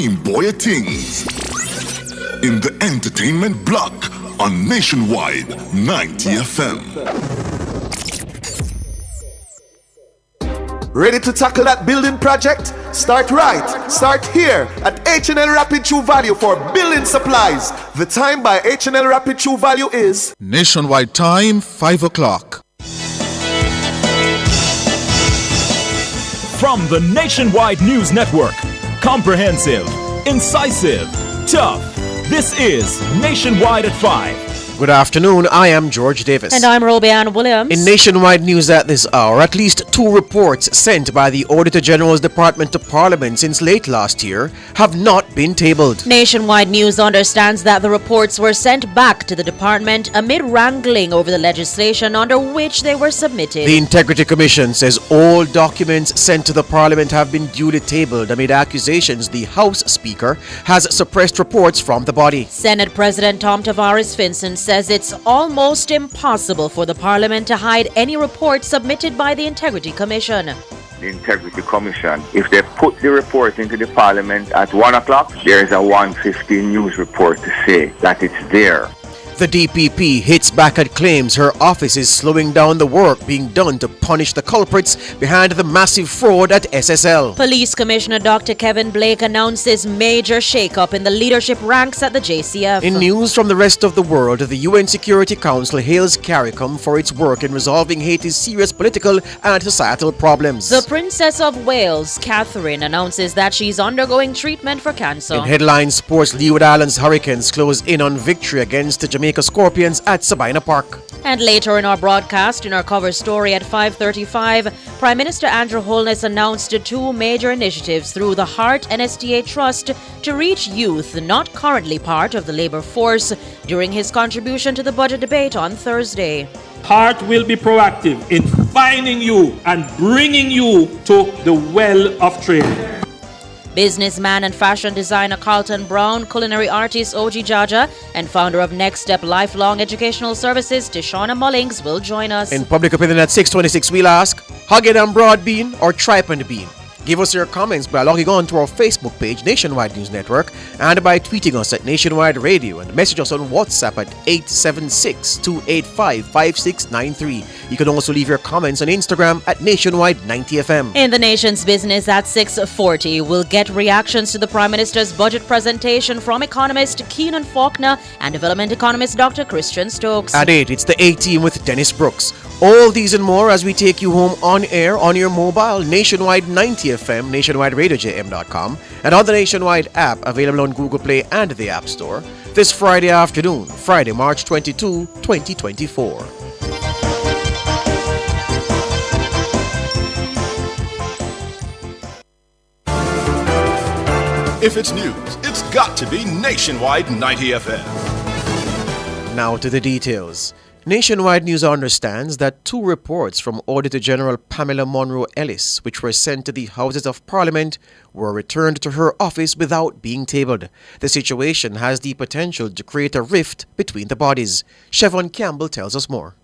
supreme boy of things. In the entertainment block on Nationwide 90 FM. Ready to tackle that building project? Start right. Start here at H&L Rapid True Value for building supplies. The time by H&L Rapid True Value is Nationwide time, 5 o'clock. From the Nationwide News Network, comprehensive, incisive, tough. This is Nationwide at 5. Good afternoon, I am George Davis. And I'm Robianne Williams. In Nationwide News at this hour, at least 2 reports sent by the Auditor General's Department to Parliament since late last year have not been tabled. Nationwide News understands that the reports were sent back to the department amid wrangling over the legislation under which they were submitted. The Integrity Commission says all documents sent to the Parliament have been duly tabled amid accusations the House Speaker has suppressed reports from the body. Senate President Tom Tavares Finson says it's almost impossible for the Parliament to hide any report submitted by the Integrity Commission. The Integrity Commission, if they put the report into the Parliament at 1 o'clock, there is a 1:15 news report to say that it's there. The DPP hits back at claims her office is slowing down the work being done to punish the culprits behind the massive fraud at SSL. Police Commissioner Dr. Kevin Blake announces major shake-up in the leadership ranks at the JCF. In news from the rest of the world, the UN Security Council hails CARICOM for its work in resolving Haiti's serious political and societal problems. The Princess of Wales, Catherine, announces that she's undergoing treatment for cancer. In headline sports, Leeward Islands Hurricanes close in on victory against the Jamaica Scorpions at Sabina Park. And later in our broadcast, in our cover story at 5:35, Prime Minister Andrew Holness announced 2 major initiatives through the Heart NSTA Trust to reach youth not currently part of the labor force during his contribution to the budget debate on Thursday. Heart will be proactive in finding you and bringing you to the well of trade. Businessman and fashion designer Carlton Brown, culinary artist Oji Jaja, and founder of Next Step Lifelong Educational Services, Tishana Mullings, will join us. In Public Opinion at 6:26, we'll ask, Hugged and Broad Bean or Tripe and Bean? Give us your comments by logging on to our Facebook page, Nationwide News Network, and by tweeting us at Nationwide Radio, and message us on WhatsApp at 876-285-5693. You can also leave your comments on Instagram at Nationwide 90FM. In the nation's business at 6:40, we'll get reactions to the Prime Minister's budget presentation from economist Keenan Faulkner and development economist Dr. Christian Stokes. At 8, it's the A-Team with Dennis Brooks. All these and more as we take you home on air on your mobile, Nationwide 90 FM, nationwideradiojm.com, and on the Nationwide app available on Google Play and the App Store this Friday afternoon, Friday, March 22, 2024. If it's news, it's got to be Nationwide 90 FM. Now to the details. Nationwide News understands that 2 reports from Auditor General Pamela Monroe Ellis, which were sent to the Houses of Parliament, were returned to her office without being tabled. The situation has the potential to create a rift between the bodies. Chevron Campbell tells us more.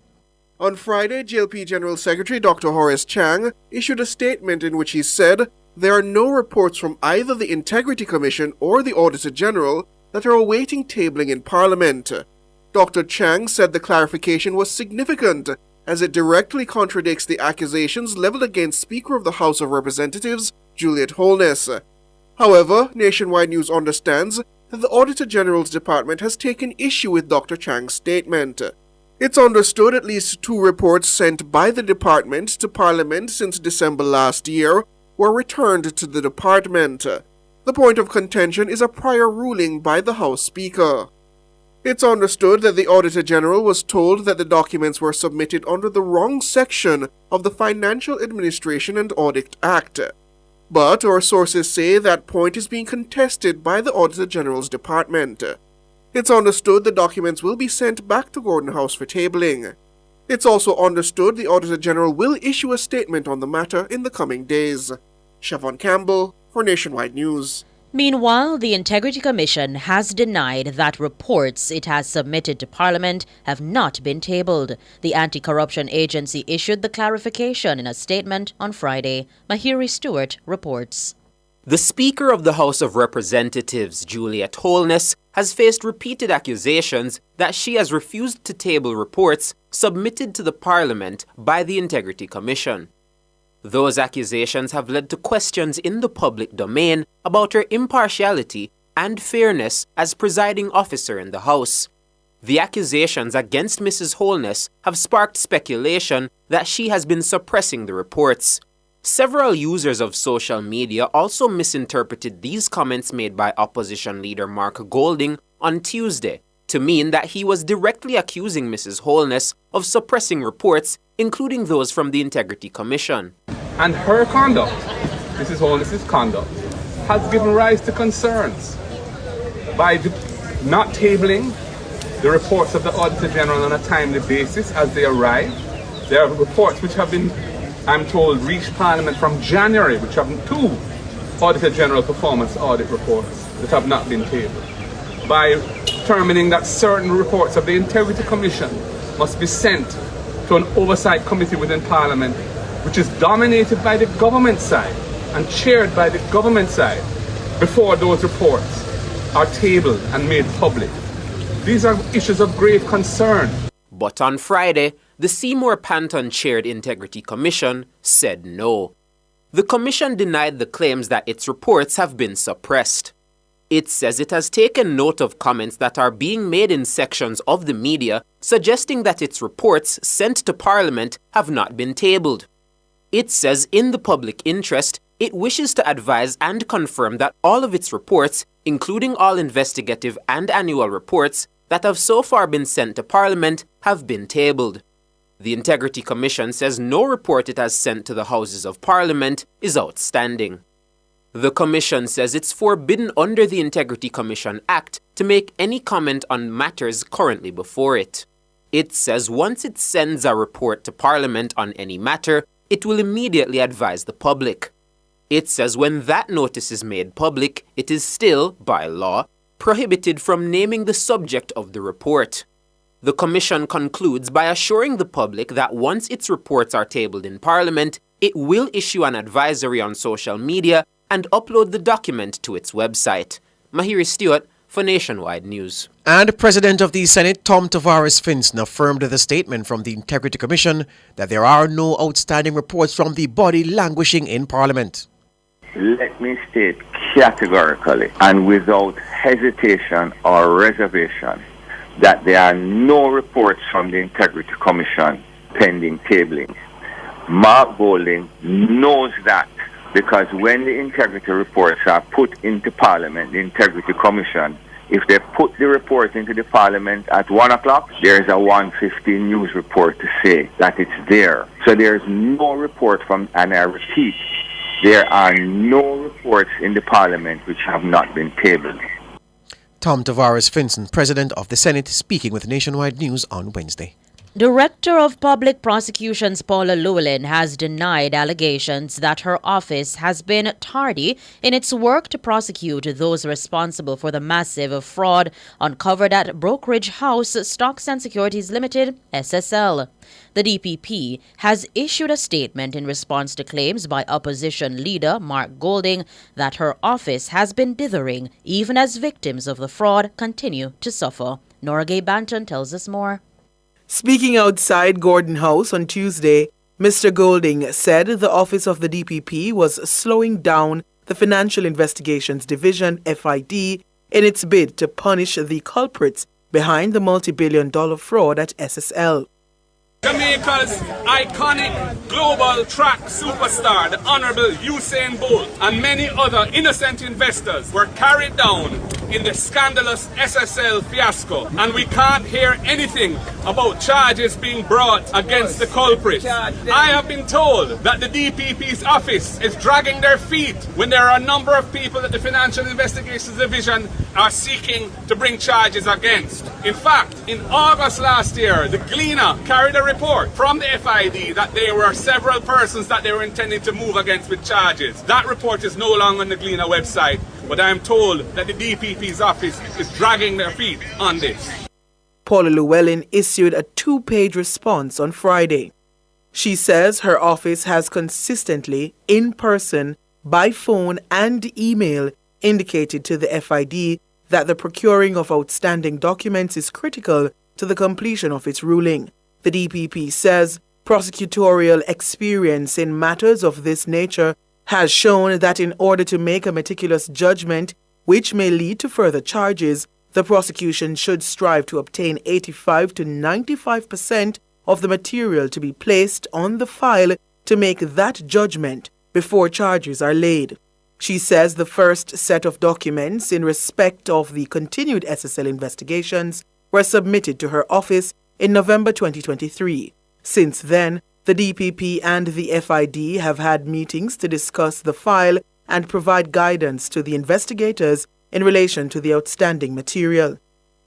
On Friday, JLP General Secretary Dr. Horace Chang issued a statement in which he said there are no reports from either the Integrity Commission or the Auditor General that are awaiting tabling in Parliament. Dr. Chang said the clarification was significant as it directly contradicts the accusations leveled against Speaker of the House of Representatives, Juliet Holness. However, Nationwide News understands that the Auditor General's Department has taken issue with Dr. Chang's statement. It's understood at least 2 reports sent by the department to Parliament since December last year were returned to the department. The point of contention is a prior ruling by the House Speaker. It's understood that the Auditor General was told that the documents were submitted under the wrong section of the Financial Administration and Audit Act. But our sources say that point is being contested by the Auditor General's Department. It's understood the documents will be sent back to Gordon House for tabling. It's also understood the Auditor General will issue a statement on the matter in the coming days. Siobhan Campbell for Nationwide News. Meanwhile, the Integrity Commission has denied that reports it has submitted to Parliament have not been tabled. The Anti-Corruption Agency issued the clarification in a statement on Friday. Mahiri Stewart reports. The Speaker of the House of Representatives, Juliet Holness, has faced repeated accusations that she has refused to table reports submitted to the Parliament by the Integrity Commission. Those accusations have led to questions in the public domain about her impartiality and fairness as presiding officer in the House. The accusations against Mrs. Holness have sparked speculation that she has been suppressing the reports. Several users of social media also misinterpreted these comments made by opposition leader Mark Golding on Tuesday to mean that he was directly accusing Mrs. Holness of suppressing reports, including those from the Integrity Commission. And her conduct, Mrs. Holness's conduct, has given rise to concerns by not tabling the reports of the Auditor General on a timely basis as they arrive. There are reports which have been, I'm told, reached Parliament from January, which have 2 Auditor General performance audit reports that have not been tabled. By determining that certain reports of the Integrity Commission must be sent to an oversight committee within Parliament, which is dominated by the government side and chaired by the government side, before those reports are tabled and made public. These are issues of grave concern. But on Friday, the Seymour Panton-chaired Integrity Commission said no. The commission denied the claims that its reports have been suppressed. It says it has taken note of comments that are being made in sections of the media suggesting that its reports sent to Parliament have not been tabled. It says in the public interest, it wishes to advise and confirm that all of its reports, including all investigative and annual reports that have so far been sent to Parliament, have been tabled. The Integrity Commission says no report it has sent to the Houses of Parliament is outstanding. The Commission says it's forbidden under the Integrity Commission Act to make any comment on matters currently before it. It says once it sends a report to Parliament on any matter, it will immediately advise the public. It says when that notice is made public, it is still, by law, prohibited from naming the subject of the report. The Commission concludes by assuring the public that once its reports are tabled in Parliament, it will issue an advisory on social media and upload the document to its website. Mahiri Stewart for Nationwide News. And President of the Senate Tom Tavares Finson affirmed the statement from the Integrity Commission that there are no outstanding reports from the body languishing in Parliament. Let me state categorically and without hesitation or reservation that there are no reports from the Integrity Commission pending tabling. Mark Golding knows that because when the integrity reports are put into Parliament, the Integrity Commission, if they put the report into the Parliament at 1 o'clock, there is a 1:15 news report to say that it's there. So there is no report from, and I repeat, there are no reports in the Parliament which have not been tabled. Tom Tavares Finson, President of the Senate, speaking with Nationwide News on Wednesday. Director of Public Prosecutions Paula Llewellyn has denied allegations that her office has been tardy in its work to prosecute those responsible for the massive fraud uncovered at Brokerage House Stocks and Securities Limited, SSL. The DPP has issued a statement in response to claims by opposition leader Mark Golding that her office has been dithering even as victims of the fraud continue to suffer. Nora Gay Banton tells us more. Speaking outside Gordon House on Tuesday, Mr. Golding said the office of the DPP was slowing down the Financial Investigations Division, FID, in its bid to punish the culprits behind the multi-billion-dollar fraud at SSL. Jamaica's iconic global track superstar, the Honorable Usain Bolt, and many other innocent investors were carried down in the scandalous SSL fiasco, and we can't hear anything about charges being brought against the culprits. I have been told that the DPP's office is dragging their feet when there are a number of people that the Financial Investigations Division are seeking to bring charges against. In fact, in August last year, the Gleaner carried a report from the FID that there were several persons that they were intending to move against with charges. That report is no longer on the Gleaner website, but I am told that the DPP's office is dragging their feet on this. Paula Llewellyn issued a 2-page response on Friday. She says her office has consistently, in person, by phone and email indicated to the FID that the procuring of outstanding documents is critical to the completion of its ruling. The DPP says prosecutorial experience in matters of this nature has shown that in order to make a meticulous judgment which may lead to further charges, the prosecution should strive to obtain 85 to 95% of the material to be placed on the file to make that judgment before charges are laid. She says the first set of documents in respect of the continued SSL investigations were submitted to her office in November 2023. Since then, the DPP and the FID have had meetings to discuss the file and provide guidance to the investigators in relation to the outstanding material.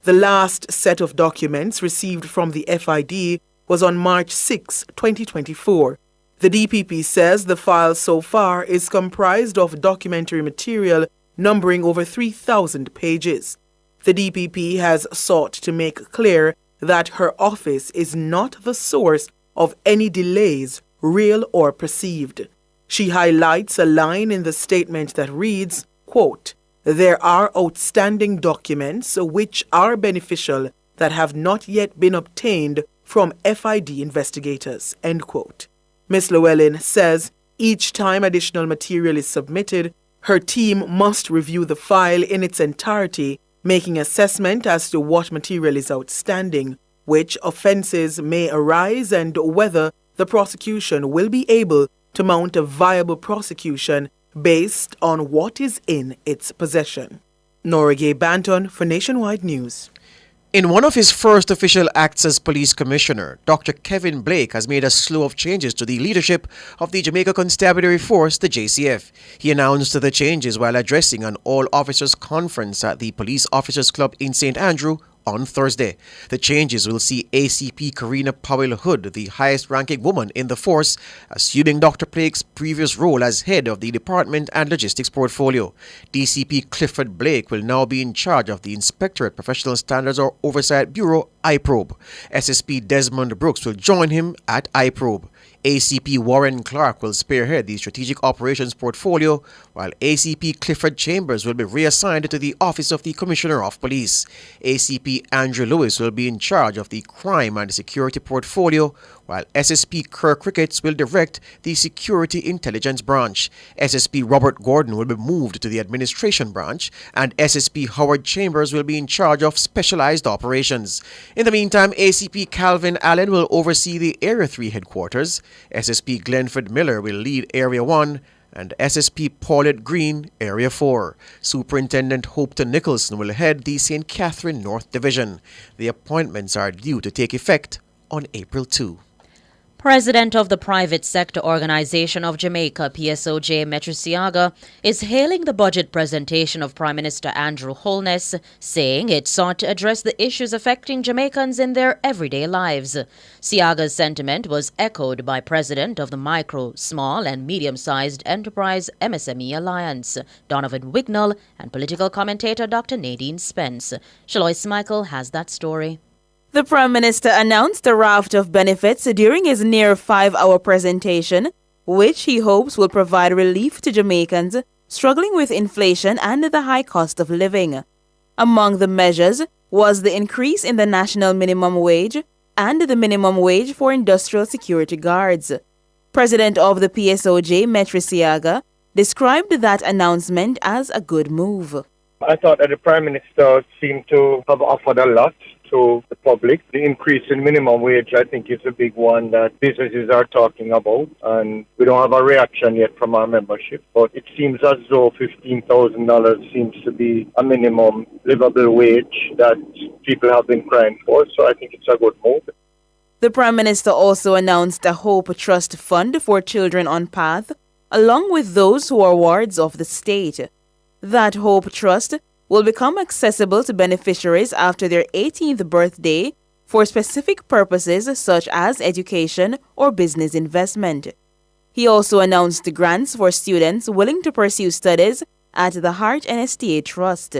The last set of documents received from the FID was on March 6, 2024. The DPP says the file so far is comprised of documentary material numbering over 3,000 pages. The DPP has sought to make clear that her office is not the source of any delays, real or perceived. She highlights a line in the statement that reads, quote, "There are outstanding documents which are beneficial that have not yet been obtained from FID investigators," end quote. Ms. Llewellyn says each time additional material is submitted, her team must review the file in its entirety, making assessment as to what material is outstanding, which offences may arise, and whether the prosecution will be able to mount a viable prosecution based on what is in its possession. Noragay Banton for Nationwide News. In one of his first official acts as police commissioner, Dr. Kevin Blake has made a slew of changes to the leadership of the Jamaica Constabulary Force, the JCF. He announced the changes while addressing an all-officers conference at the Police Officers Club in St. Andrew on Thursday. The changes will see ACP Karina Powell Hood, the highest-ranking woman in the force, assuming Dr. Blake's previous role as head of the department and logistics portfolio. DCP Clifford Blake will now be in charge of the Inspectorate Professional Standards or Oversight Bureau, IPROBE. SSP Desmond Brooks will join him at IPROBE. ACP Warren Clark will spearhead the Strategic Operations portfolio, while ACP Clifford Chambers will be reassigned to the Office of the Commissioner of Police. ACP Andrew Lewis will be in charge of the Crime and Security portfolio, while SSP Kirk Ricketts will direct the Security Intelligence Branch. SSP Robert Gordon will be moved to the Administration Branch, and SSP Howard Chambers will be in charge of Specialized Operations. In the meantime, ACP Calvin Allen will oversee the Area 3 headquarters, SSP Glenford Miller will lead Area 1, and SSP Paulette Green, Area 4. Superintendent Hopeton Nicholson will head the St. Catherine North Division. The appointments are due to take effect on April 2. President of the Private Sector Organization of Jamaica, PSOJ, Metro Siaga, is hailing the budget presentation of Prime Minister Andrew Holness, saying it sought to address the issues affecting Jamaicans in their everyday lives. Siaga's sentiment was echoed by President of the Micro, Small and Medium-Sized Enterprise MSME Alliance, Donovan Wignall, and political commentator Dr. Nadine Spence. Shalois Michael has that story. The Prime Minister announced a raft of benefits during his near 5-hour presentation, which he hopes will provide relief to Jamaicans struggling with inflation and the high cost of living. Among the measures was the increase in the national minimum wage and the minimum wage for industrial security guards. President of the PSOJ, Metro Siaga, described that announcement as a good move. I thought that the Prime Minister seemed to have offered a lot to the public. The increase in minimum wage, I think, is a big one that businesses are talking about, and we don't have a reaction yet from our membership. But it seems as though $15,000 seems to be a minimum livable wage that people have been crying for, so I think it's a good move. The Prime Minister also announced a Hope Trust Fund for children on path, along with those who are wards of the state. That Hope Trust will become accessible to beneficiaries after their 18th birthday for specific purposes such as education or business investment. He also announced grants for students willing to pursue studies at the Heart NSTA Trust.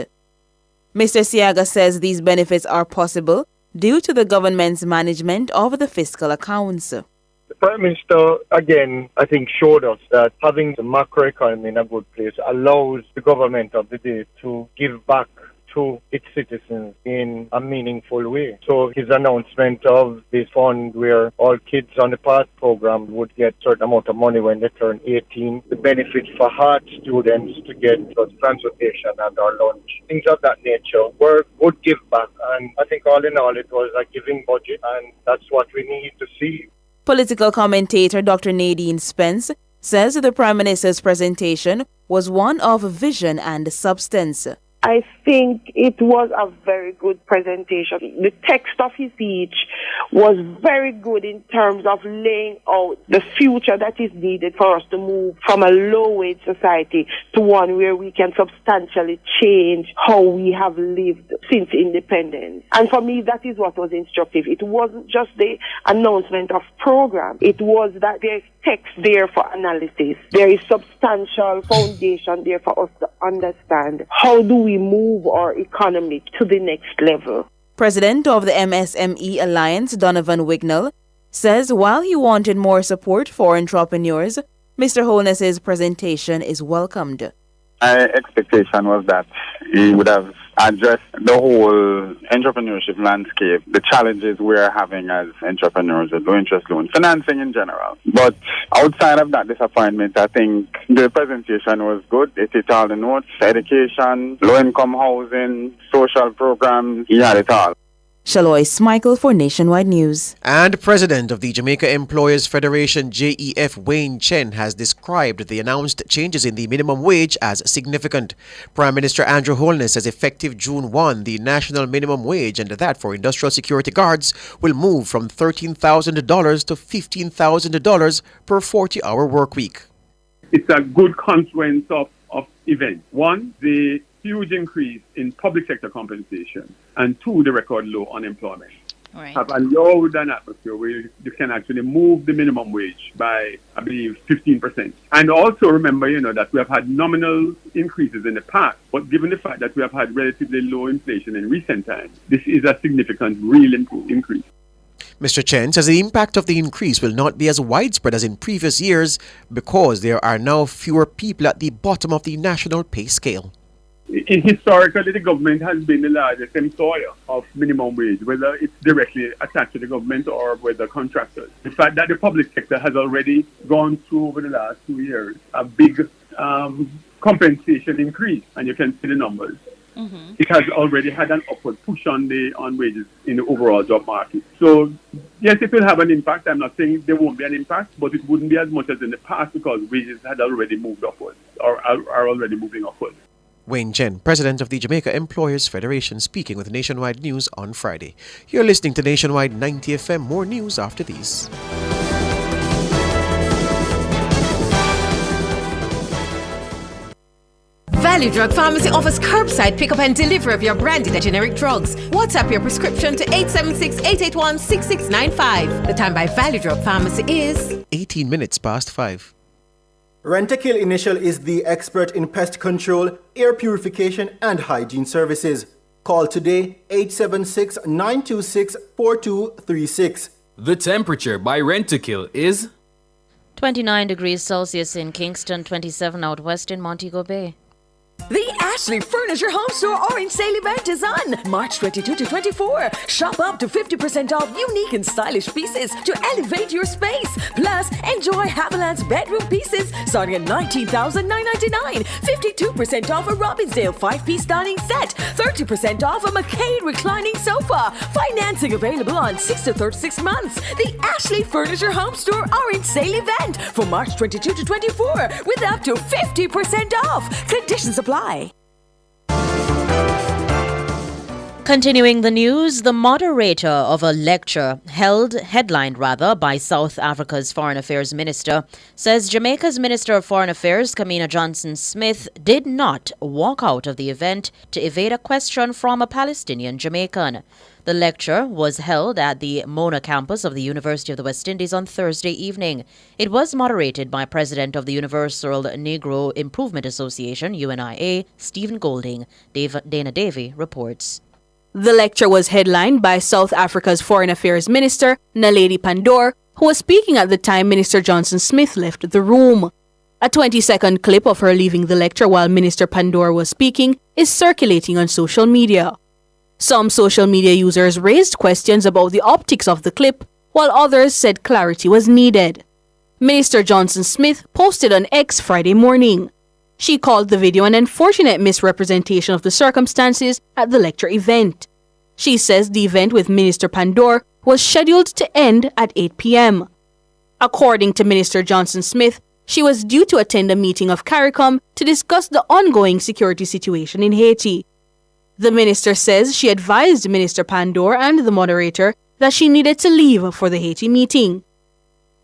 Mr. Siaga says these benefits are possible due to the government's management of the fiscal accounts. Prime Minister, again, I think showed us that having the macroeconomy in a good place allows the government of the day to give back to its citizens in a meaningful way. So his announcement of this fund where all kids on the PATH program would get a certain amount of money when they turn 18, the benefit for heart students to get transportation and our lunch, things of that nature were good give back. And I think all in all it was a giving budget, and that's what we need to see. Political commentator Dr. Nadine Spence says the Prime Minister's presentation was one of vision and substance. I think it was a very good presentation. The text of his speech was very good in terms of laying out the future that is needed for us to move from a low-wage society to one where we can substantially change how we have lived since independence. And for me, that is what was instructive. It wasn't just the announcement of program. It was that there's text there for analysis. There is substantial foundation there for us to understand how do we move our economy to the next level. President of the MSME Alliance, Donovan Wignall, says while he wanted more support for entrepreneurs, Mr. Holness's presentation is welcomed. My expectation was that he would have addressed the whole entrepreneurship landscape, the challenges we're having as entrepreneurs with low interest loans, financing in general. But outside of that disappointment, I think the presentation was good. It hit all the notes: education, low-income housing, social programs. He had it all. Shalois Michael for Nationwide News. And President of the Jamaica Employers Federation, JEF, Wayne Chen, has described the announced changes in the minimum wage as significant. Prime Minister Andrew Holness says effective June 1, the national minimum wage, and that for industrial security guards, will move from $13,000 to $15,000 per 40-hour work week. It's a good confluence of events. One, the huge increase in public sector compensation, and two, the record low unemployment. Right. Have allowed an atmosphere where you can actually move the minimum wage by, I believe, 15%. And also remember, that we have had nominal increases in the past, but given the fact that we have had relatively low inflation in recent times, this is a significant real increase. Mr. Chen says the impact of the increase will not be as widespread as in previous years because there are now fewer people at the bottom of the national pay scale. Historically, the government has been the largest employer of minimum wage, whether it's directly attached to the government or whether contractors. The fact that the public sector has already gone through over the last 2 years a big compensation increase, and you can see the numbers. Mm-hmm. It has already had an upward push on wages in the overall job market. So, yes, it will have an impact. I'm not saying there won't be an impact, but it wouldn't be as much as in the past because wages had already moved upwards or are already moving upwards. Wayne Chen, President of the Jamaica Employers Federation, speaking with Nationwide News on Friday. You're listening to Nationwide 90 FM. More news after these. Value Drug Pharmacy offers curbside pickup and delivery of your branded and generic drugs. WhatsApp your prescription to 876-881-6695. The time by Value Drug Pharmacy is 18 minutes past 5. Rentokil Initial is the expert in pest control, air purification and hygiene services. Call today 876-926-4236. The temperature by Rentokil is 29 degrees Celsius in Kingston, 27 out west in Montego Bay. The Ashley Furniture Home Store Orange Sale event is on March 22 to 24. Shop up to 50% off unique and stylish pieces to elevate your space. Plus, enjoy Haviland's bedroom pieces starting at $19,999. 52% off a Robbinsdale 5-piece dining set. 30% off a McCain reclining sofa. Financing available on 6 to 36 months. The Ashley Furniture Home Store Orange Sale event for March 22 to 24 with up to 50% off. Conditions apply. Continuing the news, the moderator of a lecture headlined by South Africa's Foreign Affairs Minister, says Jamaica's Minister of Foreign Affairs, Kamina Johnson-Smith, did not walk out of the event to evade a question from a Palestinian Jamaican. The lecture was held at the Mona campus of the University of the West Indies on Thursday evening. It was moderated by President of the Universal Negro Improvement Association, UNIA, Stephen Golding. Dana Davey reports. The lecture was headlined by South Africa's Foreign Affairs Minister, Naledi Pandor, who was speaking at the time Minister Johnson Smith left the room. A 20-second clip of her leaving the lecture while Minister Pandor was speaking is circulating on social media. Some social media users raised questions about the optics of the clip, while others said clarity was needed. Minister Johnson Smith posted on X Friday morning. She called the video an unfortunate misrepresentation of the circumstances at the lecture event. She says the event with Minister Pandor was scheduled to end at 8 p.m. According to Minister Johnson Smith, she was due to attend a meeting of CARICOM to discuss the ongoing security situation in Haiti. The minister says she advised Minister Pandor and the moderator that she needed to leave for the Haiti meeting.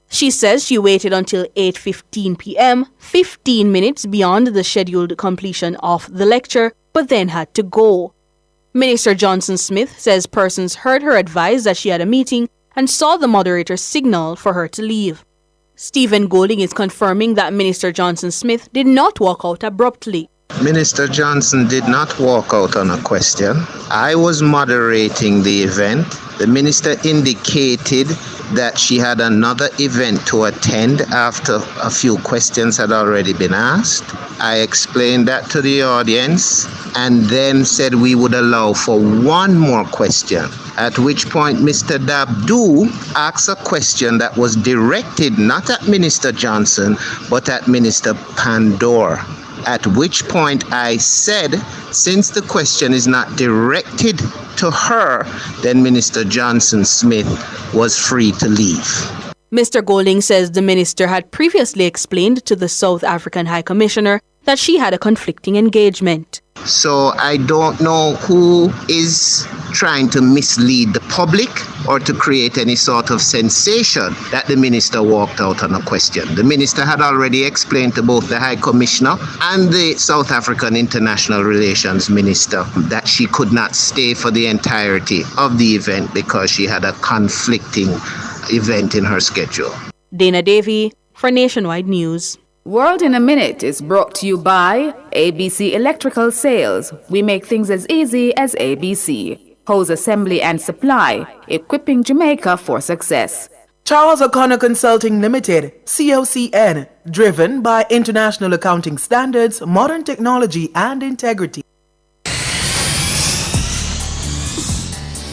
She says she waited until 8:15 p.m., 15 minutes beyond the scheduled completion of the lecture, but then had to go. Minister Johnson Smith says persons heard her advise that she had a meeting and saw the moderator signal for her to leave. Stephen Golding is confirming that Minister Johnson Smith did not walk out abruptly. Minister Johnson did not walk out on a question. I was moderating the event. The minister indicated that she had another event to attend after a few questions had already been asked. I explained that to the audience and then said we would allow for one more question, at which point Mr. Dabdoo asked a question that was directed not at Minister Johnson but at Minister Pandor. At which point I said, since the question is not directed to her, then Minister Johnson Smith was free to leave. Mr. Golding says the minister had previously explained to the South African High Commissioner that she had a conflicting engagement. So I don't know who is trying to mislead the public or to create any sort of sensation that the minister walked out on a question. The minister had already explained to both the High Commissioner and the South African International Relations Minister that she could not stay for the entirety of the event because she had a conflicting event in her schedule. Dana Davey for Nationwide News. World in a Minute is brought to you by ABC Electrical Sales. We make things as easy as ABC. Hose Assembly and Supply, equipping Jamaica for success. Charles O'Connor Consulting Limited, COCN, driven by international accounting standards, modern technology and integrity.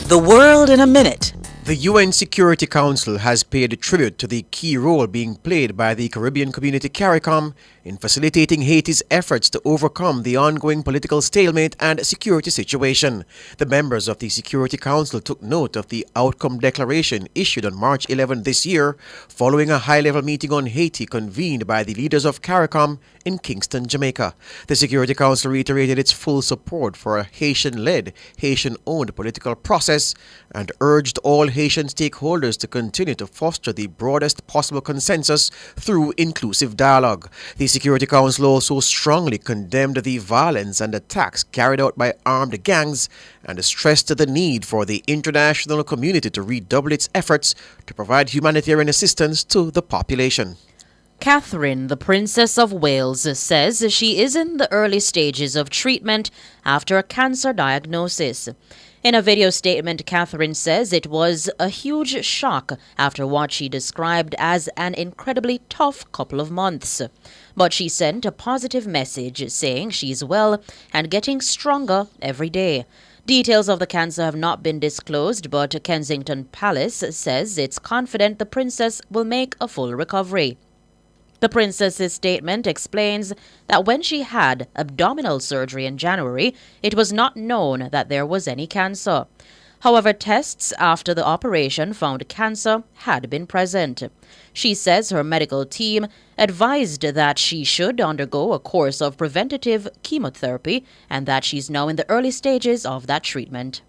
The World in a Minute. The UN Security Council has paid tribute to the key role being played by the Caribbean community CARICOM in facilitating Haiti's efforts to overcome the ongoing political stalemate and security situation. The members of the Security Council took note of the outcome declaration issued on March 11 this year following a high-level meeting on Haiti convened by the leaders of CARICOM in Kingston, Jamaica. The Security Council reiterated its full support for a Haitian-led, Haitian-owned political process and urged all Haitian stakeholders to continue to foster the broadest possible consensus through inclusive dialogue. The Security Council also strongly condemned the violence and attacks carried out by armed gangs and stressed the need for the international community to redouble its efforts to provide humanitarian assistance to the population. Catherine, the Princess of Wales, says she is in the early stages of treatment after a cancer diagnosis. In a video statement, Catherine says it was a huge shock after what she described as an incredibly tough couple of months. But she sent a positive message saying she's well and getting stronger every day. Details of the cancer have not been disclosed, but Kensington Palace says it's confident the princess will make a full recovery. The princess's statement explains that when she had abdominal surgery in January, it was not known that there was any cancer. However, tests after the operation found cancer had been present. She says her medical team advised that she should undergo a course of preventative chemotherapy and that she's now in the early stages of that treatment.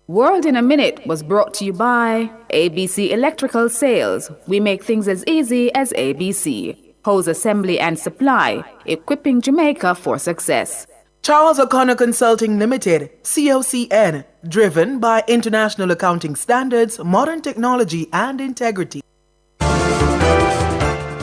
World in a Minute was brought to you by ABC Electrical Sales. We make things as easy as ABC. Hose Assembly and Supply, equipping Jamaica for success. Charles O'Connor Consulting Limited, COCN, driven by international accounting standards, modern technology and integrity.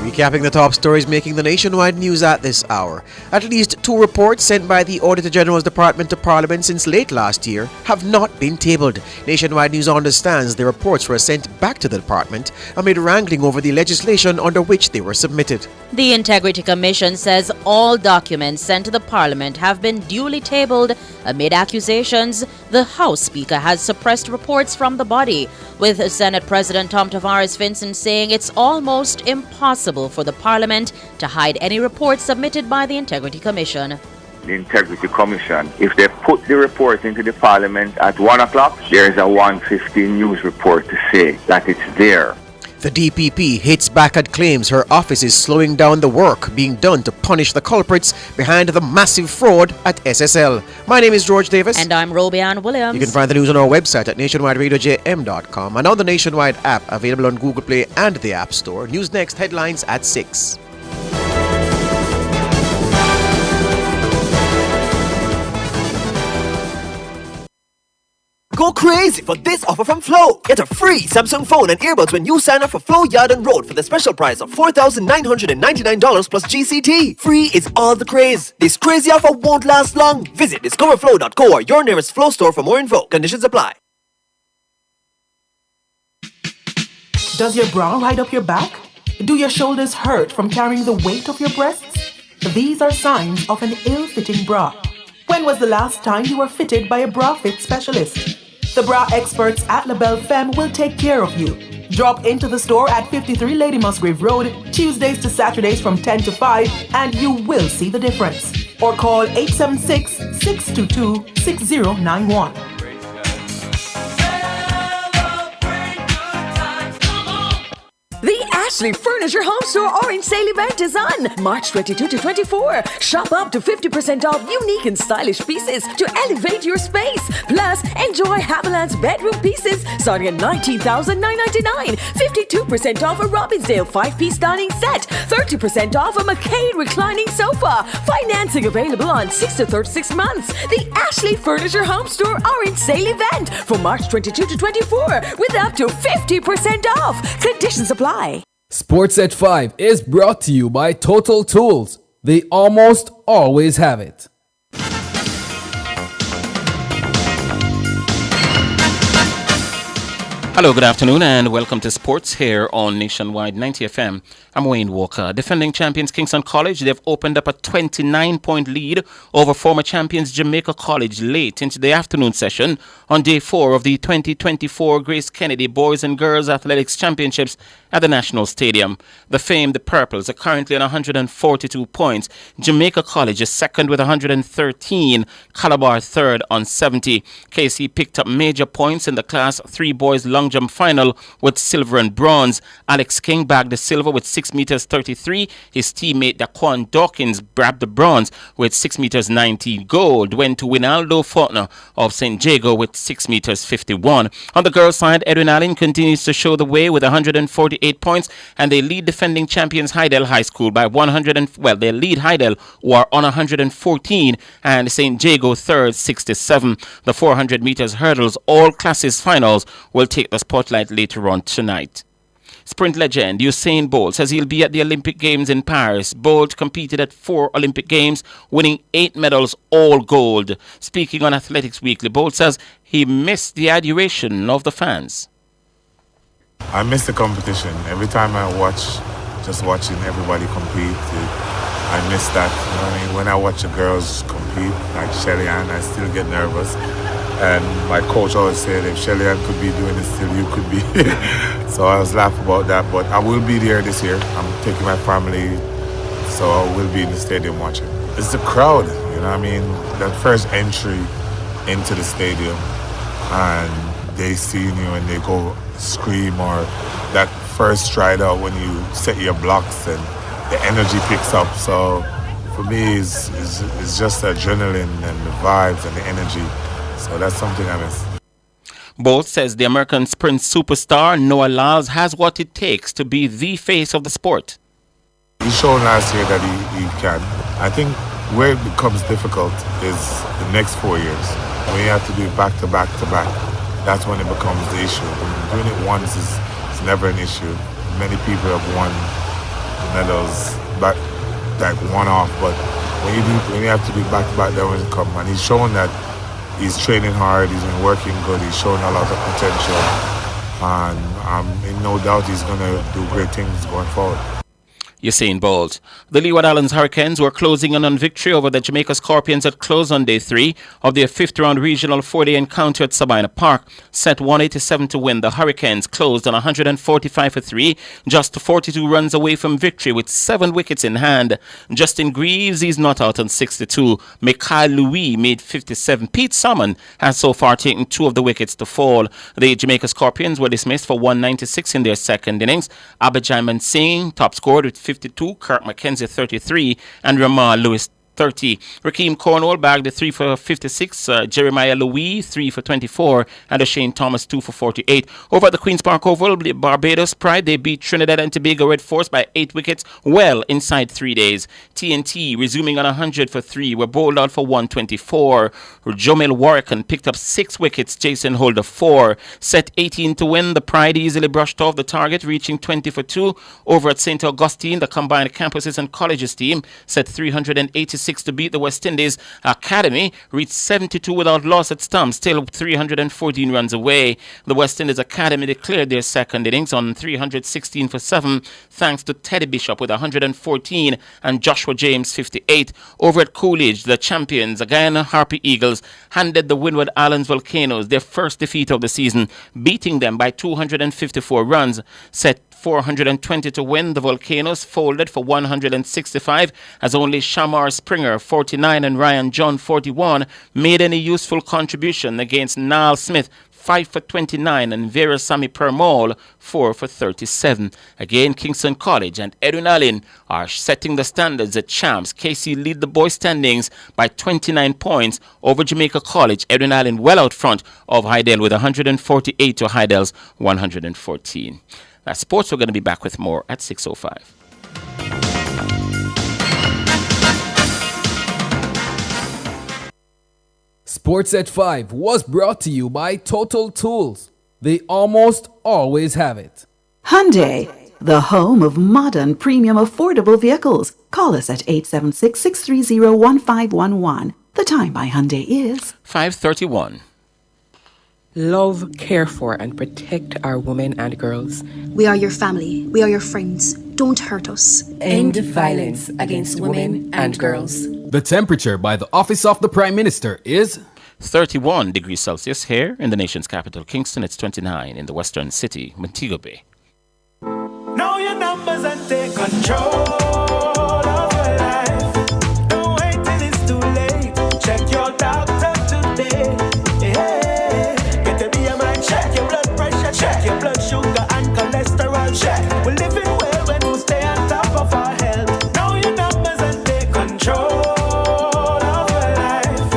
We Recapping the top stories making the nationwide news at this hour. At least 2 reports sent by the Auditor General's Department to Parliament since late last year have not been tabled. Nationwide News understands the reports were sent back to the department amid wrangling over the legislation under which they were submitted. The Integrity Commission says all documents sent to the Parliament have been duly tabled amid accusations the House Speaker has suppressed reports from the body, with Senate President Tom Tavares Finson saying it's almost impossible for the Parliament to hide any reports submitted by the Integrity Commission. The Integrity Commission, if they put the report into the Parliament at 1 o'clock, there's a 1:15 news report to say that it's there. The DPP hits back at claims her office is slowing down the work being done to punish the culprits behind the massive fraud at SSL. My name is George Davis. And I'm Robianne Williams. You can find the news on our website at nationwideradiojm.com and on the Nationwide app available on Google Play and the App Store. News Next headlines at 6. Go crazy for this offer from Flow. Get a free Samsung phone and earbuds when you sign up for Flow Yard and Road for the special price of $4,999 plus GCT. Free is all the craze. This crazy offer won't last long. Visit discoverflow.co or your nearest Flow store for more info. Conditions apply. Does your bra ride up your back? Do your shoulders hurt from carrying the weight of your breasts? These are signs of an ill-fitting bra. When was the last time you were fitted by a bra fit specialist? The bra experts at LaBelle Femme will take care of you. Drop into the store at 53 Lady Musgrave Road, Tuesdays to Saturdays from 10 to 5, and you will see the difference. Or call 876-622-6091. The Ashley Furniture Home Store Orange Sale event is on March 22 to 24. Shop up to 50% off unique and stylish pieces to elevate your space. Plus, enjoy Haviland's bedroom pieces starting at $19,999. 52% off a Robbinsdale 5-piece dining set. 30% off a McCain reclining sofa. Financing available on 6 to 36 months. The Ashley Furniture Home Store Orange Sale event from March 22 to 24 with up to 50% off. Conditions apply. Sports at 5 is brought to you by Total Tools. They almost always have it. Hello, good afternoon, and welcome to Sports here on Nationwide 90 FM. I'm Wayne Walker. Defending champions Kingston College, they've opened up a 29-point lead over former champions Jamaica College late into the afternoon session on day 4 of the 2024 Grace Kennedy Boys and Girls Athletics Championships at the National Stadium. The famed Purples are currently on 142 points. Jamaica College is second with 113, Calabar third on 70. KC picked up major points in the Class 3 boys long jump final with silver and bronze. Alex King bagged the silver with 6 meters 33. His teammate Daquan Dawkins grabbed the bronze with 6 meters 19. Gold went to Winaldo Faulkner of St. Jago with 6 meters 51. On the girls' side, Edwin Allen continues to show the way with 148 points, and they lead defending champions Hydel High School by 100. They lead Hydel, who are on 114, and St. Jago third, 67. The 400 meters hurdles all classes finals will take the spotlight later on tonight. Sprint legend Usain Bolt says he'll be at the Olympic Games in Paris. Bolt competed at 4 Olympic Games, winning 8 medals, all gold. Speaking on Athletics Weekly, Bolt says he missed the adoration of the fans. I miss the competition. Every time I watch, just watching everybody compete, I miss that. You know what I mean? When I watch the girls compete, like Shelly Ann, I still get nervous. And my coach always said, if Shelly Ann could be doing this, still you could be. So I was laughing about that. But I will be there this year. I'm taking my family, so I will be in the stadium watching. It's the crowd, you know what I mean? That first entry into the stadium, and they see you and they go scream, or that first stride out when you set your blocks and the energy picks up. So for me, it's just the adrenaline and the vibes and the energy. So that's something I miss. Bolt says the American sprint superstar Noah Lyles has what it takes to be the face of the sport. He showed last year that he can. I think where it becomes difficult is the next 4 years. When you have to do it back to back to back, that's when it becomes the issue. When doing it once is never an issue. Many people have won medals back, like one off. But when you have to be back to back, then when it come, and he's shown that he's training hard, he's been working good, he's shown a lot of potential, and I'm in no doubt he's going to do great things going forward. Usain Bolt. The Leeward Islands Hurricanes were closing in on victory over the Jamaica Scorpions at close on day 3 of their 5th round regional 4-day encounter at Sabina Park. Set 187 to win, the Hurricanes closed on 145 for 3, just 42 runs away from victory with 7 wickets in hand. Justin Greaves is not out on 62. Mikhail Louis made 57. Pete Salmon has so far taken 2 of the wickets to fall. The Jamaica Scorpions were dismissed for 196 in their second innings. Abhijayman Singh top scored with 52, Kirk McKenzie 33, and Ramar Lewis 30. Rakeem Cornwall bagged the 3 for 56, Jeremiah Louis 3 for 24, and Shane Thomas 2 for 48. Over at the Queen's Park Oval, Barbados Pride, they beat Trinidad and Tobago Red Force by 8 wickets well inside 3 days. TNT resuming on 100 for 3 were bowled out for 124. Jomel Warrican picked up 6 wickets, Jason Holder 4. Set 18 to win, the Pride easily brushed off the target, reaching 20 for 2. Over at St. Augustine, the combined campuses and colleges team set 386 to beat the West Indies. Academy reached 72 without loss at Stump, still 314 runs away. The West Indies Academy declared their second innings on 316 for 7, thanks to Teddy Bishop with 114 and Joshua James 58. Over at Coolidge, the champions, again Harpy Eagles, handed the Windward Islands Volcanoes their first defeat of the season, beating them by 254 runs. Set 420 to win, the Volcanoes folded for 165 as only Shamar Springer 49 and Ryan John 41 made any useful contribution against Niall Smith 5 for 29 and Vera Sami Permol 4 for 37. Again, Kingston College and Edwin Allen are setting the standards at champs. KC lead the boys standings by 29 points over Jamaica College. Edwin Allen well out front of Hydel with 148 to Hydel's 114. That's sports. We're going to be back with more at 6:05. Sports at 5 was brought to you by Total Tools. They almost always have it. Hyundai, the home of modern premium affordable vehicles. Call us at 876-630-1511. The time by Hyundai is 5:31. Love, care for, and protect our women and girls. We are your family. We are your friends. Don't hurt us. End violence against women and girls. The temperature by the Office of the Prime Minister is 31 degrees Celsius here in the nation's capital, Kingston. It's 29 in the western city, Montego Bay. Know your numbers and take control of your life. Don't wait till it's too late. Check your doctor today. Get the BMI check, your blood pressure check, your blood sugar and cholesterol check. We're living well when we stay on top of our health. Know your numbers and take control of your life.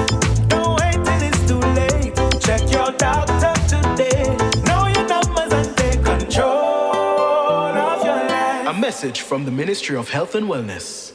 Don't wait till it's too late. Check your doctor today. Know your numbers and take control of your life. A message from the Ministry of Health and Wellness.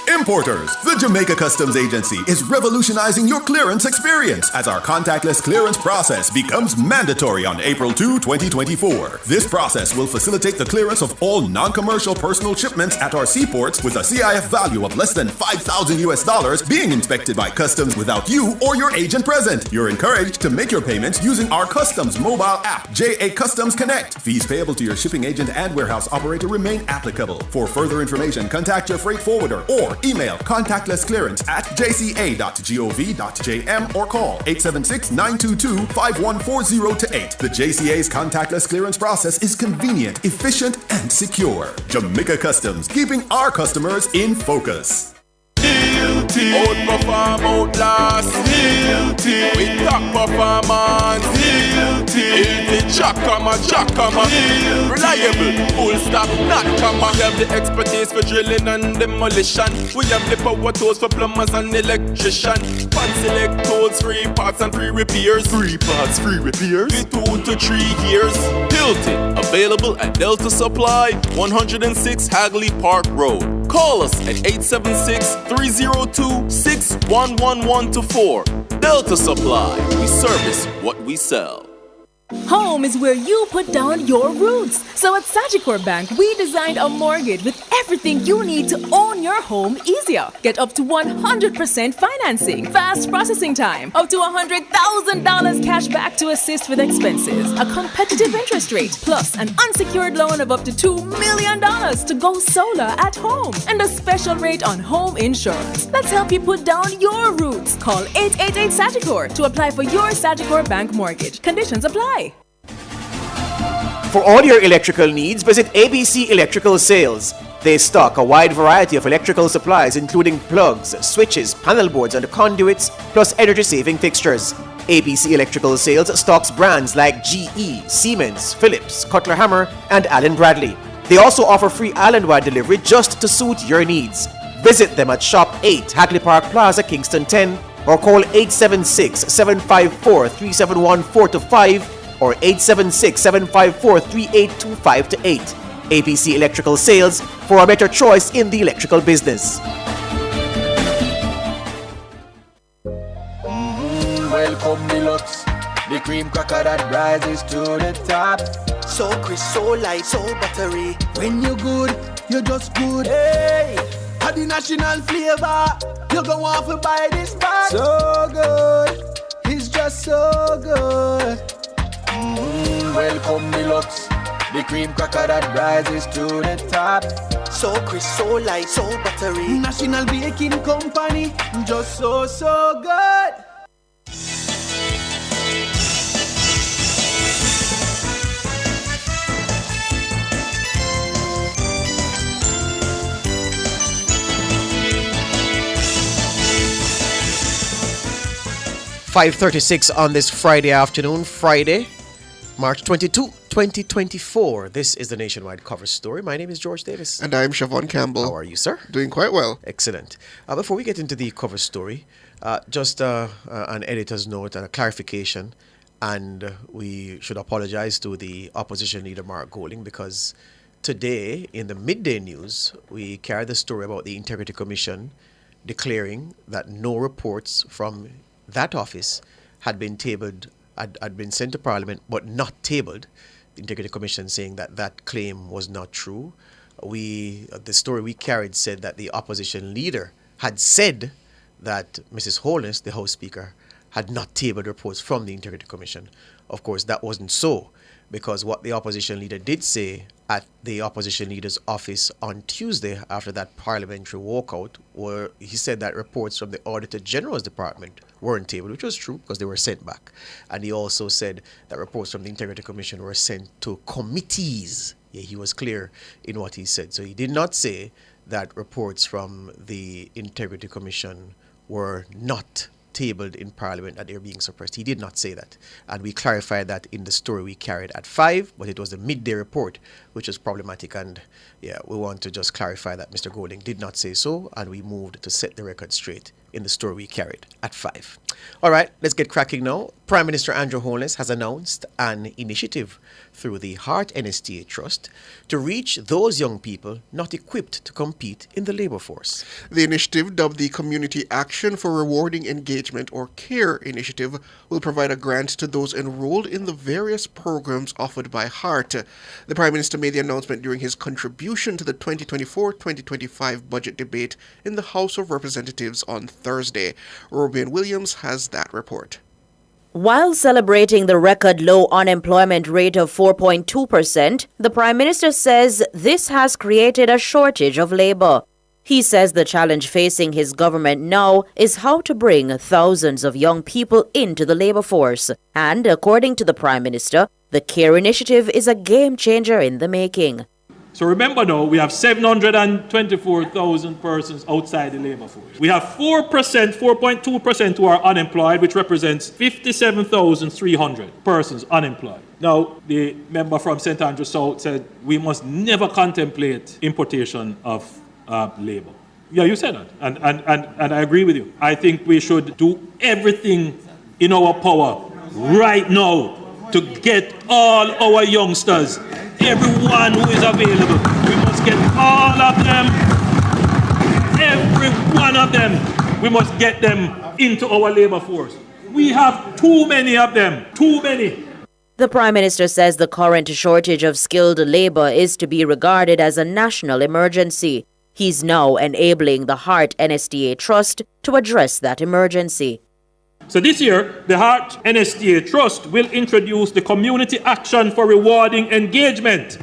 Importers, the Jamaica Customs Agency is revolutionizing your clearance experience as our contactless clearance process becomes mandatory on April 2, 2024. This process will facilitate the clearance of all non-commercial personal shipments at our seaports with a CIF value of less than $5,000 being inspected by customs without you or your agent present. You're encouraged to make your payments using our customs mobile app, JA Customs Connect. Fees payable to your shipping agent and warehouse operator remain applicable. For further information, contact your freight forwarder or email contactlessclearance@jca.gov.jm or call 876-922-5140-8. The JCA's contactless clearance process is convenient, efficient, and secure. Jamaica Customs, keeping our customers in focus. Outperform, outlast. With top performance. Easy Jackama. Reliable, full stop, not comma. We have the expertise for drilling and demolition. We have the power tools for plumbers and electricians. Fancy select tools, free parts and free repairs. 3 parts, free repairs. 2 to 3 years. Hilton, available at Delta Supply, 106 Hagley Park Road. Call us at 876-302-61114. Delta Supply, we service what we sell. Home is where you put down your roots. So at Sagicor Bank, we designed a mortgage with everything you need to own your home easier. Get up to 100% financing, fast processing time, up to $100,000 cash back to assist with expenses, a competitive interest rate, plus an unsecured loan of up to $2 million to go solar at home, and a special rate on home insurance. Let's help you put down your roots. Call 888 Sagicor to apply for your Sagicor Bank mortgage. Conditions apply. For all your electrical needs, visit ABC Electrical Sales. They stock a wide variety of electrical supplies including plugs, switches, panel boards and conduits, plus energy-saving fixtures. ABC Electrical Sales stocks brands like GE, Siemens, Philips, Cutler Hammer and Allen Bradley. They also offer free island-wide delivery just to suit your needs. Visit them at Shop 8, Hagley Park Plaza, Kingston 10, or call 876-754-3714-5 or 876-754-3825-8. ABC Electrical Sales, for a better choice in the electrical business. Welcome Deluxe, the cream cracker that rises to the top. So crisp, so light, so buttery. When you're good, you're just good. Hey, had the national flavor. You go want to buy this bag. So good, it's just so good. Welcome Deluxe, the cream cracker that rises to the top. So crisp, so light, so buttery. National Baking Company, just so good. .5:36 on this Friday afternoon, Friday, March 22, 2024. This is the Nationwide Cover Story. My name is George Davis. And I'm Siobhan Campbell. How are you, sir? Doing quite well. Excellent. Before we get into the cover story, just an editor's note and a clarification. And we should apologize to the opposition leader, Mark Golding, because today in the midday news, we carried the story about the Integrity Commission declaring that no reports from that office had been tabled, had been sent to Parliament, but not tabled. The Integrity Commission saying that that claim was not true. The story we carried said that the opposition leader had said that Mrs. Holness, the House Speaker, had not tabled reports from the Integrity Commission. Of course, that wasn't so, because what the opposition leader did say at the opposition leader's office on Tuesday after that parliamentary walkout, were he said that reports from the Auditor General's Department weren't tabled, which was true because they were sent back. And he also said that reports from the Integrity Commission were sent to committees. Yeah, he was clear in what he said. So he did not say that reports from the Integrity Commission were not tabled in Parliament, that they're being suppressed. He did not say that. And we clarified that in the story we carried at 5, but it was the midday report, which is problematic. And yeah, we want to just clarify that Mr. Golding did not say so, and we moved to set the record straight in the story we carried at 5. All right, let's get cracking now. Prime Minister Andrew Holness has announced an initiative through the Heart NSTA Trust to reach those young people not equipped to compete in the labor force. The initiative, dubbed the Community Action for Rewarding Engagement or CARE initiative, will provide a grant to those enrolled in the various programs offered by Heart. The Prime Minister made the announcement during his contribution to the 2024-2025 budget debate in the House of Representatives on Thursday. Robin Williams has that report. While celebrating the record low unemployment rate of 4.2%, the Prime Minister says this has created a shortage of labor. He says the challenge facing his government now is how to bring thousands of young people into the labor force. And according to the Prime Minister, the CARE initiative is a game changer in the making. So remember now, we have 724,000 persons outside the labor force. We have 4.2% who are unemployed, which represents 57,300 persons unemployed. Now, the member from St. Andrew South said we must never contemplate importation of labor. Yeah, you said that, and I agree with you. I think we should do everything in our power right now to get all our youngsters, everyone who is available. We must get all of them, every one of them. We must get them into our labor force. We have too many of them, too many. The Prime Minister says the current shortage of skilled labour is to be regarded as a national emergency. He's now enabling the Heart NSTA Trust to address that emergency. So this year, the Heart NSTA Trust will introduce the Community Action for Rewarding Engagement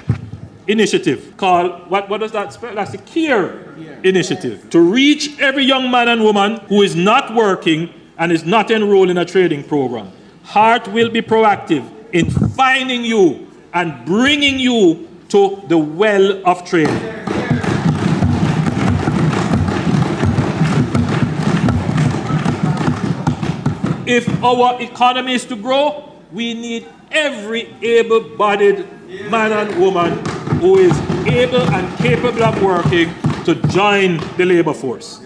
initiative called, what does that spell? That's the CARE initiative, to reach every young man and woman who is not working and is not enrolled in a trading program. Heart will be proactive in finding you and bringing you to the well of trading. If our economy is to grow, we need every able-bodied man and woman who is able and capable of working to join the labour force.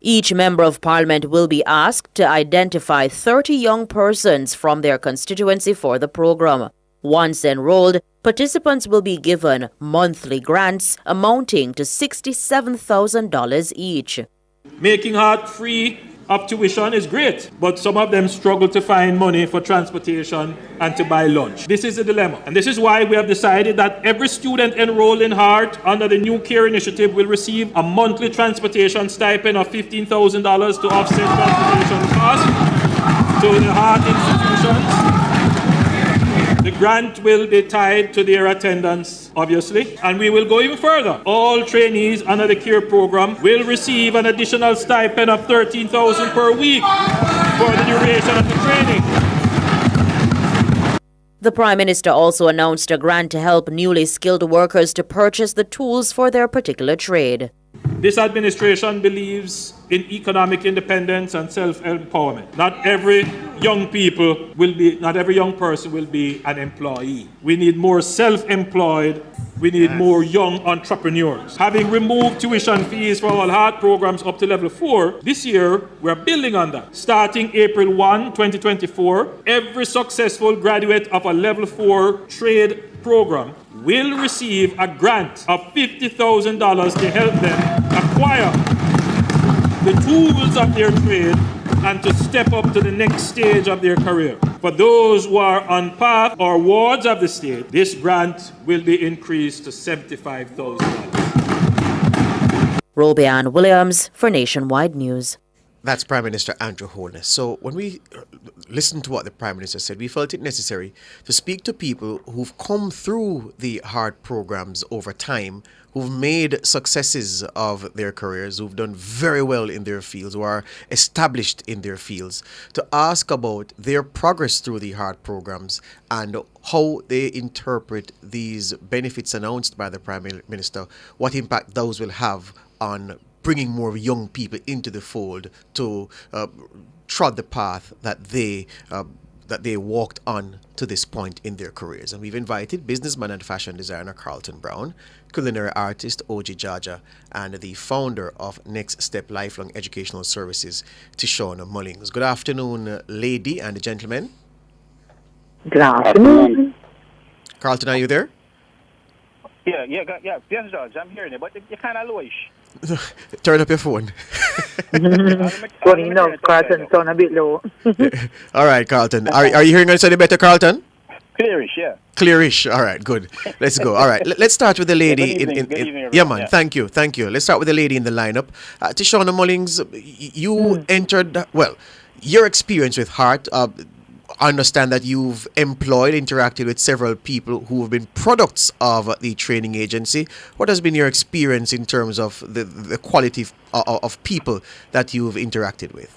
Each Member of Parliament will be asked to identify 30 young persons from their constituency for the programme. Once enrolled, participants will be given monthly grants amounting to $67,000 each. Making Heart free of tuition is great, but some of them struggle to find money for transportation and to buy lunch. This is a dilemma, and this is why we have decided that every student enrolled in Heart under the new CARE initiative will receive a monthly transportation stipend of $15,000 to offset transportation costs to the Heart institutions. The grant will be tied to their attendance, obviously, and we will go even further. All trainees under the CARE program will receive an additional stipend of $13,000 per week for the duration of the training. The Prime Minister also announced a grant to help newly skilled workers to purchase the tools for their particular trade. This administration believes in economic independence and self-empowerment. Not every young person will be an employee. We need more self-employed. We need more young entrepreneurs. Having removed tuition fees for all Heart programs up to level 4, this year we're building on that. Starting April 1, 2024, every successful graduate of a level 4 trade program will receive a grant of $50,000 to help them acquire the tools of their trade and to step up to the next stage of their career. For those who are on path or wards of the state, this grant will be increased to $75,000. Robian Williams for Nationwide News. That's Prime Minister Andrew Holness. So when we listened to what the Prime Minister said, we felt it necessary to speak to people who've come through the Heart programs over time, who've made successes of their careers, who've done very well in their fields, who are established in their fields, to ask about their progress through the Heart programs and how they interpret these benefits announced by the Prime Minister, what impact those will have on bringing more young people into the fold to trod the path that they walked on to this point in their careers. And we've invited businessman and fashion designer Carlton Brown, culinary artist Oji Jaja, and the founder of Next Step Lifelong Educational Services, Tishona Mullings. Good afternoon, lady and gentlemen. Good afternoon. Carlton, are you there? Yeah, yes, George, I'm hearing it, but you're kind of lowish. Turn up your phone. Funny enough, Carlton sound a bit low. All right, Carlton. Are you hearing us any better, Carlton? Clearish, yeah. Clearish. All right, good. Let's go. All right, let's start with the lady Good evening, yeah, man. Thank you. Let's start with the lady in the lineup. Tishona Mullings, you entered, well, your experience with Heart, I understand that you've interacted with several people who have been products of the training agency. What has been your experience in terms of the quality of people that you've interacted with?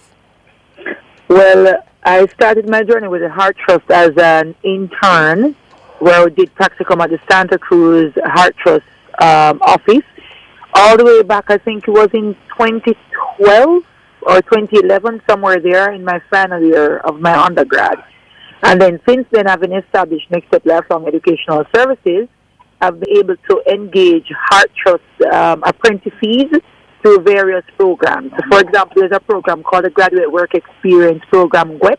Well, I started my journey with the Heart Trust as an intern, where I did practicum at the Santa Cruz Heart Trust office, all the way back, I think it was in 2012 or 2011, somewhere there in my final year of my undergrad. And then since then, I've been established Next Step Lifelong Educational Services. I've been able to engage Heart Trust apprentices through various programs. So for example, there's a program called the Graduate Work Experience Program, GWEP,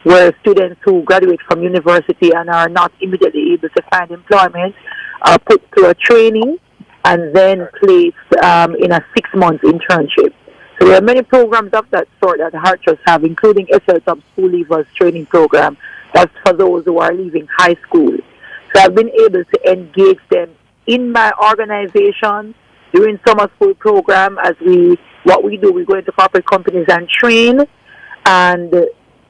where students who graduate from university and are not immediately able to find employment are put through a training and then placed in a 6-month internship. So there are many programs of that sort that Heart Trust have, including SL Top School Leavers Training Program, That's for those who are leaving high school. So I've been able to engage them in my organization during summer school program. We go into corporate companies and train, and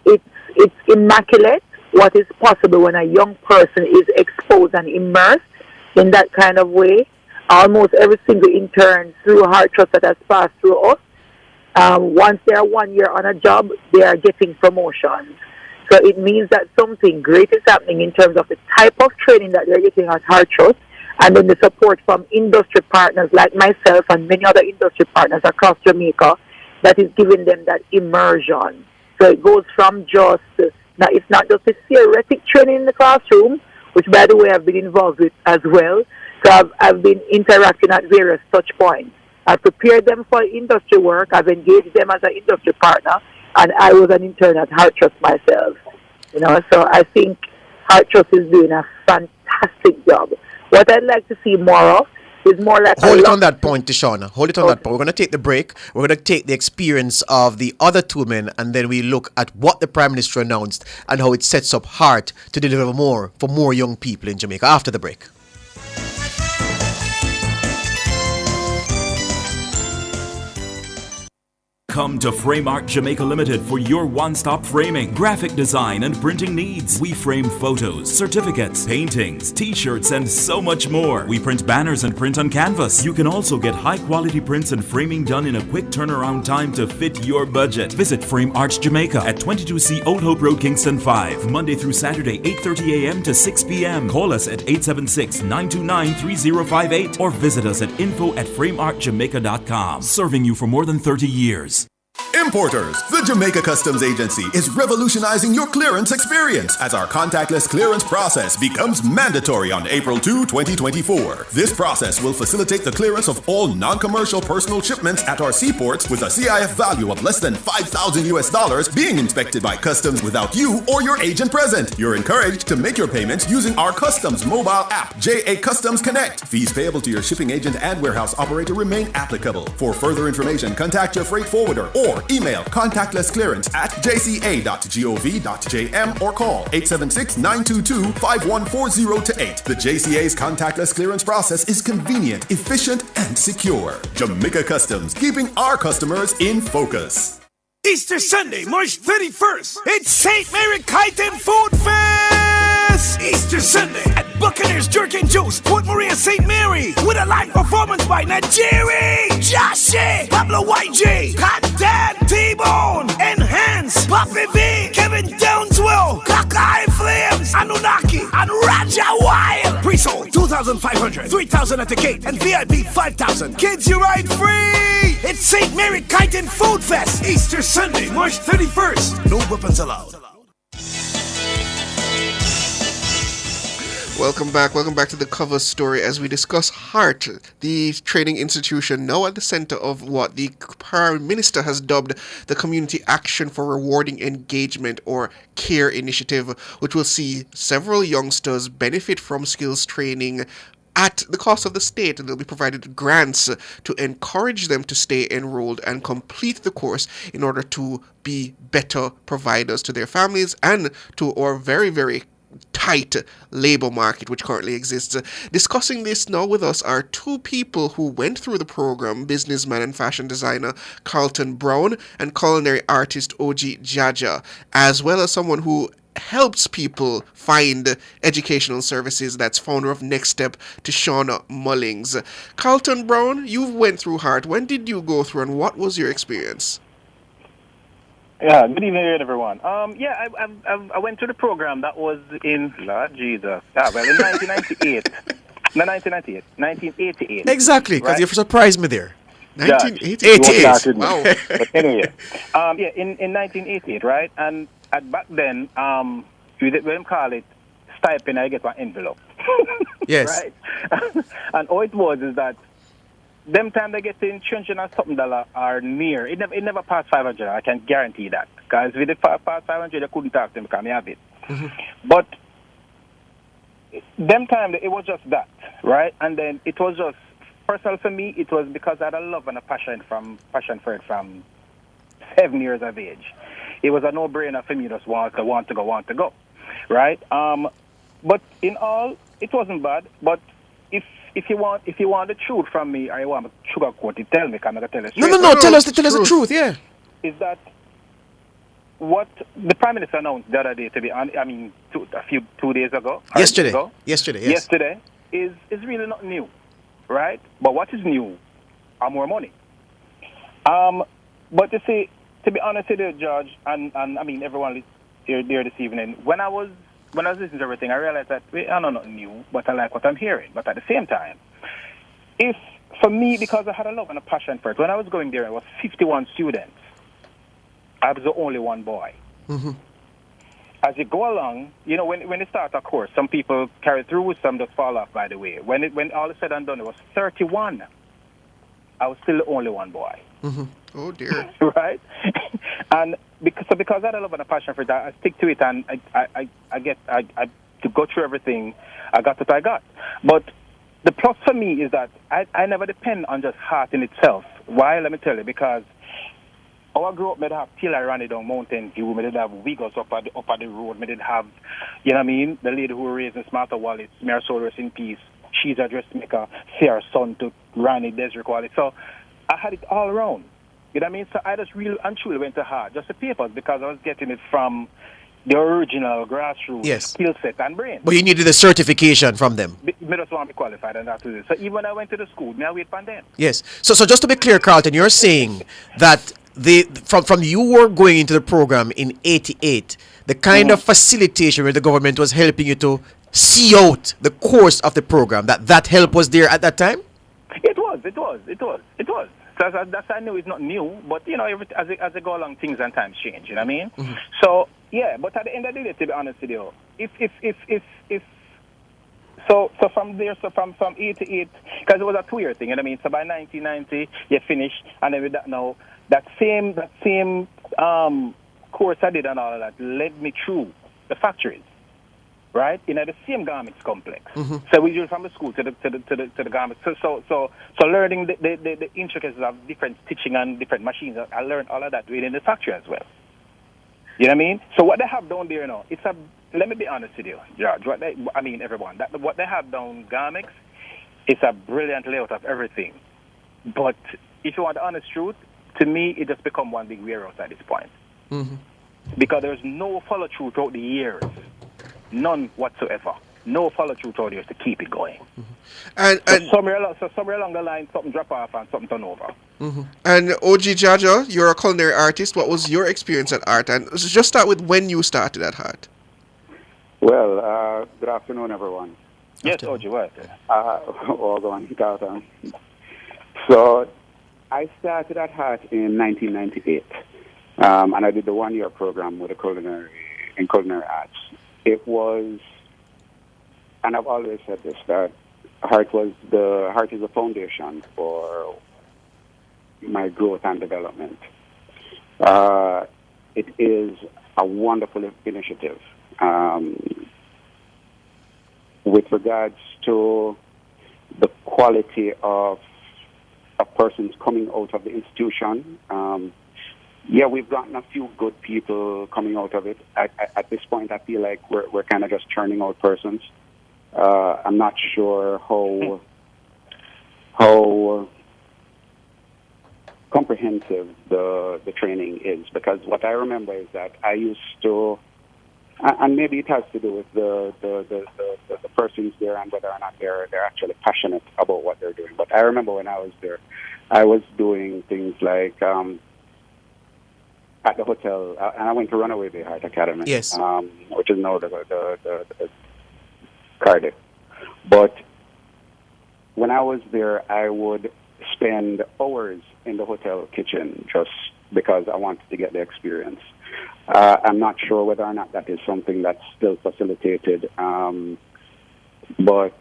it's immaculate what is possible when a young person is exposed and immersed in that kind of way. Almost every single intern through Heart Trust that has passed through us, once they are 1 year on a job, they are getting promotions. So it means that something great is happening in terms of the type of training that they're getting at Heart Trust, and then the support from industry partners like myself and many other industry partners across Jamaica that is giving them that immersion. So it goes from just, now it's not just a theoretic training in the classroom, which by the way I've been involved with as well. So I've been interacting at various touch points. I've prepared them for industry work, I've engaged them as an industry partner, and I was an intern at Heart Trust myself. So I think Heart Trust is doing a fantastic job. What I'd like to see more of is more like... Hold it on that point, Tishana. Hold it on that point. We're going to take the break. We're going to take the experience of the other two men, and then we look at what the Prime Minister announced and how it sets up Heart to deliver more for more young people in Jamaica after the break. Come to Frame Art Jamaica Limited for your one-stop framing, graphic design and printing needs. We frame photos, certificates, paintings, t-shirts and so much more. We print banners and print on canvas. You can also get high-quality prints and framing done in a quick turnaround time to fit your budget. Visit Frame Arts Jamaica at 22C Old Hope Road, Kingston 5, Monday through Saturday 8:30 a.m. to 6 p.m. Call us at 876-929-3058 or visit us at info@frameartjamaica.com. Serving you for more than 30 years. Importers, the Jamaica Customs Agency is revolutionizing your clearance experience as our contactless clearance process becomes mandatory on April 2, 2024. This process will facilitate the clearance of all non-commercial personal shipments at our seaports with a CIF value of less than $5,000 being inspected by customs without you or your agent present. You're encouraged to make your payments using our customs mobile app, JA Customs Connect. Fees payable to your shipping agent and warehouse operator remain applicable. For further information, contact your freight forwarder or email contactlessclearance@jca.gov.jm or call 876-922-5140-8. The JCA's contactless clearance process is convenient, efficient, and secure. Jamaica Customs, keeping our customers in focus. Easter Sunday, March 31st, it's St. Mary Kite and Food Fest! Easter Sunday at Buccaneers Jerk and Juice, Port Maria, St. Mary, with a live performance by Najiri, Joshy, Pablo YG, Content, T-Bone, Enhance, Poppy V, Kevin Downswell, Cockeye Flames, Anunnaki, and Raja Wild. Pre-sold 2,500, 3,000 at the gate, and VIP 5,000. Kids, you ride free! It's St. Mary Kite and Food Fest, Easter Sunday, March 31st. No weapons allowed. Welcome back to the cover story as we discuss Heart, the training institution now at the center of what the Prime Minister has dubbed the Community Action for Rewarding Engagement or CARE initiative, which will see several youngsters benefit from skills training at the cost of the state, and they'll be provided grants to encourage them to stay enrolled and complete the course in order to be better providers to their families and to our very, very tight labor market which currently exists. Discussing this now with us are two people who went through the program, businessman and fashion designer Carlton Brown and culinary artist OG Jaja, as well as someone who helps people find educational services. That's founder of Next Step, Tishana Mullings. Carlton Brown, you went through Heart. When did you go through and what was your experience? Yeah, good evening, everyone. I went to the program that was in, Lord Jesus, in 1998. No, 1988. Exactly, because you surprised me there. 1988. Wow. But anyway, in 1988, right? And back then, we call it stipend, I get one envelope. Yes. Right? And all it was is that them time they get in $300 and something are near. It never passed 500. I can guarantee that. Because with the past 500, I couldn't talk to them because I have it. Mm-hmm. But them time, it was just that, right? And then it was just personal for me. It was because I had a love and a passion for it from 7 years of age. It was a no-brainer for me. Just want to go. right? But in all, it wasn't bad. But if you want the truth from me, or you want to sugarcoat it, tell me. I'm gonna tell you straight. No. Tell us the truth. Yeah. Is that what the Prime Minister announced the other day? Two days ago. Yesterday. Yes. Yesterday is really not new, right? But what is new are more money. But you see, to be honest with you, George, and I mean everyone here this evening, when I was listening to everything, I realized that I know not new, but I like what I'm hearing. But at the same time, for me, because I had a love and a passion for it, when I was going there, I was 51 students. I was the only one boy. Mm-hmm. As you go along, you know, when you start a course, some people carry through, some just fall off, by the way. When all is said and done, it was 31. I was still the only one boy. Mm-hmm. Oh, dear. Right? And because I had a love and a passion for that, I stick to it, and I to go through everything, I got what I got. But the plus for me is that I never depend on just heart in itself. Why? Let me tell you, because our grew up, we have till I ran it down Mountain View, we did have Wiggles up at the road, we did have, you know what I mean, the lady who raised in Smarter Wallace, Mary Soul in peace, she's a dressmaker, see her son to Rani Desert Wallace. So I had it all around. You know what I mean? So I just really and truly went to heart, just the papers, because I was getting it from the original grassroots skill set and brain. But you needed a certification from them. Me just want to be qualified and that to this. So even when I went to the school, I wait for them. Yes. So just to be clear, Carlton, you're saying that from you were going into the program in 88, the kind of facilitation where the government was helping you to see out the course of the program, that help was there at that time? It was. So that's I know it's not new, but you know, as they go along, things and times change. You know what I mean? Mm-hmm. So yeah, but at the end of the day, to be honest with you, so from there, from 88, because it was a 2-year thing. You know what I mean? So by 1990, you finished, and then with that now, that same course I did and all of that led me through the factories. Right, in the same garments complex. Mm-hmm. So we do from the school to the garments. So learning the intricacies of different stitching and different machines. I learned all of that within the factory as well. You know what I mean? So what they have down there now, let me be honest with you, George. Everyone. What they have down garments, it's a brilliant layout of everything. But if you want the honest truth, to me, it just become one big warehouse at this point. Mm-hmm. Because there's no follow through throughout the years. None whatsoever. No follow-through to to keep it going. Mm-hmm. And somewhere along the line, something drop off and something turn over. Mm-hmm. And OG Jaja, you're a culinary artist. What was your experience at art? And just start with when you started at art. Well, good afternoon, everyone. Yes, OG, what? All going down. So, I started at Hart in 1998, and I did the 1-year program with culinary arts. It was, and I've always said this, that Hart is the foundation for my growth and development. It is a wonderful initiative. With regards to the quality of persons coming out of the institution, we've gotten a few good people coming out of it. At this point, I feel like we're kind of just churning out persons. I'm not sure how comprehensive the training is, because what I remember is that I used to, and maybe it has to do with the persons there and whether or not they're actually passionate about what they're doing. But I remember when I was there, I was doing things like at the hotel, and I went to Runaway Bay Art Academy, yes, which is now the Cardiff. But when I was there, I would spend hours in the hotel kitchen just because I wanted to get the experience. I'm not sure whether or not that is something that's still facilitated, but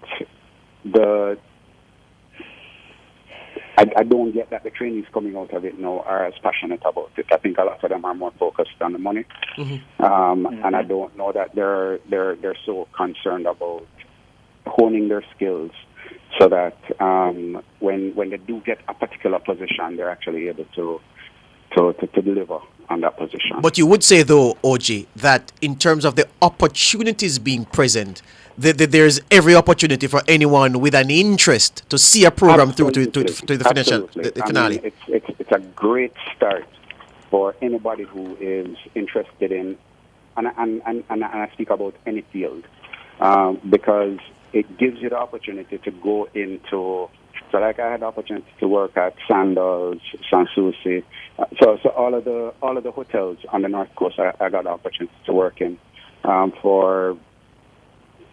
I don't get that the trainees coming out of it now are as passionate about it. I think a lot of them are more focused on the money, and I don't know that they're so concerned about honing their skills so that when they do get a particular position, they're actually able to deliver on that position. But you would say, though, OG, that in terms of the opportunities being present, there's every opportunity for anyone with an interest to see a program through to the finale. It's a great start for anybody who is interested in, and I speak about any field, because it gives you the opportunity to go into. So, like, I had the opportunity to work at Sandals, Sanssouci. So all of the hotels on the North Coast, I got the opportunity to work in for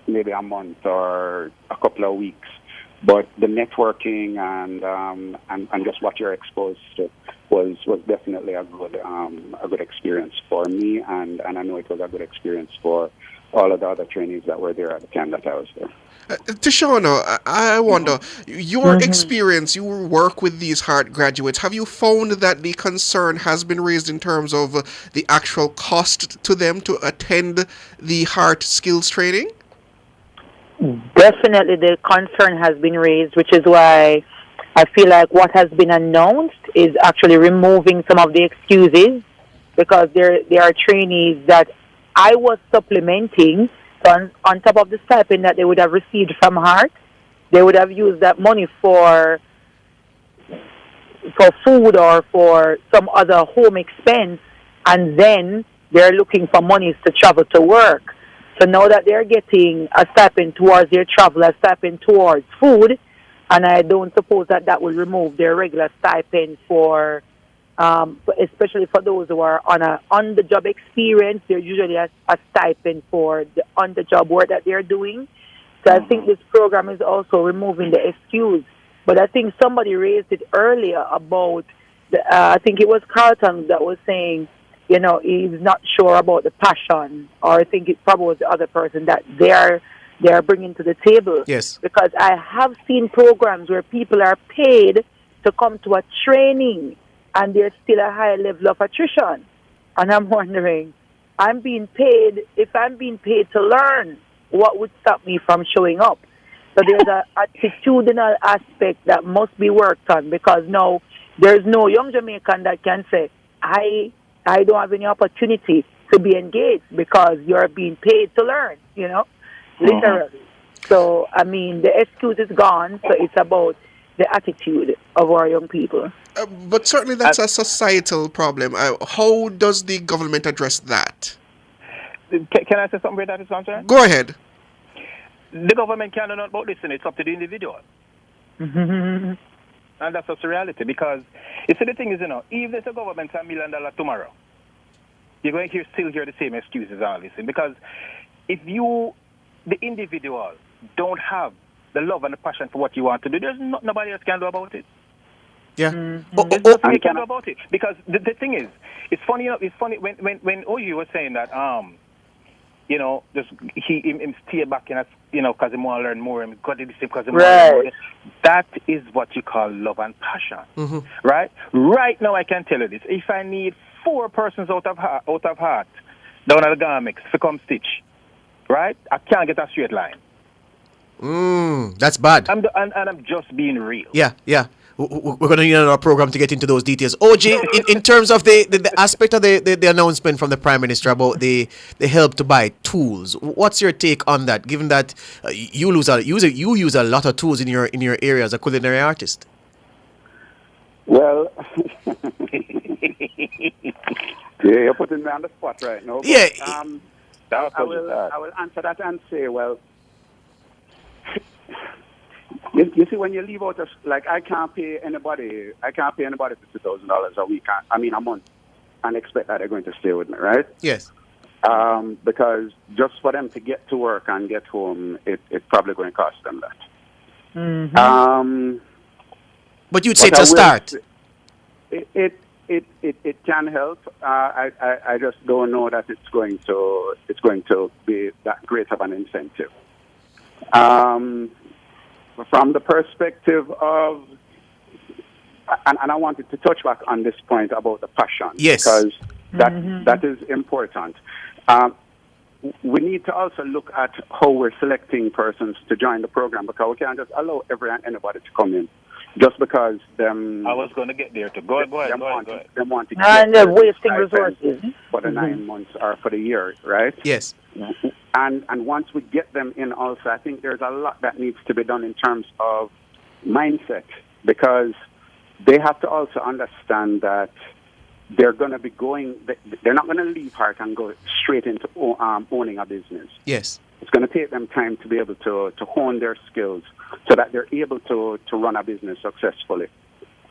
maybe a month or a couple of weeks. But the networking and just what you're exposed to was definitely a good experience for me, and I know it was a good experience for all of the other trainees that were there at the time that I was there. Tishona, I wonder, your experience, you work with these HEART graduates, have you found that the concern has been raised in terms of the actual cost to them to attend the HEART skills training? Definitely the concern has been raised, which is why I feel like what has been announced is actually removing some of the excuses, because there are trainees that I was supplementing. So on top of the stipend that they would have received from HEART, they would have used that money for food or for some other home expense, and then they're looking for monies to travel to work. So now that they're getting a stipend towards their travel, a stipend towards food, and I don't suppose that will remove their regular stipend for especially for those who are on the job experience. There's usually a stipend for the on the job work that they're doing. So I think this program is also removing the excuse. But I think somebody raised it earlier about I think it was Carlton that was saying, he's not sure about the passion, or I think it probably was the other person that they're bringing to the table. Yes. Because I have seen programs where people are paid to come to a training, and there's still a high level of attrition. And I'm wondering, if I'm being paid to learn, what would stop me from showing up? So there's an attitudinal aspect that must be worked on, because now there's no young Jamaican that can say, I don't have any opportunity to be engaged because you're being paid to learn, literally. So, I mean, the excuse is gone, so it's about the attitude of our young people. But certainly that's a societal problem. How does the government address that? Can I say something where that is concerned? Go ahead. The government can't do nothing about this, and it's up to the individual. And that's just the reality, because you see, the thing is, even if the government $1 million tomorrow, you're going to still hear the same excuses all this. Because if you, the individual, don't have the love and the passion for what you want to do, there's nobody else can do about it. Yeah. There's nothing you can do about it. Because the thing is, it's funny when OU was saying that, just him stay back in, because he want to learn more, and got the same because he want to learn more. That is what you call love and passion, right? Right now, I can tell you this: if I need 4 persons out of heart down at the Garmix to come stitch, right? I can't get a straight line. That's bad. I'm just being real. Yeah. We're going to need another program to get into those details. OG, in terms of the aspect of the announcement from the Prime Minister about the help to buy tools, what's your take on that, given that you use a lot of tools in your area as a culinary artist? Well, you're putting me on the spot right now. Yeah. I will answer that and say, well, you see, when you leave out, I can't pay anybody $50,000 a week, a month, and expect that they're going to stay with me, right? Yes. Because just for them to get to work and get home, it's probably going to cost them that. But you'd say it's a start. It can help. I just don't know that it's going to be that great of an incentive. From the perspective of, and I wanted to touch back on this point about the passion, yes, because that is important. We need to also look at how we're selecting persons to join the program, because we can't just allow anybody to come in just because them. I was going to get there too. Go ahead. Them want to and they're wasting resources for the 9 months or for the year, right? Yes. And once we get them in, also, I think there's a lot that needs to be done in terms of mindset, because they have to also understand that they're going to be they're not going to leave Hart and go straight into owning a business. Yes. It's going to take them time to be able to hone their skills so that they're able to run a business successfully.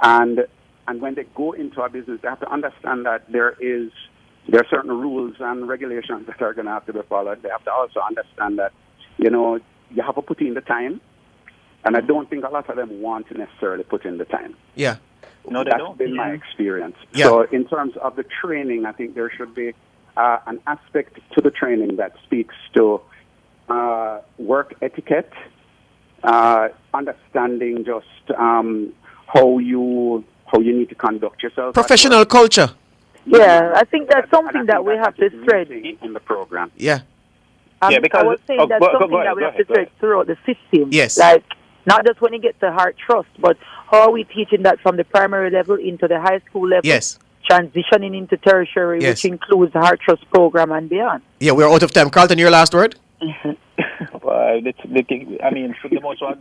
And when they go into a business, they have to understand that there are certain rules and regulations that are going to have to be followed. They have to also understand that, you have to put in the time. And I don't think a lot of them want to necessarily put in the time. Yeah. No, they That's don't. been my experience. Yeah. So in terms of the training, I think there should be an aspect to the training that speaks to work etiquette, understanding just how you need to conduct yourself. Professional culture. Yeah, I think that's something that we have to thread in the program. Yeah. Because I was saying that's something that we have to thread throughout the system. Yes. Like, not just when you get to Hart Trust, but how are we teaching that from the primary level into the high school level? Yes. Transitioning into tertiary, Yes. which includes the Hart Trust program and beyond. Yeah, we're out of time. Carlton, your last word? For the most part,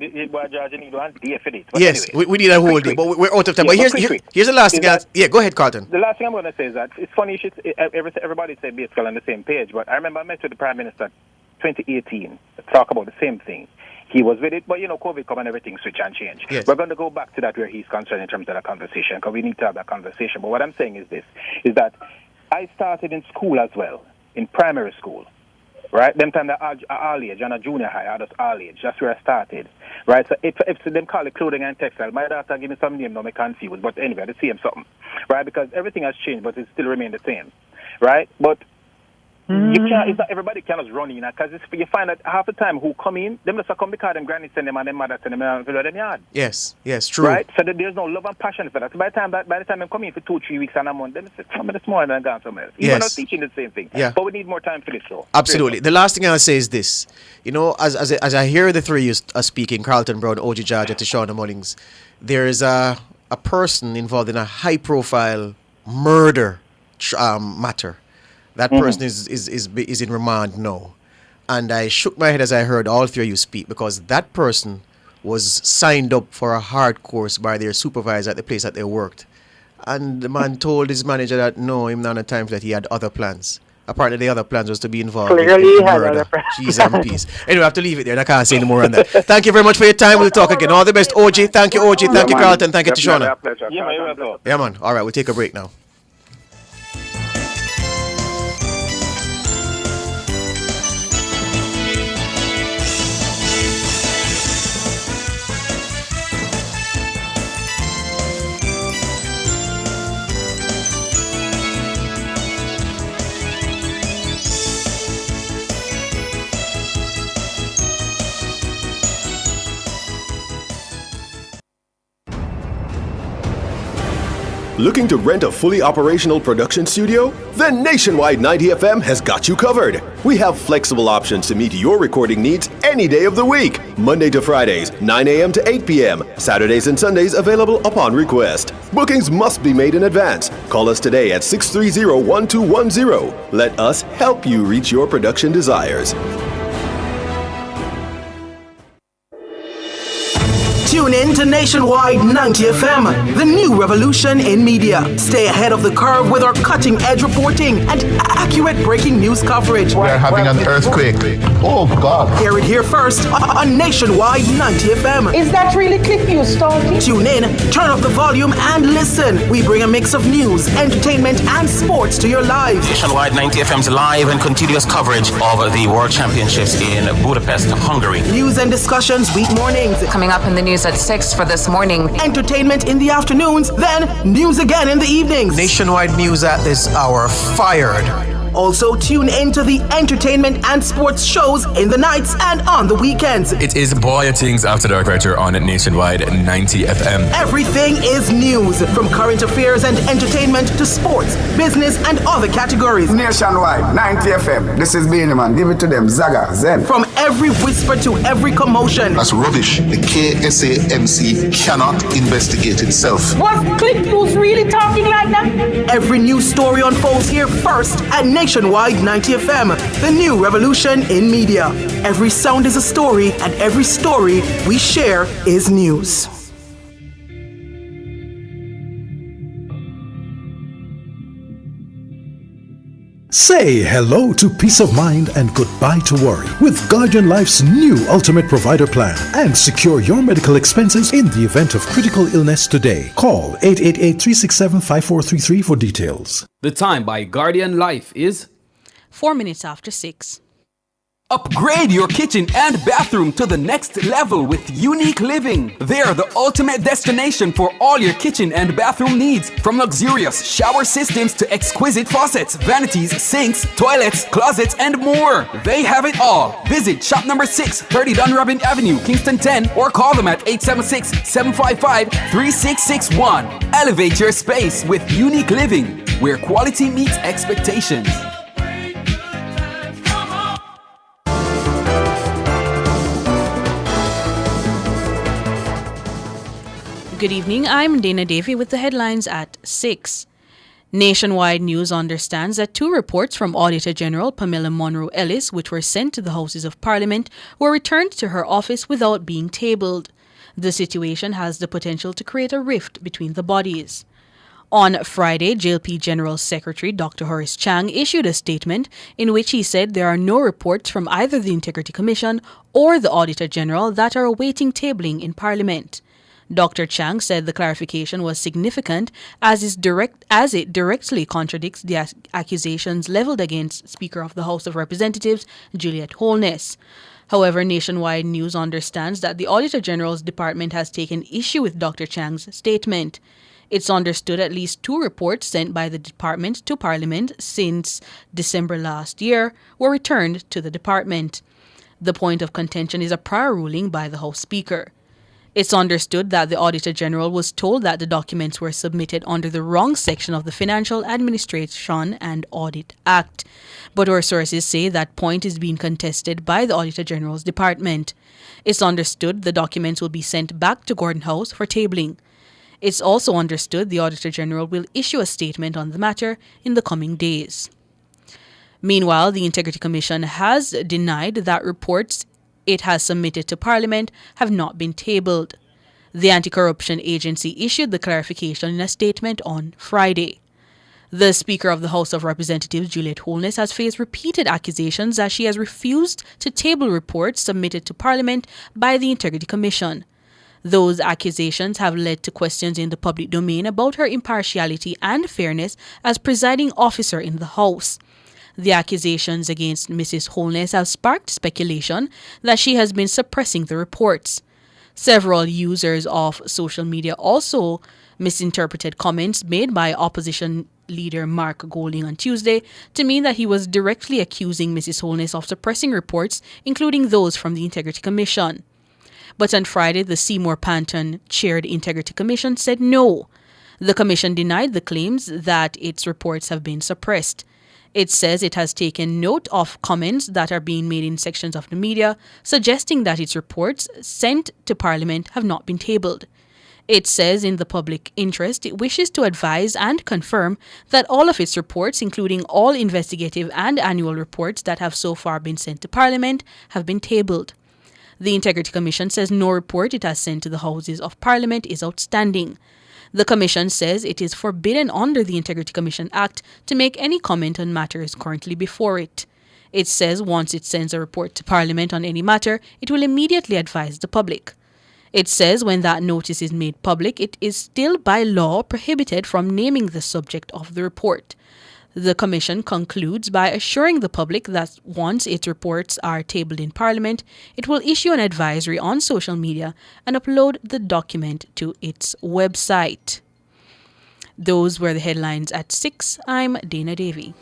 George need one day for it. But Yes, anyway, we need a whole day, but we're out of time. Yeah, but quick. here's the last thing. Yeah, go ahead, Carlton. The last thing I'm going to say is that it's funny, everybody said basically on the same page, but I remember I met with the Prime Minister 2018 to talk about the same thing. He was with it, but COVID come and everything switch and change. Yes. We're going to go back to that where he's concerned in terms of the conversation, because we need to have that conversation. But what I'm saying is this, is that I started in school as well, in primary school, right? Them time at all age, and a junior high, I was all age. That's where I started, right? So if them call it clothing and textile, my daughter give me some name, now I'm confused, but anyway, the same something, right? Because everything has changed, but it still remains the same, right? But you can't. It's not everybody can just run in, because you find that half the time who come in, them just come because them granny send them and them mother send them and fill them yard. Yes, true. Right? So there's no love and passion for that. So by the time they come in for 2-3 weeks and a month, then some of the small and gone somewhere else. Even us teaching the same thing. Yeah. But we need more time for this, though. Absolutely. The last thing I'll say is this. As I hear the three of you speaking, Carlton Brown, OG George, and Tashona Mullings, there is a person involved in a high-profile murder matter. That person is in remand now. And I shook my head as I heard all three of you speak, because that person was signed up for a hard course by their supervisor at the place that they worked. And the man told his manager that no, him not on time for that, he had other plans. Apparently the other plans was to be involved Clearly in had murder. other plans. Jeez and peace. Anyway, I have to leave it there and I can't say any more on that. Thank you very much for your time. We'll talk again. All the best, OG. Thank you, OG. Thank you, Carlton. Thank you, Tashona. Yeah, man, you're welcome. Yeah, man. All right, we'll take a break now. Looking to rent a fully operational production studio? Then Nationwide 90 FM has got you covered. We have flexible options to meet your recording needs any day of the week. Monday to Fridays, 9 a.m. to 8 p.m. Saturdays and Sundays available upon request. Bookings must be made in advance. Call us today at 630-1210. Let us help you reach your production desires. Tune in to Nationwide 90 FM, the new revolution in media. Stay ahead of the curve with our cutting-edge reporting and accurate breaking news coverage. We're having an earthquake. Oh, God. Hear it here first on Nationwide 90 FM. Is that really Cliff you started? Tune in, turn up the volume, and listen. We bring a mix of news, entertainment, and sports to your lives. Nationwide 90 FM's live and continuous coverage of the World Championships in Budapest, Hungary. News and discussions week mornings. Coming up in the news at 6 for this morning. Entertainment in the afternoons, then news again in the evenings. Nationwide news at this hour. Fired. Also, tune into the entertainment and sports shows in the nights and on the weekends. It is Boy Things After Dark right here on Nationwide 90 FM. Everything is news, from current affairs and entertainment to sports, business, and other categories. Nationwide 90 FM. This is Beanie Man. Give it to them. Zaga, Zen. From every whisper to every commotion. That's rubbish. The KSAMC cannot investigate itself. Was Click News really talking like that? Every news story unfolds here first at Nationwide 90 FM, the new revolution in media. Every sound is a story, and every story we share is news. Say hello to peace of mind and goodbye to worry with Guardian Life's new Ultimate Provider Plan, and secure your medical expenses in the event of critical illness today. Call 888-367-5433 for details. The time by Guardian Life is 4 minutes after 6. Upgrade your kitchen and bathroom to the next level with Unique Living. They're the ultimate destination for all your kitchen and bathroom needs, from luxurious shower systems to exquisite faucets, vanities, sinks, toilets, closets, and more. They have it all. Visit shop number 6, 30 Dunrobin Avenue, Kingston 10, or call them at 876-755-3661. Elevate your space with Unique Living, where quality meets expectations. Good evening, I'm Dana Davey with the headlines at 6. Nationwide News understands that 2 reports from Auditor General Pamela Monroe Ellis, which were sent to the Houses of Parliament, were returned to her office without being tabled. The situation has the potential to create a rift between the bodies. On Friday, JLP General Secretary Dr. Horace Chang issued a statement in which he said there are no reports from either the Integrity Commission or the Auditor General that are awaiting tabling in Parliament. Dr. Chang said the clarification was significant as it directly contradicts the accusations leveled against Speaker of the House of Representatives Juliet Holness. However, Nationwide News understands that the Auditor General's department has taken issue with Dr. Chang's statement. It's understood at least 2 reports sent by the department to Parliament since December last year were returned to the department. The point of contention is a prior ruling by the House Speaker. It's understood that the Auditor General was told that the documents were submitted under the wrong section of the Financial Administration and Audit Act. But our sources say that point is being contested by the Auditor General's department. It's understood the documents will be sent back to Gordon House for tabling. It's also understood the Auditor General will issue a statement on the matter in the coming days. Meanwhile, the Integrity Commission has denied that reports it has submitted to Parliament have not been tabled. The Anti-Corruption Agency issued the clarification in a statement on Friday. The Speaker of the House of Representatives, Juliet Holness, has faced repeated accusations that she has refused to table reports submitted to Parliament by the Integrity Commission. Those accusations have led to questions in the public domain about her impartiality and fairness as presiding officer in the House. The accusations against Mrs. Holness have sparked speculation that she has been suppressing the reports. Several users of social media also misinterpreted comments made by opposition leader Mark Golding on Tuesday to mean that he was directly accusing Mrs. Holness of suppressing reports, including those from the Integrity Commission. But on Friday, the Seymour Panton-chaired Integrity Commission said no. The commission denied the claims that its reports have been suppressed. It says it has taken note of comments that are being made in sections of the media suggesting that its reports sent to Parliament have not been tabled. It says in the public interest it wishes to advise and confirm that all of its reports, including all investigative and annual reports that have so far been sent to Parliament, have been tabled. The Integrity Commission says no report it has sent to the Houses of Parliament is outstanding. The Commission says it is forbidden under the Integrity Commission Act to make any comment on matters currently before it. It says once it sends a report to Parliament on any matter, it will immediately advise the public. It says when that notice is made public, it is still by law prohibited from naming the subject of the report. The Commission concludes by assuring the public that once its reports are tabled in Parliament, it will issue an advisory on social media and upload the document to its website. Those were the headlines at 6. I'm Dana Davey.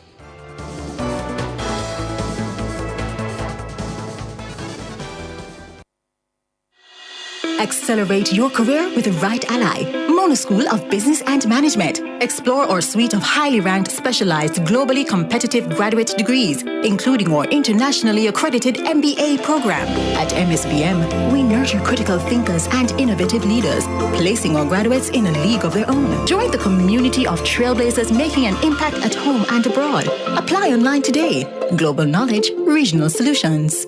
Accelerate your career with the right ally. Mona School of Business and Management. Explore our suite of highly ranked, specialized, globally competitive graduate degrees, including our internationally accredited MBA program. At MSBM, we nurture critical thinkers and innovative leaders, placing our graduates in a league of their own. Join the community of trailblazers making an impact at home and abroad. Apply online today. Global knowledge, regional solutions.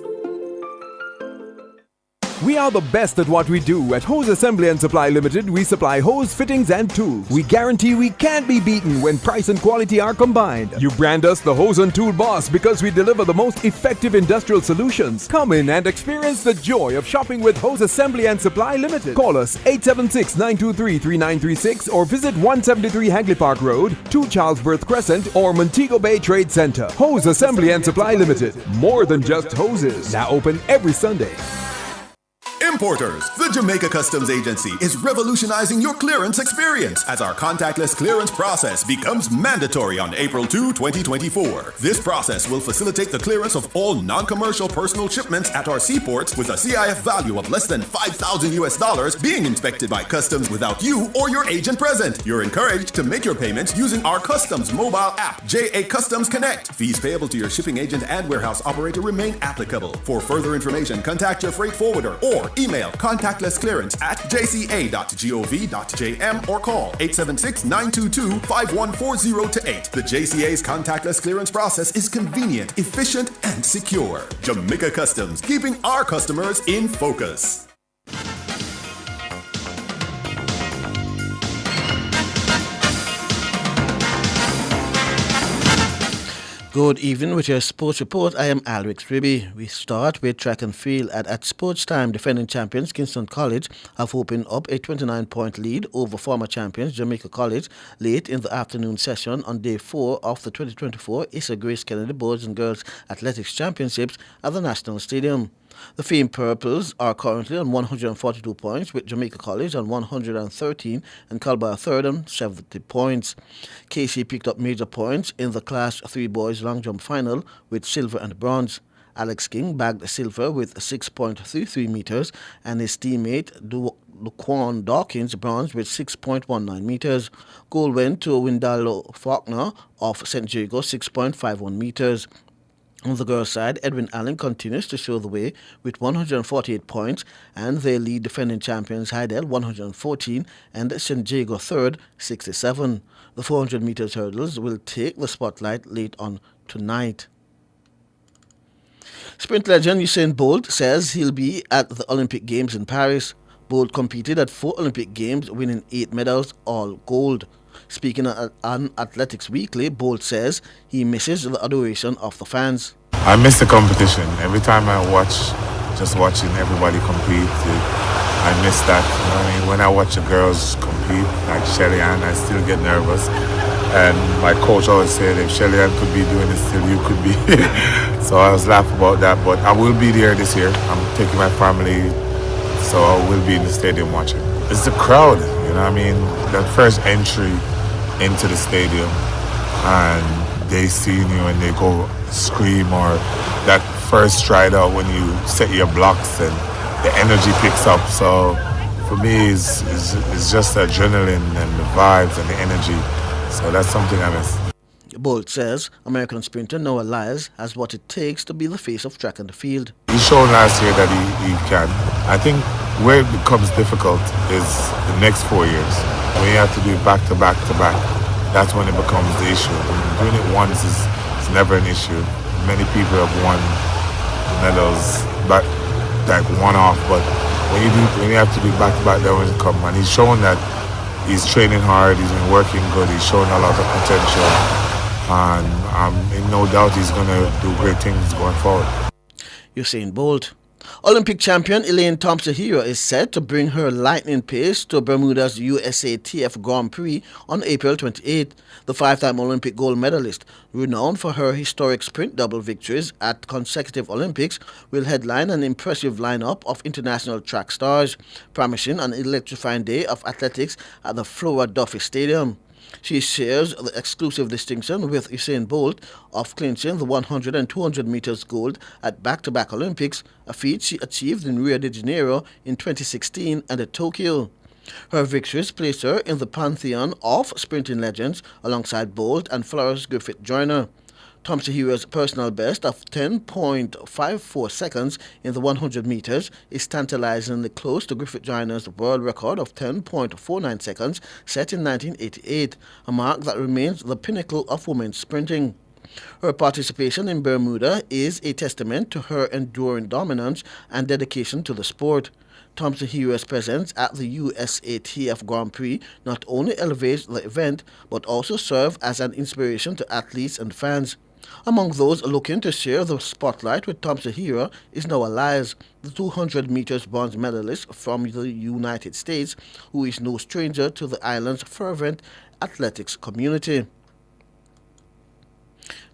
We are the best at what we do. At Hose Assembly and Supply Limited, we supply hose, fittings, and tools. We guarantee we can't be beaten when price and quality are combined. You brand us the Hose and Tool Boss because we deliver the most effective industrial solutions. Come in and experience the joy of shopping with Hose Assembly and Supply Limited. Call us 876-923-3936 or visit 173 Hagley Park Road, 2 Charlesworth Crescent or Montego Bay Trade Center. Hose Assembly and Supply Limited. More than just hoses. Now open every Sunday. Importers, the Jamaica Customs Agency is revolutionizing your clearance experience as our contactless clearance process becomes mandatory on April 2, 2024. This process will facilitate the clearance of all non-commercial personal shipments at our seaports with a CIF value of less than $5,000 being inspected by customs without you or your agent present. You're encouraged to make your payments using our customs mobile app, JA Customs Connect. Fees payable to your shipping agent and warehouse operator remain applicable. For further information, contact your freight forwarder or email contactlessclearance@jca.gov.jm or call 876-922-5140-8. The JCA's contactless clearance process is convenient, efficient, and secure. Jamaica Customs, keeping our customers in focus. Good evening with your sports report. I am Alric Ribby. We start with track and field. At sports time, defending champions Kingston College have opened up a 29-point lead over former champions Jamaica College late in the afternoon session on day 4 of the 2024 Issa Grace Kennedy Boys and Girls Athletics Championships at the National Stadium. The famed Purples are currently on 142 points, with Jamaica College on 113 and Calbar third on 70 points. KC picked up major points in the Class 3 boys long jump final with silver and bronze. Alex King bagged silver with 6.33 meters and his teammate Luquan Dawkins bronze with 6.19 meters. Gold went to Windalo Faulkner of St. Jago 6.51 meters. On the girls' side, Edwin Allen continues to show the way with 148 points, and they lead defending champions Hydel 114 and St. Jago third 67. The 400 meters hurdles will take the spotlight late on tonight. Sprint legend Usain Bolt says he'll be at the Olympic Games in Paris. Bolt competed at 4 Olympic Games, winning 8 medals, all gold. Speaking on Athletics Weekly, Bolt says he misses the adoration of the fans. I miss the competition. Every time I watch, just watching everybody compete, I miss that. You know what I mean? When I watch the girls compete, like Shelly Ann, I still get nervous. And my coach always said, if Shelly Ann could be doing this, still you could be. So I was laughing about that. But I will be there this year. I'm taking my family, so I will be in the stadium watching. It's the crowd, you know what I mean? That first entry into the stadium and they see you and they go scream, or that first stride out when you set your blocks and the energy picks up. So for me, it's just the adrenaline and the vibes and the energy. So that's something I miss. Bolt says American sprinter Noah Lyles has what it takes to be the face of track and field. He showed last year that he can. I think where it becomes difficult is the next 4 years. When you have to do it back to back to back, that's when it becomes the issue. Doing it once is never an issue. Many people have won medals back, like one off, but when you have to do back to back, that when it comes. And he's shown that he's training hard, he's been working good, he's shown a lot of potential, and I'm in no doubt he's going to do great things going forward. Usain Bolt. Olympic champion Elaine Thompson-Herah is set to bring her lightning pace to Bermuda's USATF Grand Prix on April 28. The 5-time Olympic gold medalist, renowned for her historic sprint double victories at consecutive Olympics, will headline an impressive lineup of international track stars, promising an electrifying day of athletics at the Flora Duffy Stadium. She shares the exclusive distinction with Usain Bolt of clinching the 100 and 200 meters gold at back-to-back Olympics, a feat she achieved in Rio de Janeiro in 2016 and at Tokyo. Her victories place her in the pantheon of sprinting legends alongside Bolt and Florence Griffith Joyner. Thompson Hero's personal best of 10.54 seconds in the 100 meters is tantalizingly close to Griffith Joyner's world record of 10.49 seconds set in 1988, a mark that remains the pinnacle of women's sprinting. Her participation in Bermuda is a testament to her enduring dominance and dedication to the sport. Thompson Hero's presence at the USATF Grand Prix not only elevates the event, but also serves as an inspiration to athletes and fans. Among those looking to share the spotlight with Thompson Hero is Noah Lyles, the 200 meters bronze medalist from the United States, who is no stranger to the island's fervent athletics community.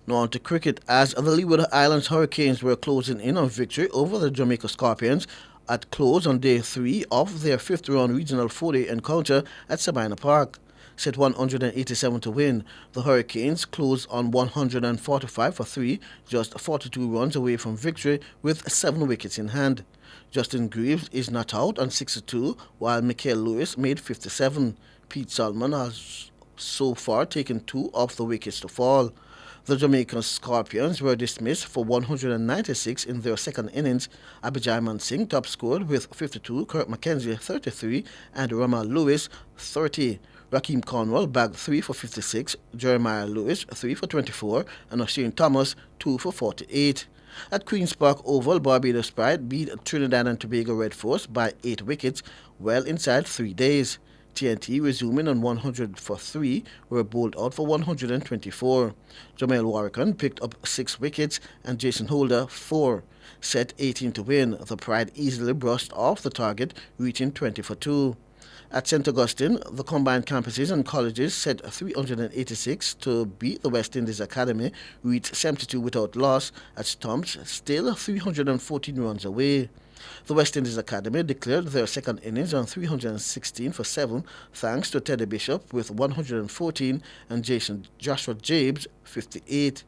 Now on to cricket, as the Leeward Islands Hurricanes were closing in on victory over the Jamaica Scorpions at close on day 3 of their 5th round regional 4-day encounter at Sabina Park. Set 187 to win, the Hurricanes closed on 145 for 3, just 42 runs away from victory with 7 wickets in hand. Justin Greaves is not out on 62, while Mikael Lewis made 57. Pete Solomon has so far taken 2 of the wickets to fall. The Jamaican Scorpions were dismissed for 196 in their second innings. Abhijay Mansingh top scored with 52, Kirk McKenzie 33, and Rama Lewis 30. Rakeem Cornwall bagged 3 for 56, Jeremiah Lewis 3 for 24, and O'Shane Thomas 2 for 48. At Queen's Park Oval, Barbados Pride beat Trinidad and Tobago Red Force by 8 wickets, well inside 3 days. TNT, resuming on 100 for 3, were bowled out for 124. Jamel Warrican picked up 6 wickets and Jason Holder 4. Set 18 to win, the Pride easily brushed off the target, reaching 20 for 2. At St. Augustine, the combined campuses and colleges set 386 to beat the West Indies Academy, reached 72 without loss, at Stumps still 314 runs away. The West Indies Academy declared their second innings on 316 for 7, thanks to Teddy Bishop with 114 and Joshua Jabes 58.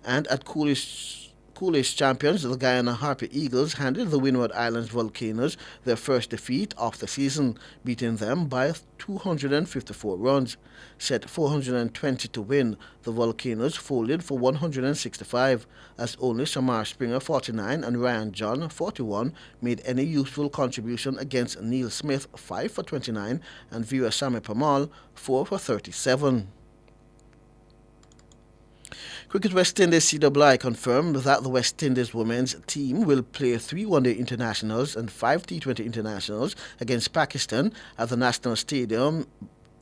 And at Coolish champions, the Guyana Harpy Eagles handed the Windward Islands Volcanoes their first defeat of the season, beating them by 254 runs. Set 420 to win, the Volcanoes folded for 165, as only Shamar Springer 49 and Ryan John 41 made any useful contribution against Neil Smith 5 for 29 and Veerasamy Permaul 4 for 37. Cricket West Indies CWI confirmed that the West Indies women's team will play 3 one-day internationals and 5 T20 internationals against Pakistan at the National Stadium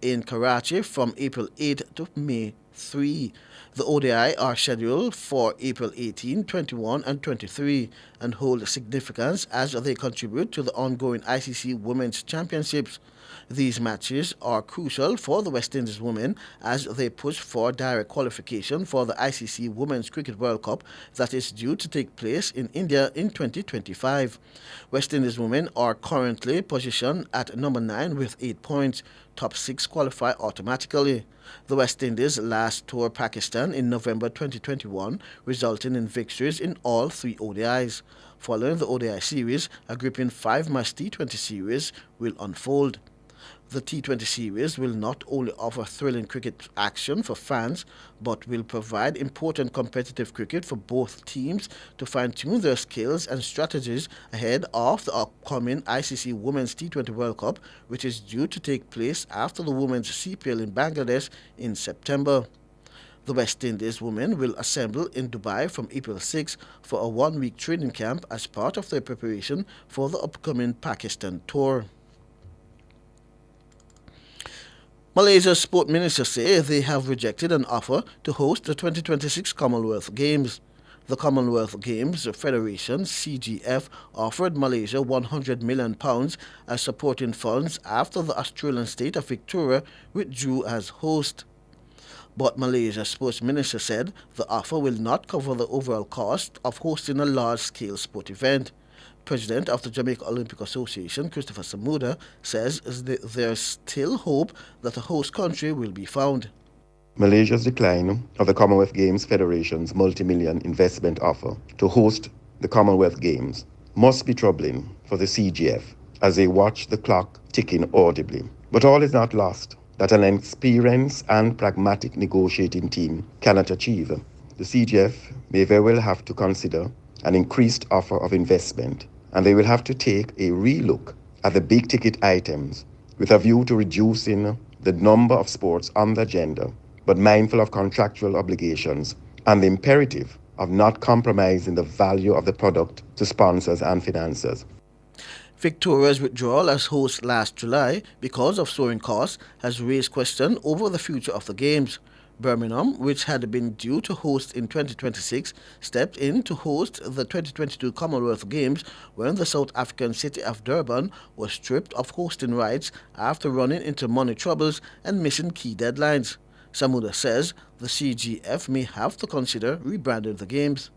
in Karachi from April 8 to May 3. The ODI are scheduled for April 18, 21 and 23 and hold significance as they contribute to the ongoing ICC Women's Championships. These matches are crucial for the West Indies women as they push for direct qualification for the ICC Women's Cricket World Cup that is due to take place in India in 2025. West Indies women are currently positioned at number 9 with 8 points. Top 6 qualify automatically. The West Indies last toured Pakistan in November 2021, resulting in victories in all 3 ODIs. Following the ODI series, a gripping 5-match T20 series will unfold. The T20 series will not only offer thrilling cricket action for fans, but will provide important competitive cricket for both teams to fine-tune their skills and strategies ahead of the upcoming ICC Women's T20 World Cup, which is due to take place after the Women's CPL in Bangladesh in September. The West Indies women will assemble in Dubai from April 6 for a 1-week training camp as part of their preparation for the upcoming Pakistan tour. Malaysia's sport ministers say they have rejected an offer to host the 2026 Commonwealth Games. The Commonwealth Games Federation, CGF, offered Malaysia £100 million as supporting funds after the Australian state of Victoria withdrew as host. But Malaysia's sports minister said the offer will not cover the overall cost of hosting a large-scale sport event. President of the Jamaica Olympic Association, Christopher Samuda, says there's still hope that a host country will be found. Malaysia's decline of the Commonwealth Games Federation's multi-million investment offer to host the Commonwealth Games must be troubling for the CGF as they watch the clock ticking audibly. But all is not lost that an experienced and pragmatic negotiating team cannot achieve. The CGF may very well have to consider an increased offer of investment, and they will have to take a relook at the big ticket items with a view to reducing the number of sports on the agenda, but mindful of contractual obligations and the imperative of not compromising the value of the product to sponsors and financiers. Victoria's withdrawal as host last July because of soaring costs has raised question over the future of the Games. Birmingham, which had been due to host in 2026, stepped in to host the 2022 Commonwealth Games when the South African city of Durban was stripped of hosting rights after running into money troubles and missing key deadlines. Samuda says the CGF may have to consider rebranding the Games.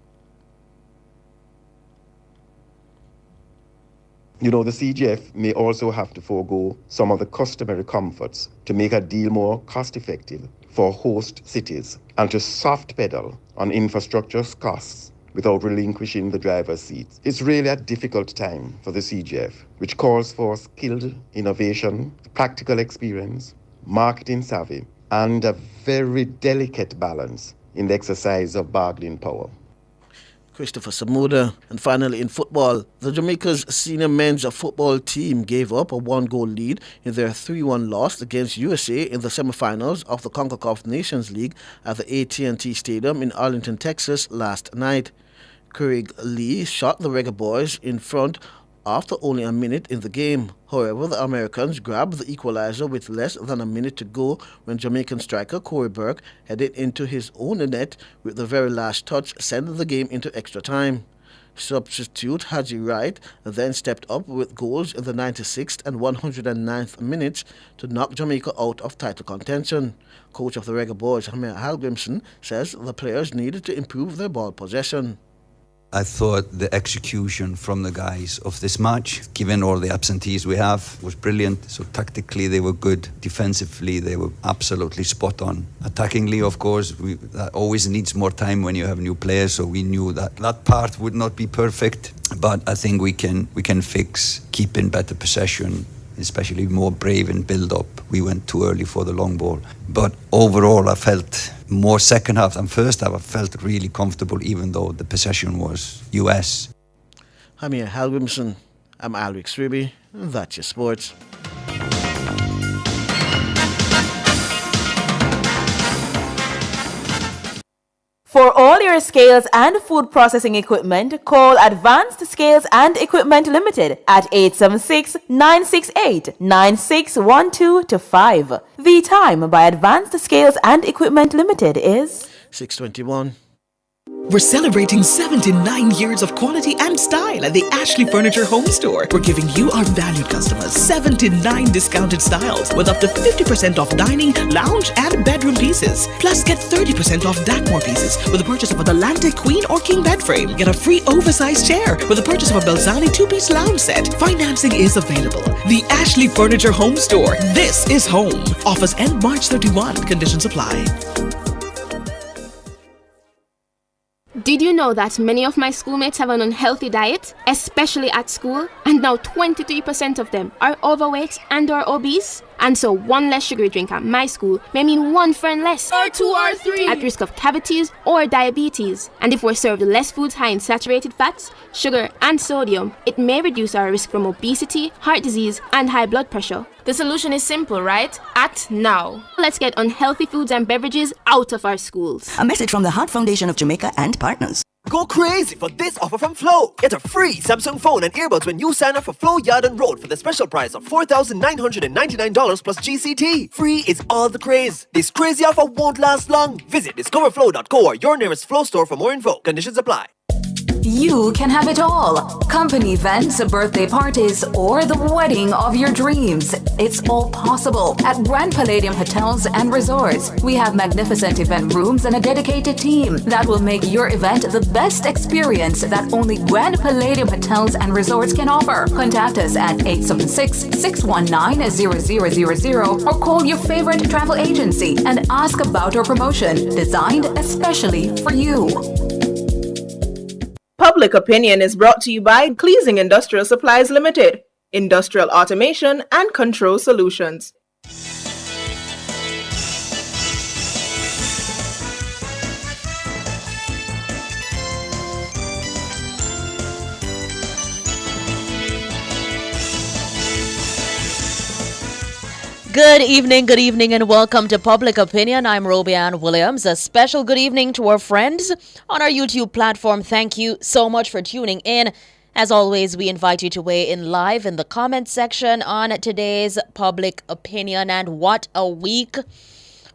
The CGF may also have to forego some of the customary comforts to make a deal more cost-effective for host cities and to soft pedal on infrastructure costs without relinquishing the driver's seat. It's really a difficult time for the CGF, which calls for skilled innovation, practical experience, marketing savvy, and a very delicate balance in the exercise of bargaining power. Christopher Samuda. And finally, in football, the Jamaica's senior men's football team gave up a one-goal lead in their 3-1 loss against USA in the semifinals of the CONCACAF Nations League at the AT&T Stadium in Arlington, Texas last night. Craig Lee shot the Reggae Boys in front after only a minute in the game. However, the Americans grabbed the equalizer with less than a minute to go when Jamaican striker Corey Burke headed into his own net with the very last touch, sending the game into extra time. Substitute Haji Wright then stepped up with goals in the 96th and 109th minutes to knock Jamaica out of title contention. Coach of the Reggae Boys, Hamir Hallgrimson, says the players needed to improve their ball possession. I thought the execution from the guys of this match, given all the absentees we have, was brilliant. So tactically they were good. Defensively they were absolutely spot on. Attackingly, of course, that always needs more time when you have new players. So we knew that that part would not be perfect, but I think we can fix keeping better possession, especially more brave in build-up. We went too early for the long ball. But overall, I felt more second half than first half. I felt really comfortable, even though the possession was US. Hamir Hallgrimson. I'm Alex Ribby, and that's your sports. For all your scales and food processing equipment, call Advanced Scales and Equipment Limited at 876-968-9612-5. The time by Advanced Scales and Equipment Limited is 6:21. We're celebrating 79 years of quality and style at the Ashley Furniture Home Store. We're giving you, our valued customers, 79 discounted styles with up to 50% off dining, lounge, and bedroom pieces. Plus, get 30% off Dacmore pieces with the purchase of a Delante Queen or King bed frame. Get a free oversized chair with the purchase of a Belzani 2-piece lounge set. Financing is available. The Ashley Furniture Home Store. This is home. Offers end March 31. Conditions apply. Did you know that many of my schoolmates have an unhealthy diet, especially at school? And now 23% of them are overweight and or obese? And so one less sugary drink at my school may mean one friend less, or 2 or 3, at risk of cavities or diabetes. And if we're served less foods high in saturated fats, sugar, and sodium, it may reduce our risk from obesity, heart disease, and high blood pressure. The solution is simple, right? Act now. Let's get unhealthy foods and beverages out of our schools. A message from the Heart Foundation of Jamaica and partners. Go crazy for this offer from Flow. Get a free Samsung phone and earbuds when you sign up for Flow Yard and Road for the special price of $4,999 plus GCT. Free is all the craze. This crazy offer won't last long. Visit discoverflow.co or your nearest Flow store for more info. Conditions apply. you can have it all. Company events, birthday parties, or the wedding of your dreams. It's all possible at Grand Palladium Hotels and Resorts. We have magnificent event rooms and a dedicated team that will make your event the best experience that only Grand Palladium Hotels and Resorts can offer. Contact us at 876-619-0000 or call your favorite travel agency and ask about our promotion designed especially for you. Public Opinion is brought to you by Cleasing Industrial Supplies Limited, Industrial Automation and Control Solutions. Good evening, and welcome to Public Opinion. I'm Robianne Williams. A special good evening to our friends on our YouTube platform. Thank you so much for tuning in. As always, we invite you to weigh in live in the comment section on today's Public Opinion. And what a week.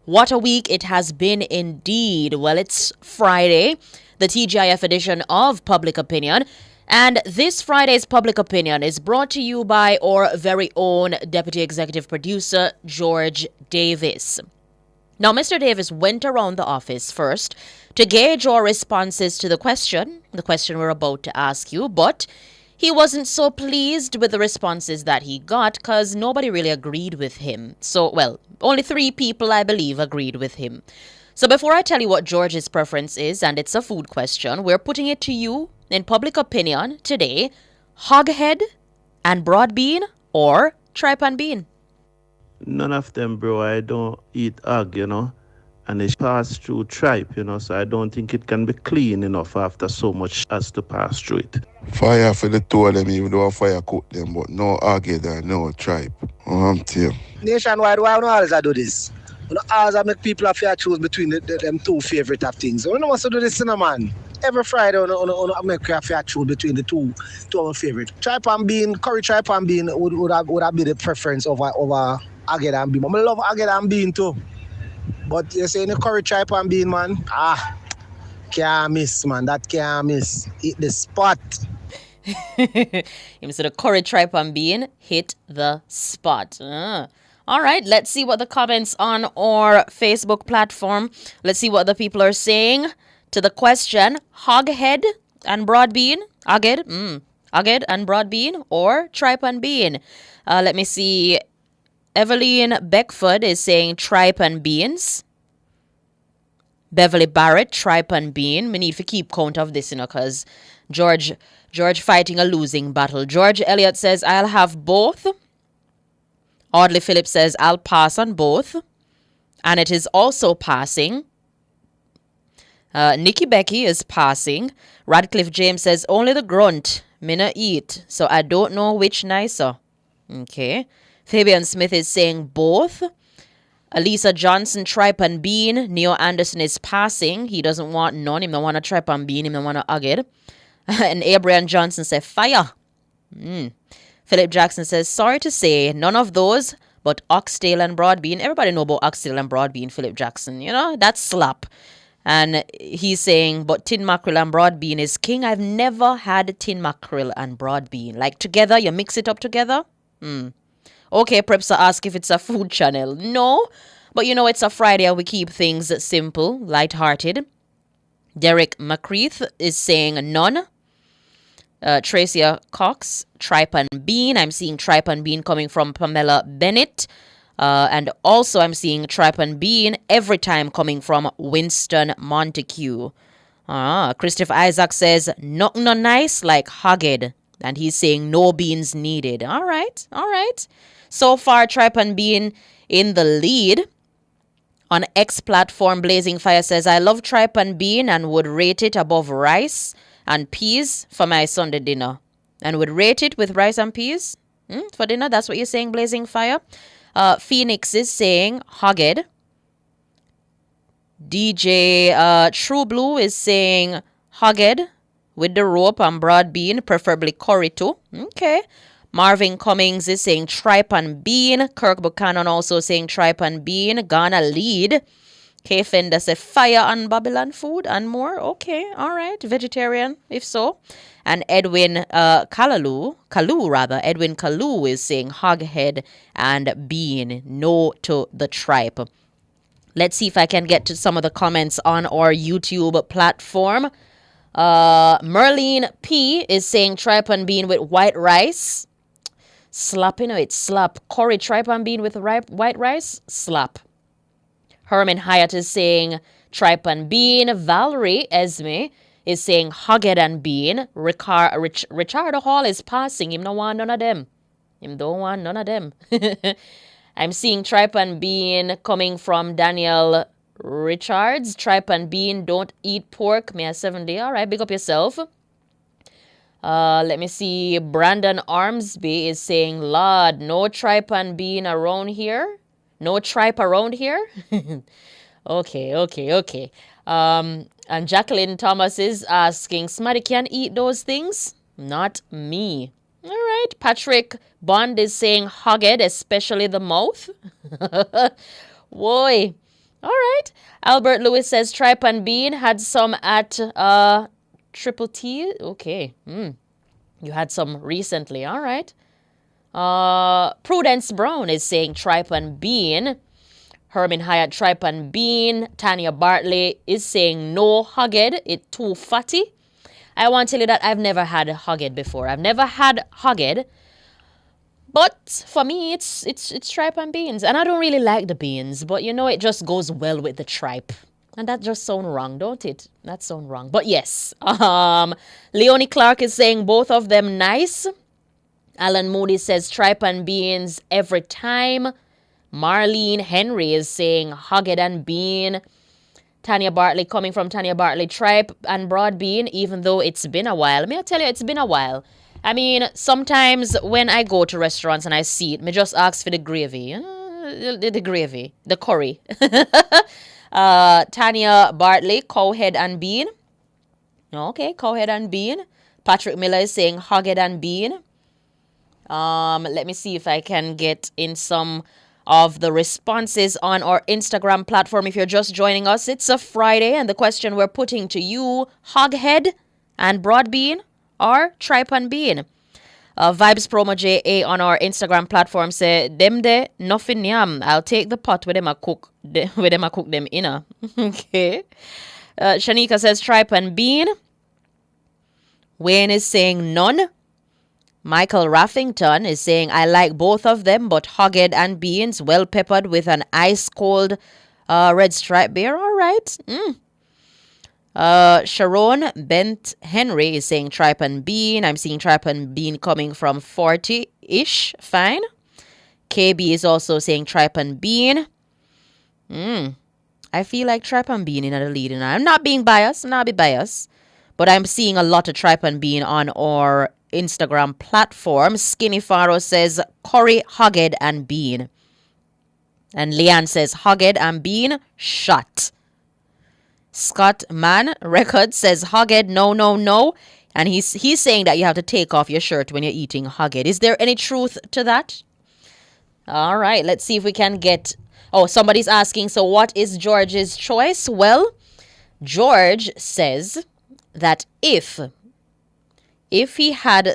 What a week it has been indeed. Well, it's Friday, the TGIF edition of Public Opinion. And this Friday's Public Opinion is brought to you by our very own Deputy Executive Producer, George Davis. Now, Mr. Davis went around the office first to gauge our responses to the question we're about to ask you, but he wasn't so pleased with the responses that he got because nobody really agreed with him. So, well, only 3 people, I believe, agreed with him. So before I tell you what George's preference is, and it's a food question, we're putting it to you in Public Opinion today: hoghead and broad bean or tripe and bean? None of them, bro. I don't eat hog, and it's passed through tripe, so I don't think it can be clean enough after so much has to pass through it. Fire for the 2 of them, even though fire cook them, but no hoghead and no tripe. I'm telling you. Nationwide, why don't always do this? Always make people have to choose between them 2 favorite of things. We don't want to do this, man. Every Friday, I make you have to choose between the two of my favorite. Tripe and bean, curry tripe and bean would have be the preference over hoghead and bean. I love hoghead and bean too. But you say the curry tripe and bean, man, can't miss, man. That can't miss. Hit the spot. Him said the curry tripe and bean hit the spot. All right, let's see what the comments on our Facebook platform. Let's see what the people are saying to the question: hoghead and broad bean? Hoghead and broad bean or tripe and bean? Let me see. Evelyn Beckford is saying tripe and beans. Beverly Barrett, tripe and bean. We need to keep count of this, because George fighting a losing battle. George Elliott says, I'll have both. Audley Phillips says, I'll pass on both. And it is also passing. Nikki Becky is passing. Radcliffe James says, only the grunt, me no eat, so I don't know which nicer. Okay. Fabian Smith is saying both. Elisa Johnson, tripe and bean. Neo Anderson is passing. He doesn't want none. He don't want a tripe and bean. He don't want a hoghead. And Abraham Johnson says fire. Philip Jackson says, sorry to say, none of those, but oxtail and broad bean. Everybody know about oxtail and broad bean, Philip Jackson. That's slap. And he's saying, but tin mackerel and broad bean is king. I've never had tin mackerel and broad bean. Like together, you mix it up together? Okay, Prepsa ask if it's a food channel. No, but it's a Friday and we keep things simple, light-hearted. Derek McCreath is saying none. Tracia Cox, tripe and bean. I'm seeing tripe and bean coming from Pamela Bennett. And also I'm seeing tripe and bean every time coming from Winston Montague. Christopher Isaac says, nothing no nice like hoghead. And he's saying no beans needed. All right. So far, tripe and bean in the lead. On X platform, Blazing Fire says, I love tripe and bean and would rate it above rice and peas for my Sunday dinner. And would rate it with rice and peas for dinner? That's what you're saying, Blazing Fire? Phoenix is saying hoghead. DJ True Blue is saying hoghead with the rope and broad bean, preferably curry too. Okay. Marvin Cummings is saying tripe and bean. Kirk Buchanan also saying tripe and bean. Ghana lead. K. Fender said fire on Babylon food and more. Okay, all right. Vegetarian, if so. And Edwin Kalu is saying hoghead and bean. No to the tripe. Let's see if I can get to some of the comments on our YouTube platform. Merlene P is saying tripe and bean with white rice. Slap, it's slap. Curry tripe and bean with white rice. Slap. Herman Hyatt is saying tripe and bean. Valerie Esme is saying hoghead and bean. Richard Hall is passing. Him no want none of them. Him don't want none of them. I'm seeing tripe and bean coming from Daniel Richards. Tripe and bean, don't eat pork. May I 70. All right, big up yourself. Let me see. Brandon Armsby is saying, Lord, no tripe and bean around here. No tripe around here. Okay. And Jacqueline Thomas is asking, somebody can eat those things? Not me. All right. Patrick Bond is saying hoghead, especially the mouth. Boy. All right. Albert Lewis says tripe and bean. Had some at Triple T. Okay. You had some recently. All right. Prudence Brown is saying tripe and bean. Herman Hyatt, tripe and bean. Tanya Bartley is saying no hoghead. It's too fatty. I want to tell you that I've never had hoghead before. I've never had hoghead. But for me, it's tripe and beans. And I don't really like the beans. But it just goes well with the tripe. And that just sounds wrong, don't it? That sounds wrong. But yes. Leonie Clark is saying both of them nice. Alan Moody says tripe and beans every time. Marlene Henry is saying hoghead and bean. Tanya Bartley coming from Tanya Bartley, tripe and broad bean, even though it's been a while. May I tell you, it's been a while. I mean, sometimes when I go to restaurants and I see it, me just ask for the gravy. The gravy, the curry. Tanya Bartley, cowhead and bean. Okay, cowhead and bean. Patrick Miller is saying hoghead and bean. Let me see if I can get in some of the responses on our Instagram platform. If you're just joining us, it's a Friday, and the question we're putting to you, hoghead and broad bean or tripe and bean? Vibes Promo JA on our Instagram platform say, them de nothing yam. I'll take the pot where them a cook them inner. Okay. Shanika says tripe and bean. Wayne is saying none. Michael Raffington is saying, I like both of them, but hoghead and beans, well peppered with an ice-cold red stripe beer. All right. Sharon Bent Henry is saying tripe and bean. I'm seeing tripe and bean coming from 40-ish. Fine. KB is also saying tripe and bean. I feel like tripe and bean in the lead. And I'm not being biased. I'm not being biased. But I'm seeing a lot of tripe and bean on our Instagram platform. Skinny Pharaoh says curry, hoghead, and bean. And Leanne says hoghead and bean, shot. Scott Man Record says hoghead, no. And he's saying that you have to take off your shirt when you're eating hoghead. Is there any truth to that? All right, let's see if we can get... Oh, somebody's asking, so what is George's choice? Well, George says that if he had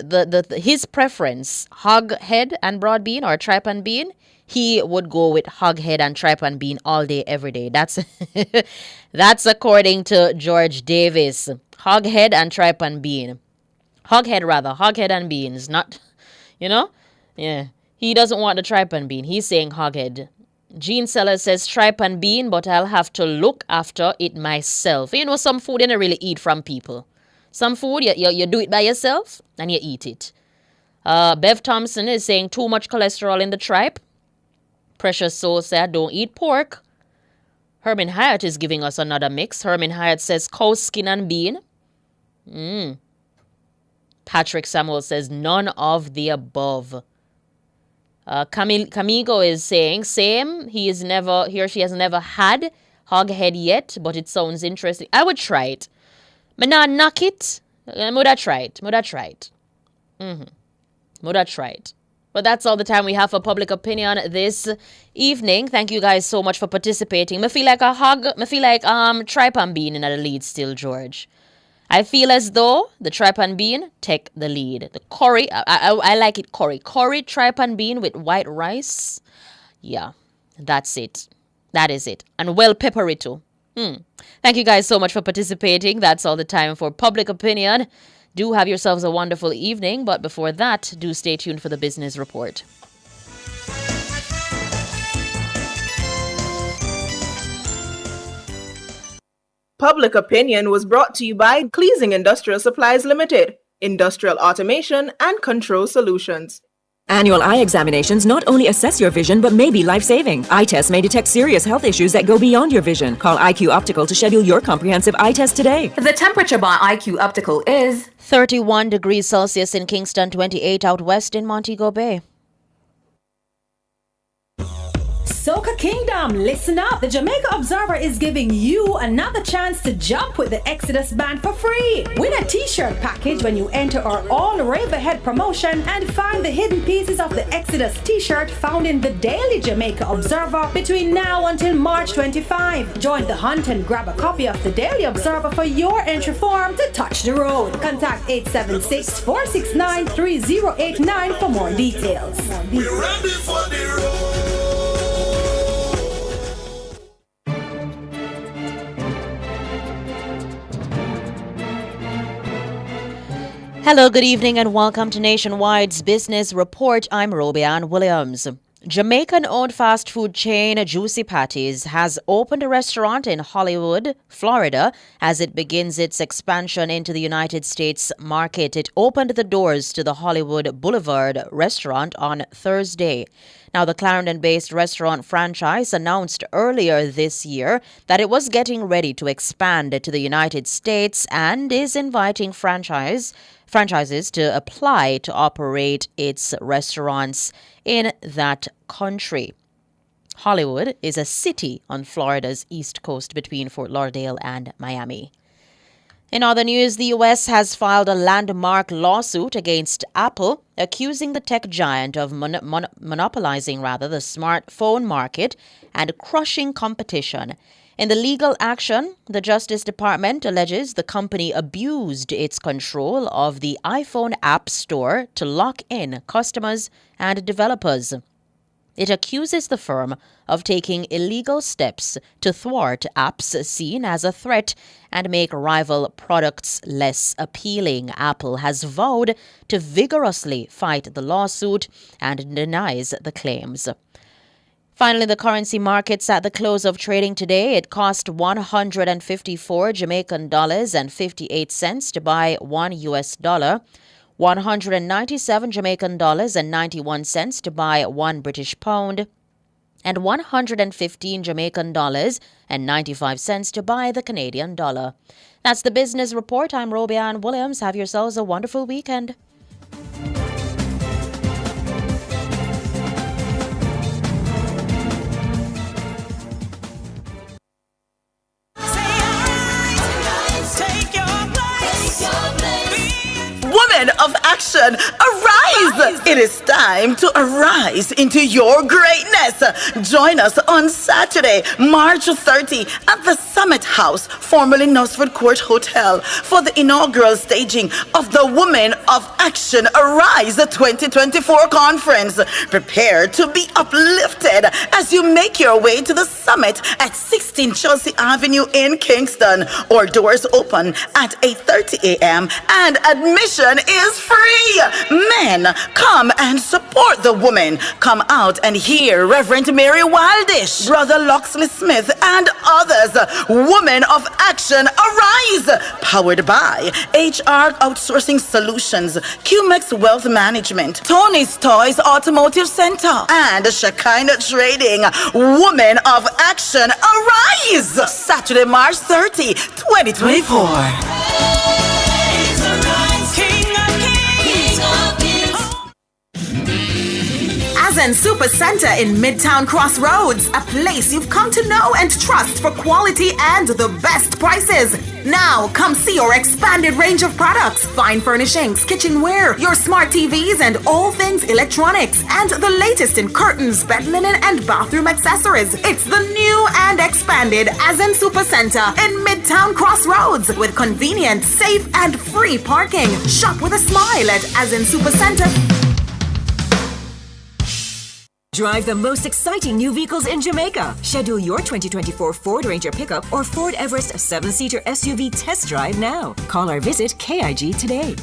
his preference, hoghead and broad bean or tripe and bean, he would go with hoghead and tripe and bean all day, every day. That's according to George Davis. Hoghead and tripe and bean. Hoghead and beans. Not, yeah. He doesn't want the tripe and bean. He's saying hoghead. Gene Sellers says tripe and bean, but I'll have to look after it myself. Some food you don't really eat from people. Some food, you do it by yourself and you eat it. Bev Thompson is saying too much cholesterol in the tripe. Precious Soul said don't eat pork. Herman Hyatt is giving us another mix. Herman Hyatt says cow skin and bean. Patrick Samuel says none of the above. Camigo is saying same. He or she has never had hoghead yet, but it sounds interesting. I would try it. But not knock it. Would I try it? Would I try it? But that's all the time we have for public opinion this evening. Thank you guys so much for participating. I feel like a hug. I feel like Tripe and Bean in the lead still, George. I feel as though the Tripe and Bean take the lead. The curry, I like it curry. Curry, Tripe and Bean with white rice. Yeah, that's it. That is it. And well peppery too. Thank you guys so much for participating. That's all the time for public opinion. Do have yourselves a wonderful evening, but before that, do stay tuned for the business report. Public Opinion was brought to you by Cleasing Industrial Supplies Limited, Industrial Automation and Control Solutions. Annual eye examinations not only assess your vision but may be life-saving. Eye tests may detect serious health issues that go beyond your vision. Call IQ Optical to schedule your comprehensive eye test today. The temperature by IQ Optical is 31 degrees Celsius in Kingston, 28 out west in Montego Bay. Soca Kingdom, listen up. The Jamaica Observer is giving you another chance to jump with the Exodus Band for free. Win a t-shirt package when you enter our All Rave Ahead promotion and find the hidden pieces of the Exodus t-shirt found in the Daily Jamaica Observer between now until March 25. Join the hunt and grab a copy of the Daily Observer for your entry form to touch the road. Contact 876-469-3089 for more details. We're ready for the road. Hello, good evening, and welcome to Nationwide's Business Report. I'm Robianne Williams. Jamaican-owned fast food chain Juicy Patties has opened a restaurant in Hollywood, Florida, as it begins its expansion into the United States market. It opened the doors to the Hollywood Boulevard restaurant on Thursday. Now, the Clarendon-based restaurant franchise announced earlier this year that it was getting ready to expand to the United States and is inviting franchises to apply to operate its restaurants in that country. Hollywood is a city on Florida's east coast between Fort Lauderdale and Miami. In other news, the U.S. has filed a landmark lawsuit against Apple, accusing the tech giant of monopolizing the smartphone market and crushing competition. In the legal action, the Justice Department alleges the company abused its control of the iPhone App Store to lock in customers and developers. It accuses the firm of taking illegal steps to thwart apps seen as a threat and make rival products less appealing. Apple has vowed to vigorously fight the lawsuit and denies the claims. Finally, the currency markets at the close of trading today, it cost 154 Jamaican dollars and 58 cents to buy $1 US, 197 Jamaican dollars and 91 cents to buy 1 British pound, and 115 Jamaican dollars and 95 cents to buy the Canadian dollar. That's the business report. I'm Robianne Williams. Have yourselves a wonderful weekend. Women of action, arise! It is time to arise into your greatness. Join us on Saturday, March 30 at the Summit House, formerly Nussford Court Hotel, for the inaugural staging of the Women of Action Arise 2024 conference. Prepare to be uplifted as you make your way to the summit at 16 Chelsea Avenue in Kingston. Our doors open at 8:30 a.m. and admission is free. Men, come and support the women. Come out and hear Reverend Mary Wildish, Brother Loxley Smith, and others. Women of Action Arise. Powered by HR Outsourcing Solutions, QMEX Wealth Management, Tony's Toys Automotive Center, and Shekinah Trading. Women of Action Arise. Saturday, March 30, 2024. Azen Super Center in Midtown Crossroads, a place you've come to know and trust for quality and the best prices. Now, come see our expanded range of products, fine furnishings, kitchenware, your smart TVs, and all things electronics, and the latest in curtains, bed linen, and bathroom accessories. It's the new and expanded Azen Super Center in Midtown Crossroads with convenient, safe, and free parking. Shop with a smile at Azen Super Center. Drive the most exciting new vehicles in Jamaica. Schedule your 2024 Ford Ranger pickup or Ford Everest 7-seater SUV test drive now. Call or visit KIG today.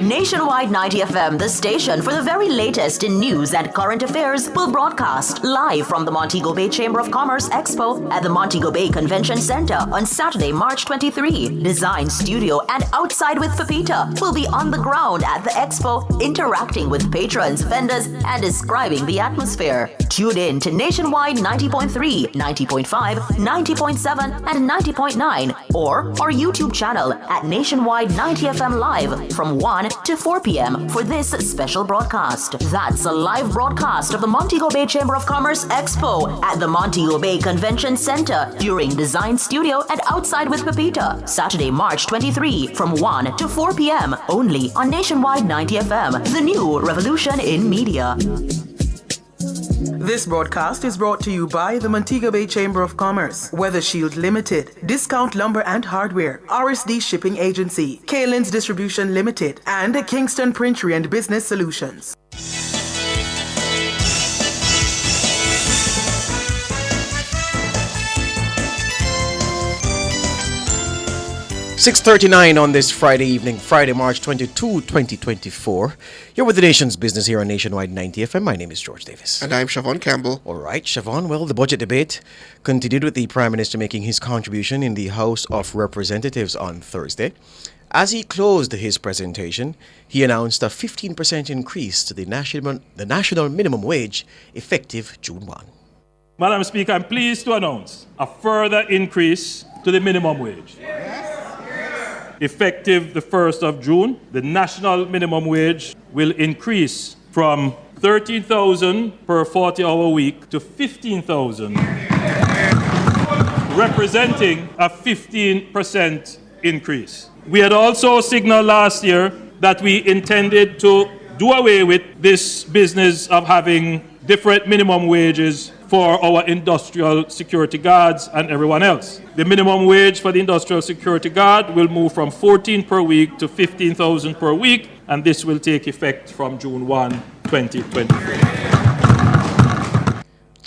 Nationwide 90 FM, the station for the very latest in news and current affairs, will broadcast live from the Montego Bay Chamber of Commerce Expo at the Montego Bay Convention Center on Saturday, March 23. Design Studio and Outside with Pepita will be on the ground at the expo, interacting with patrons, vendors, and describing the atmosphere. Tune in to Nationwide 90.3, 90.5, 90.7, and 90.9, or our YouTube channel at Nationwide 90 FM Live from 1 to 4 p.m. for this special broadcast. That's a live broadcast of the Montego Bay Chamber of Commerce Expo at the Montego Bay Convention Center during Design Studio and Outside with Pepita, Saturday, March 23 from 1 to 4 p.m. only on Nationwide 90 FM, the new revolution in media. This broadcast is brought to you by the Montego Bay Chamber of Commerce, Weather Shield Limited, Discount Lumber and Hardware, RSD Shipping Agency, Kalins Distribution Limited, and Kingston Printery and Business Solutions. 6:39 on this Friday evening, Friday, March 22, 2024. You're with the nation's business here on Nationwide 90 FM. My name is George Davis. And I'm Siobhan Campbell. All right, Siobhan. Well, the budget debate continued with the Prime Minister making his contribution in the House of Representatives on Thursday. As he closed his presentation, he announced a 15% increase to the national minimum wage effective June 1. Madam Speaker, I'm pleased to announce a further increase to the minimum wage. Effective the 1st of June, the national minimum wage will increase from 13,000 per 40-hour week to 15,000, representing a 15% increase. We had also signaled last year that we intended to do away with this business of having different minimum wages for our industrial security guards and everyone else. The minimum wage for the industrial security guard will move from 14 per week to 15,000 per week, and this will take effect from June 1, 2024.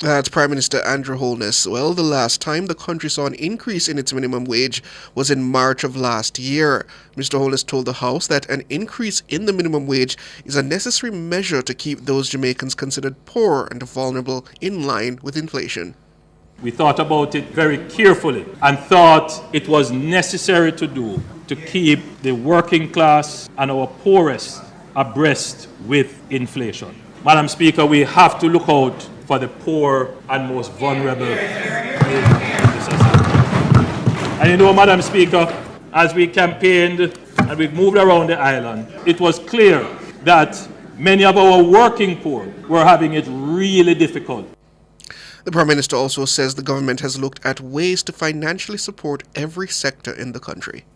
That's Prime Minister Andrew Holness. Well, the last time the country saw an increase in its minimum wage was in March of last year. Mr. Holness told the House that an increase in the minimum wage is a necessary measure to keep those Jamaicans considered poor and vulnerable in line with inflation. We thought about it very carefully and thought it was necessary to do to keep the working class and our poorest abreast with inflation. Madam Speaker, we have to look out for the poor and most vulnerable in the society. And you know, Madam Speaker, as we campaigned and we moved around the island, it was clear that many of our working poor were having it really difficult. The Prime Minister also says the government has looked at ways to financially support every sector in the country.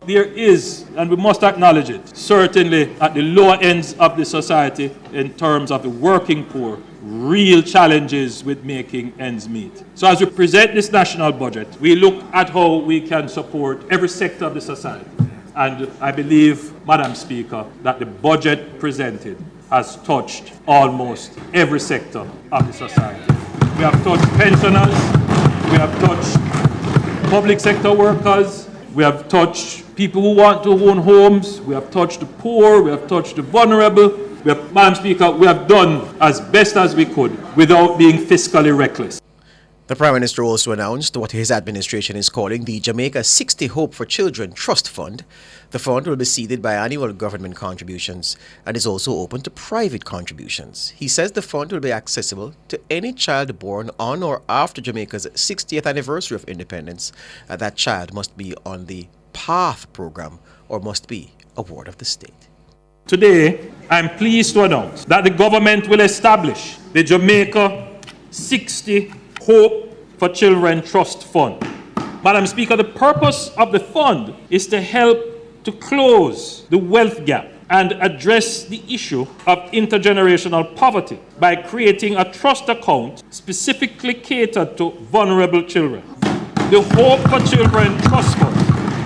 There is, and we must acknowledge it, certainly at the lower ends of the society in terms of the working poor, real challenges with making ends meet. So as we present this national budget, we look at how we can support every sector of the society. And I believe, Madam Speaker, that the budget presented has touched almost every sector of the society. We have touched pensioners, we have touched public sector workers, we have touched people who want to own homes, we have touched the poor, we have touched the vulnerable. Madam Speaker, we have done as best as we could without being fiscally reckless. The Prime Minister also announced what his administration is calling the Jamaica 60 Hope for Children Trust Fund. The fund will be seeded by annual government contributions and is also open to private contributions. He says the fund will be accessible to any child born on or after Jamaica's 60th anniversary of independence. That child must be on the PATH program or must be a ward of the state. Today, I'm pleased to announce that the government will establish the Jamaica 60 Hope for Children Trust Fund. Madam Speaker, the purpose of the fund is to help to close the wealth gap and address the issue of intergenerational poverty by creating a trust account specifically catered to vulnerable children. The Hope for Children Trust Fund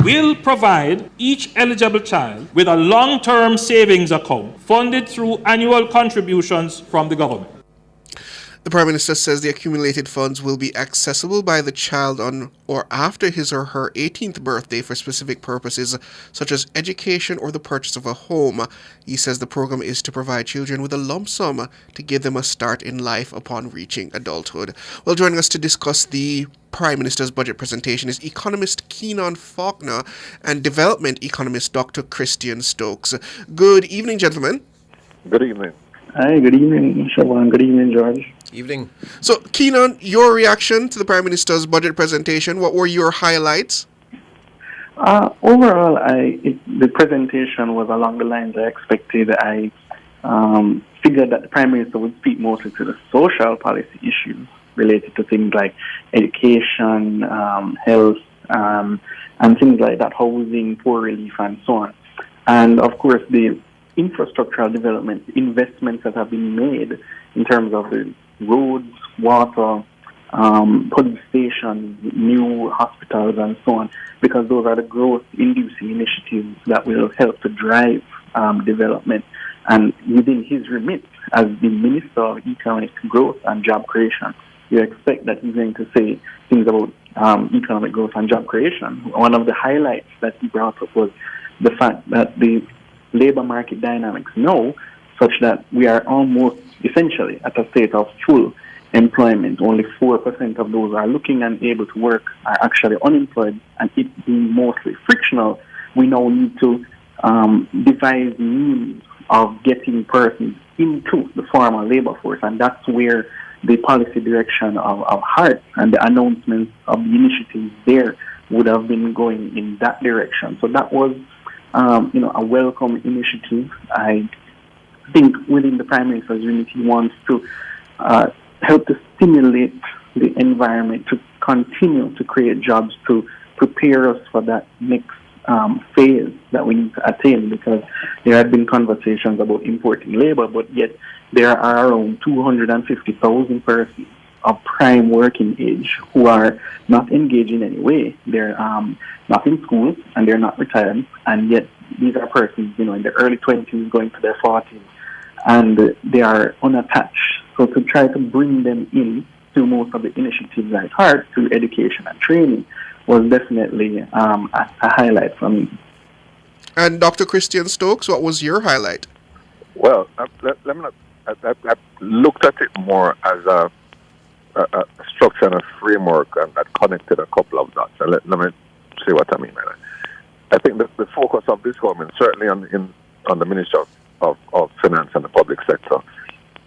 will provide each eligible child with a long-term savings account funded through annual contributions from the government. The Prime Minister says the accumulated funds will be accessible by the child on or after his or her 18th birthday for specific purposes such as education or the purchase of a home. He says the program is to provide children with a lump sum to give them a start in life upon reaching adulthood. Well, joining us to discuss the Prime Minister's budget presentation is economist Keenan Faulkner and development economist Dr. Christian Stokes. Good evening, gentlemen. Good evening. Hi, good evening, Siobhan. Good evening, George. Evening. So, Keenan, your reaction to the Prime Minister's budget presentation, what were your highlights? Overall, the presentation was along the lines I expected. I figured that the Prime Minister would speak mostly to the social policy issues related to things like education, health, and things like that, housing, poor relief, and so on. And, of course, the infrastructural development investments that have been made in terms of the roads, water, police stations, new hospitals, and so on, because those are the growth-inducing initiatives that will help to drive development. And within his remit, as the Minister of Economic Growth and Job Creation, you expect that he's going to say things about economic growth and job creation. One of the highlights that he brought up was the fact that the labor market dynamics now such that we are almost essentially at a state of full employment. Only 4% of those are looking and able to work are actually unemployed, and it being mostly frictional, we now need to devise means of getting persons into the formal labor force, and that's where the policy direction of HART and the announcements of the initiatives there would have been going in that direction. So that was a welcome initiative. I think within the Prime Minister's unit, he wants to help to stimulate the environment to continue to create jobs to prepare us for that next phase that we need to attain, because there have been conversations about importing labor, but yet there are around 250,000 persons of prime working age who are not engaged in any way. They're not in school and they're not retired, and yet these are persons, in their early 20s going to their 40s, and they are unattached. So to try to bring them in to most of the initiatives like HART through education and training was definitely a highlight for me. And Dr. Christian Stokes, what was your highlight? Well, I looked at it more as a structure and a framework, and that connected a couple of dots. And let me say what I mean by that. I think the focus of this government, certainly on the Ministry of Finance and the public sector,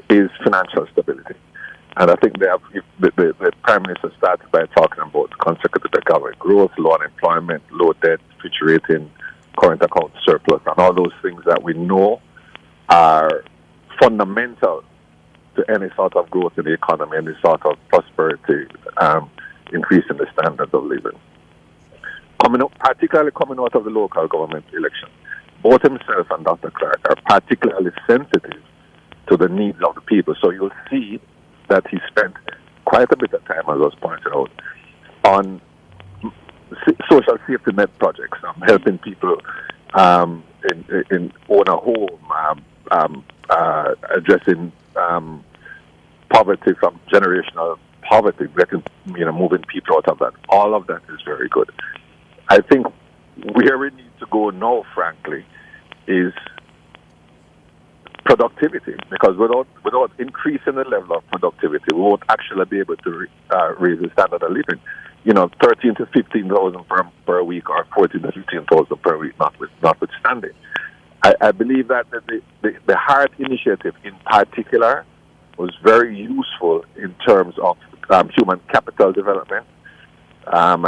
is financial stability. And I think the Prime Minister started by talking about consecutive economic growth, low unemployment, low debt, future rating, current account surplus, and all those things that we know are fundamental to any sort of growth in the economy, any sort of prosperity, increasing the standards of living. Particularly coming out of the local government election, both himself and Dr. Clark are particularly sensitive to the needs of the people. So you'll see that he spent quite a bit of time, as was pointed out, on social safety net projects, helping people in own a home, addressing poverty from generational poverty, moving people out of that. All of that is very good. I think where we need to go now, frankly, is productivity, because without increasing the level of productivity, we won't actually be able to raise the standard of living. 13 to 15,000 per week, or 14 to 15,000 per week, notwithstanding. I believe that the HART initiative in particular was very useful in terms of human capital development. I'm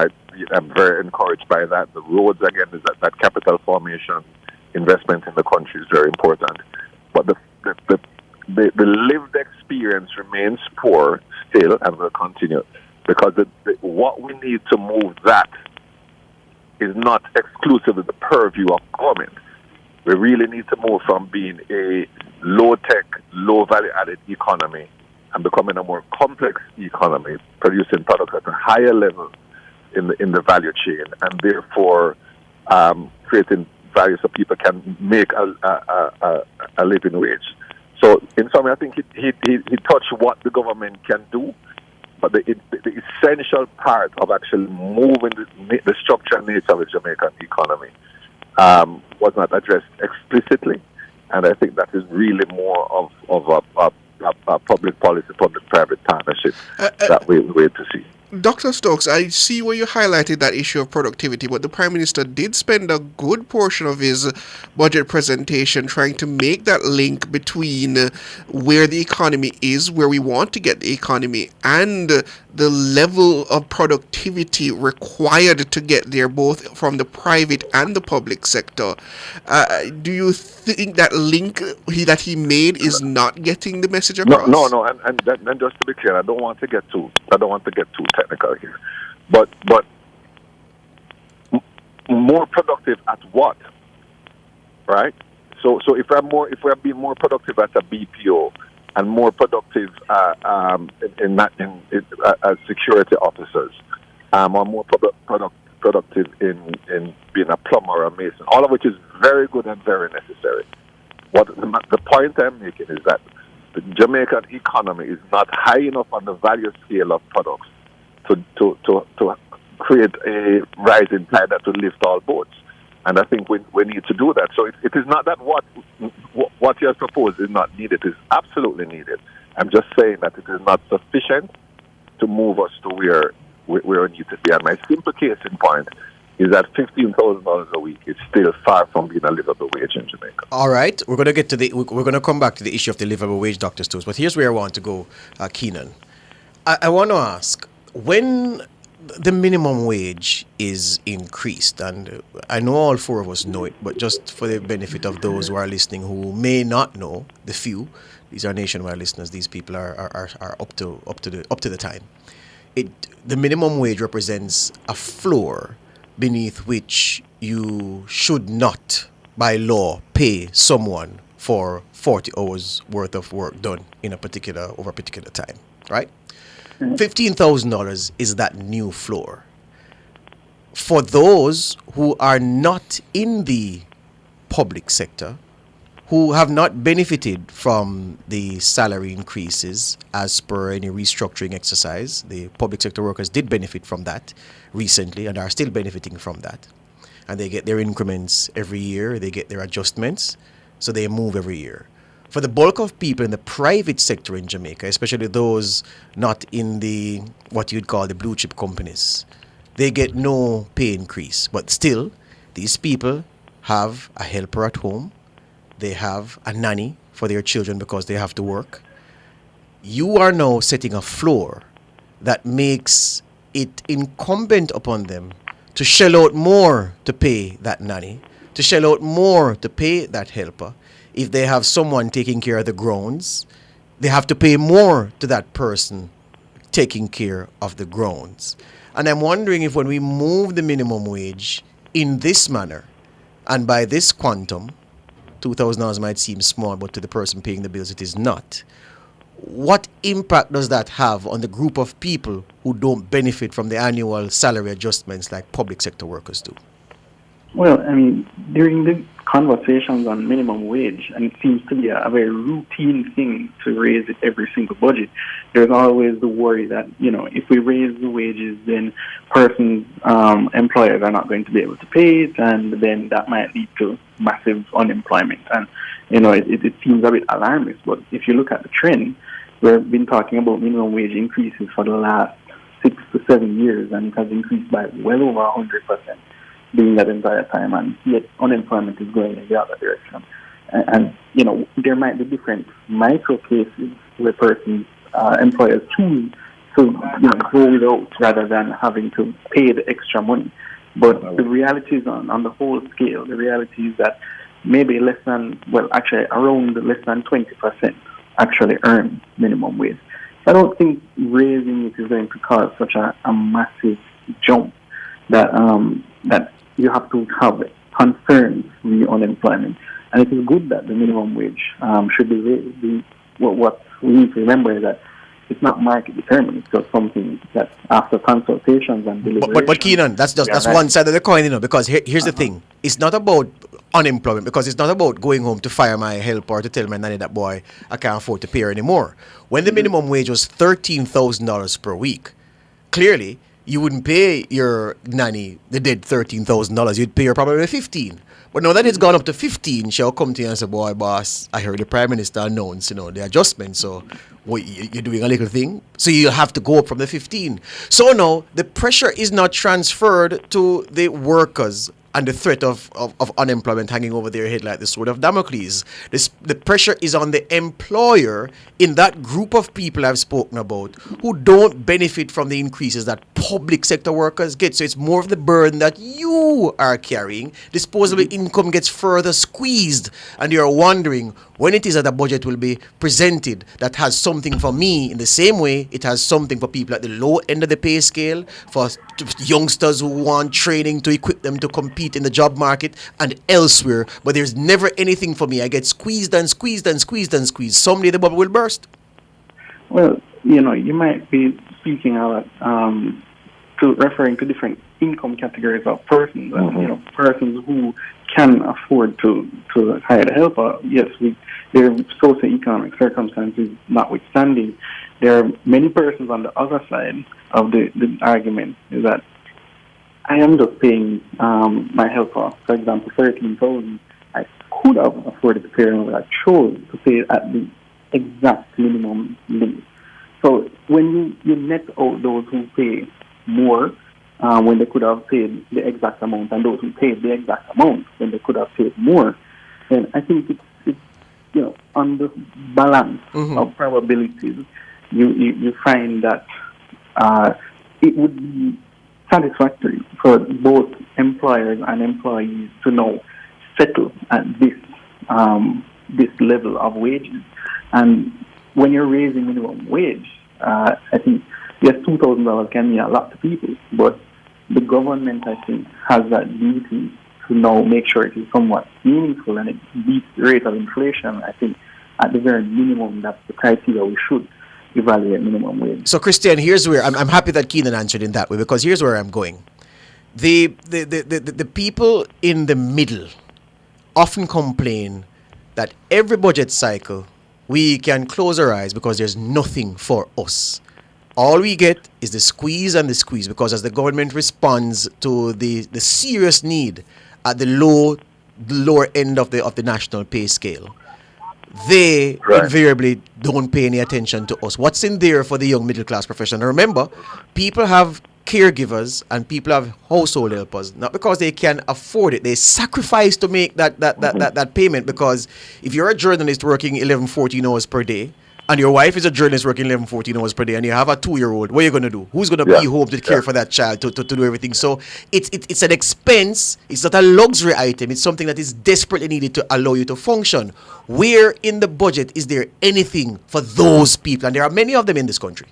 very encouraged by that. The roads, again, is that capital formation investment in the country is very important. but the lived experience remains poor still and will continue, because what we need to move that is not exclusively the purview of government. We really need to move from being a low-tech, low-value-added economy and becoming a more complex economy, producing products at a higher level in the value chain, and therefore creating value so people can make a living wage. So, in summary, I think he touched what the government can do, but the essential part of actually moving the structure and nature of the Jamaican economy was not addressed explicitly, and I think that is really more of a public policy, public-private partnership that we wait to see. Dr. Stokes, I see where you highlighted that issue of productivity, but the Prime Minister did spend a good portion of his budget presentation trying to make that link between where the economy is, where we want to get the economy, and the level of productivity required to get there, both from the private and the public sector. Do you think that link that he made is not getting the message across? No, and just to be clear, I don't want to get too technical here, but more productive at what, right? So if we're being more productive at a BPO and more productive as security officers, or more productive in being a plumber or a mason, all of which is very good and very necessary. What the point I'm making is that the Jamaican economy is not high enough on the value scale of products to create a rising tide that will lift all boats. And I think we need to do that. So it is not that what you have proposed is not needed. It is absolutely needed. I'm just saying that it is not sufficient to move us to where we need to be. And my simple case in point is that $15,000 a week is still far from being a livable wage in Jamaica. All right, we're going to come back to the issue of the livable wage, Dr. Stokes. But here's where I want to go, Keenan. I want to ask, when the minimum wage is increased, and I know all four of us know it, but just for the benefit of those who are listening who may not know, the few, these are nationwide listeners, these people are up to the time. The minimum wage represents a floor beneath which you should not, by law, pay someone for 40 hours worth of work done over a particular time, right? $15,000 is that new floor. For those who are not in the public sector, who have not benefited from the salary increases as per any restructuring exercise, the public sector workers did benefit from that recently and are still benefiting from that. And they get their increments every year, they get their adjustments, so they move every year. For the bulk of people in the private sector in Jamaica, especially those not in the what you'd call the blue chip companies, they get no pay increase. But still, these people have a helper at home. They have a nanny for their children because they have to work. You are now setting a floor that makes it incumbent upon them to shell out more to pay that nanny, to shell out more to pay that helper. If they have someone taking care of the grounds, they have to pay more to that person taking care of the grounds. And I'm wondering if when we move the minimum wage in this manner and by this quantum, $2,000 might seem small, but to the person paying the bills it is not. What impact does that have on the group of people who don't benefit from the annual salary adjustments like public sector workers do? Well, I mean, during the conversations on minimum wage, and it seems to be a very routine thing to raise it every single budget, there's always the worry that, if we raise the wages, then persons, employers are not going to be able to pay it, and then that might lead to massive unemployment. And, it seems a bit alarmist, but if you look at the trend, we've been talking about minimum wage increases for the last 6 to 7 years, and it has increased by well over 100%. During that entire time, and yet unemployment is going in the other direction. And there might be different micro cases where persons, employers choose to go without rather than having to pay the extra money. But the reality is on the whole scale, the reality is that maybe less than, well, actually around less than 20% actually earn minimum wage. So I don't think raising it is going to cause such a massive jump that that you have to have concerns with the unemployment. And it is good that the minimum wage should be raised. What we need to remember is that it's not market determined. It's just something that after consultations and deliberations. But Keenan, that's one side of the coin, because here's the thing. It's not about unemployment, because it's not about going home to fire my helper or to tell my nanny that, boy, I can't afford to pay her anymore. When the minimum wage was $13,000 per week, clearly you wouldn't pay your nanny the dead $13,000. You'd pay her probably $15,000. But now that it's gone up to 15, she'll come to you and say, boy, boss, I heard the Prime Minister announce, the adjustment. So what, you're doing a little thing. So you'll have to go up from the 15. So now the pressure is not transferred to the workers and the threat of unemployment hanging over their head like the sword of Damocles. The pressure is on the employer in that group of people I've spoken about who don't benefit from the increases that public sector workers get. So it's more of the burden that you are carrying. Disposable income gets further squeezed, and you're wondering when it is that a budget will be presented that has something for me in the same way it has something for people at the low end of the pay scale, for youngsters who want training to equip them to compete in the job market and elsewhere, but there's never anything for me. I get squeezed and squeezed and squeezed and squeezed. Someday the bubble will burst. Well, you might be speaking about referring to different income categories of persons, persons who can afford to hire a helper. Yes, their socioeconomic circumstances notwithstanding, there are many persons on the other side of the argument is that I am just paying my helper, for example, $13,000. I could have afforded to pay her, but I chose to pay at the exact minimum limit. So when you net out those who pay more when they could have paid the exact amount, and those who paid the exact amount when they could have paid more, then I think it's on the balance of probabilities, you find that it would be satisfactory for both employers and employees to now settle at this level of wages. And when you're raising minimum wage, I think yes, $2,000 can mean a lot to people, but the government, I think, has that duty to now make sure it is somewhat meaningful and it beats the rate of inflation. I think at the very minimum, that's the criteria we should evaluate minimum wage. So, Christian, here's where I'm happy that Keenan answered in that way, because here's where I'm going. The people in the middle often complain that every budget cycle we can close our eyes because there's nothing for us. All we get is the squeeze and the squeeze, because as the government responds to the serious need at the lower end of the national pay scale, they invariably don't pay any attention to us. What's in there for the young middle class professional? Remember, people have caregivers and people have household helpers, not because they can afford it. They sacrifice to make that payment, because if you're a journalist working 11, 14 hours per day, and your wife is a journalist working 11, 14 hours per day, and you have a 2-year-old, what are you going to do? Who's going to be home to care for that child, to do everything? So it's an expense. It's not a luxury item. It's something that is desperately needed to allow you to function. Where in the budget is there anything for those people? And there are many of them in this country.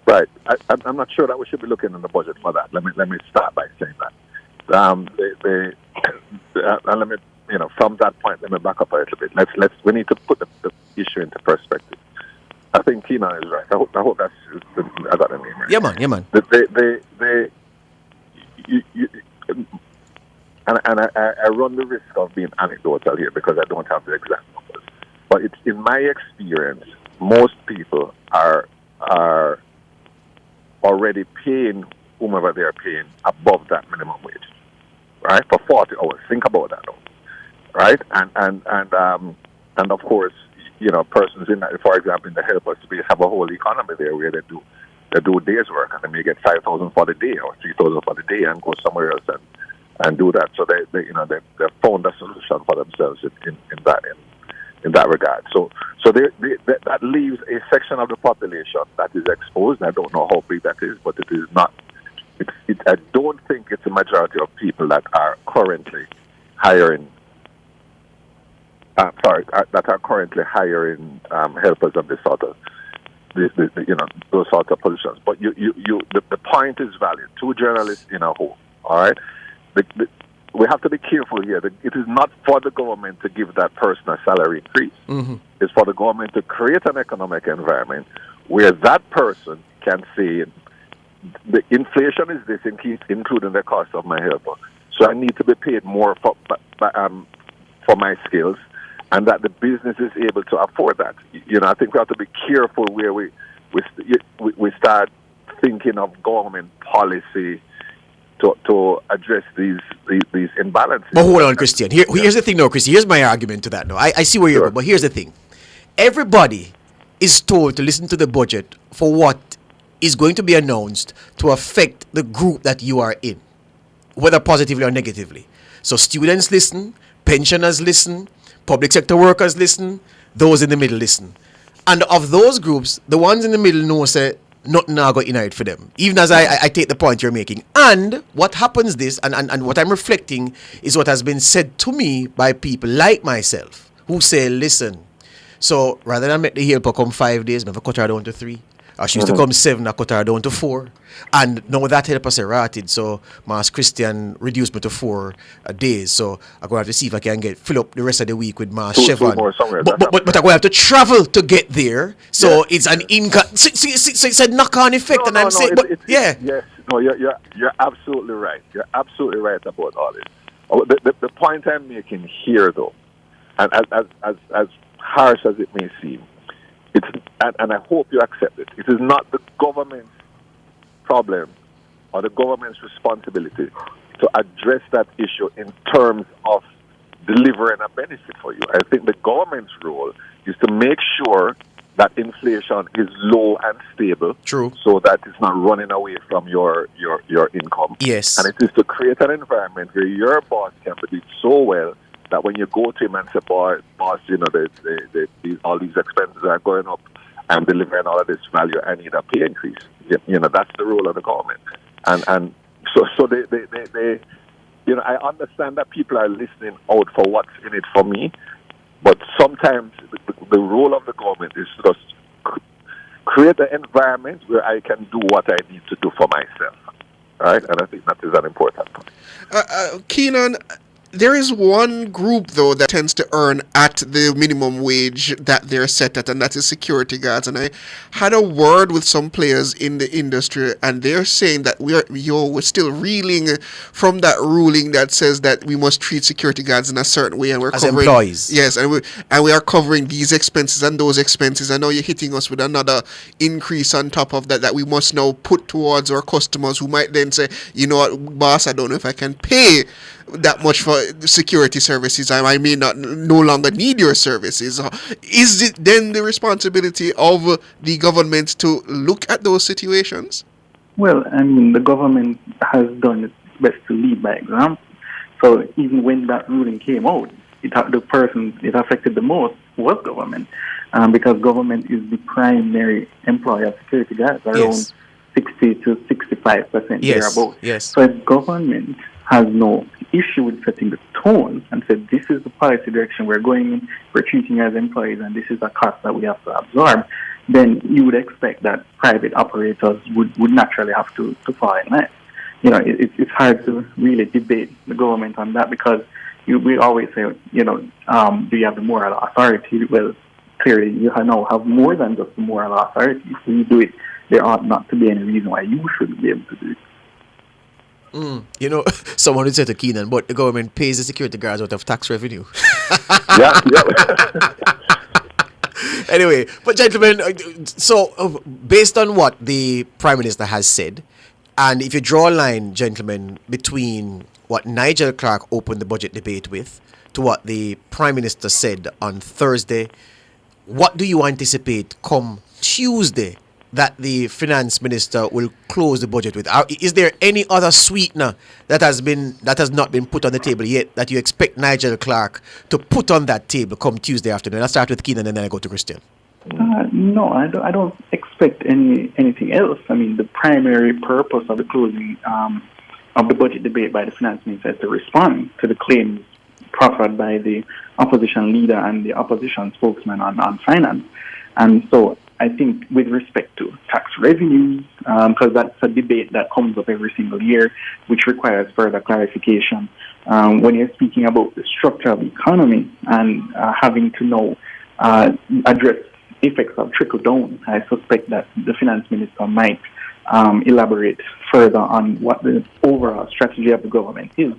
Right. I'm not sure that we should be looking in the budget for that. Let me start by saying that. Let me, from that point, let me back up a little bit. We need to put the issue into perspective. I think Keenan is right. I hope that's I got the name right. Yeah, man. I run the risk of being anecdotal here because I don't have the exact numbers. But it's in my experience, most people are already paying whomever they are paying above that minimum wage, right? For 40 hours. Think about that now, right? And of course, persons in that, for example, in the helpers, we have a whole economy there where they do days work and they may get $5,000 for the day or $3,000 for the day and go somewhere else and do that. So they found a solution for themselves in that regard. So that leaves a section of the population that is exposed. I don't know how big that is, but it is not. I don't think it's a majority of people that are currently hiring that are currently hiring helpers of this sort of, those sorts of positions. But the point is valid. 2 journalists in a home. All right, we have to be careful here. It is not for the government to give that person a salary increase. Mm-hmm. It's for the government to create an economic environment where that person can say, the inflation is this, including the cost of my helper. So I need to be paid more for my skills, and that the business is able to afford that. I think we have to be careful where we start thinking of government policy to address these imbalances. But hold on, Christian. Here's the thing, though, Christian. Here's my argument to that. No, I see where you're going, but here's the thing. Everybody is told to listen to the budget for what is going to be announced to affect the group that you are in, whether positively or negatively. So students listen, pensioners listen, public sector workers listen, those in the middle listen. And of those groups, the ones in the middle know say nothing now got in it for them. Even as I take the point you're making. And what happens and what I'm reflecting is what has been said to me by people like myself who say, listen, so rather than make the helper come 5 days, maybe cut her down to 3. Or she used to come 7, I cut her down to 4. And now that helper say rated, so Mas Christian reduced me to 4 days. So I'm going to have to see if I can fill up the rest of the week with Mas Chevron. But I'm going to have to travel to get there. So it's an income. So it's a knock-on effect. Yes. No, you're absolutely right. You're absolutely right about all this. The point I'm making here, though, and as harsh as it may seem, and I hope you accept it. It is not the government's problem or the government's responsibility to address that issue in terms of delivering a benefit for you. I think the government's role is to make sure that inflation is low and stable. True. So that it's not running away from your income. Yes. And it is to create an environment where your boss can do it so well that when you go to him and say, boss, all these expenses are going up, I'm delivering all of this value, I need a pay increase. That's the role of the government. And so they I understand that people are listening out for what's in it for me, but sometimes the role of the government is to just create an environment where I can do what I need to do for myself. Right? And I think that is an important point. Keenan, there is one group, though, that tends to earn at the minimum wage that they're set at, and that is security guards. And I had a word with some players in the industry, and they're saying that we're still reeling from that ruling that says that we must treat security guards in a certain way, and we're as covering employees. Yes, and we are covering these expenses and those expenses. I know you're hitting us with another increase on top of that we must now put towards our customers, who might then say, you know what, boss, I don't know if I can pay that much for security services. I may no longer need your services. Is it then the responsibility of the government to look at those situations? Well, I mean, the government has done its best to lead by example. So even when that ruling came out, the person it affected the most was government, because government is the primary employer of security guards, around 60 to 65% thereabouts. Yes. So if government has no issue with setting the tone and said, this is the policy direction we're going in, we're treating as employees, and this is a cost that we have to absorb, then you would expect that private operators would naturally have to fall in line. It's hard to really debate the government on that, because we always say, do you have the moral authority? Well, clearly you now have more than just the moral authority. If you do it, there ought not to be any reason why you shouldn't be able to do it. Someone would say to Keenan, but the government pays the security guards out of tax revenue. Yeah. Anyway, but gentlemen, so based on what the Prime Minister has said, and if you draw a line, gentlemen, between what Nigel Clark opened the budget debate with to what the Prime Minister said on Thursday, what do you anticipate come Tuesday that the Finance Minister will close the budget with? Is there any other sweetener that has not been put on the table yet that you expect Nigel Clark to put on that table come Tuesday afternoon? I'll start with Keenan and then I go to Christian. No, I don't expect anything else. I mean, the primary purpose of the closing of the budget debate by the Finance Minister is to respond to the claims proffered by the opposition leader and the opposition spokesman on finance. And so I think with respect to tax revenues, because that's a debate that comes up every single year, which requires further clarification. When you're speaking about the structure of the economy and having to know address effects of trickle down, I suspect that the finance minister might elaborate further on what the overall strategy of the government is.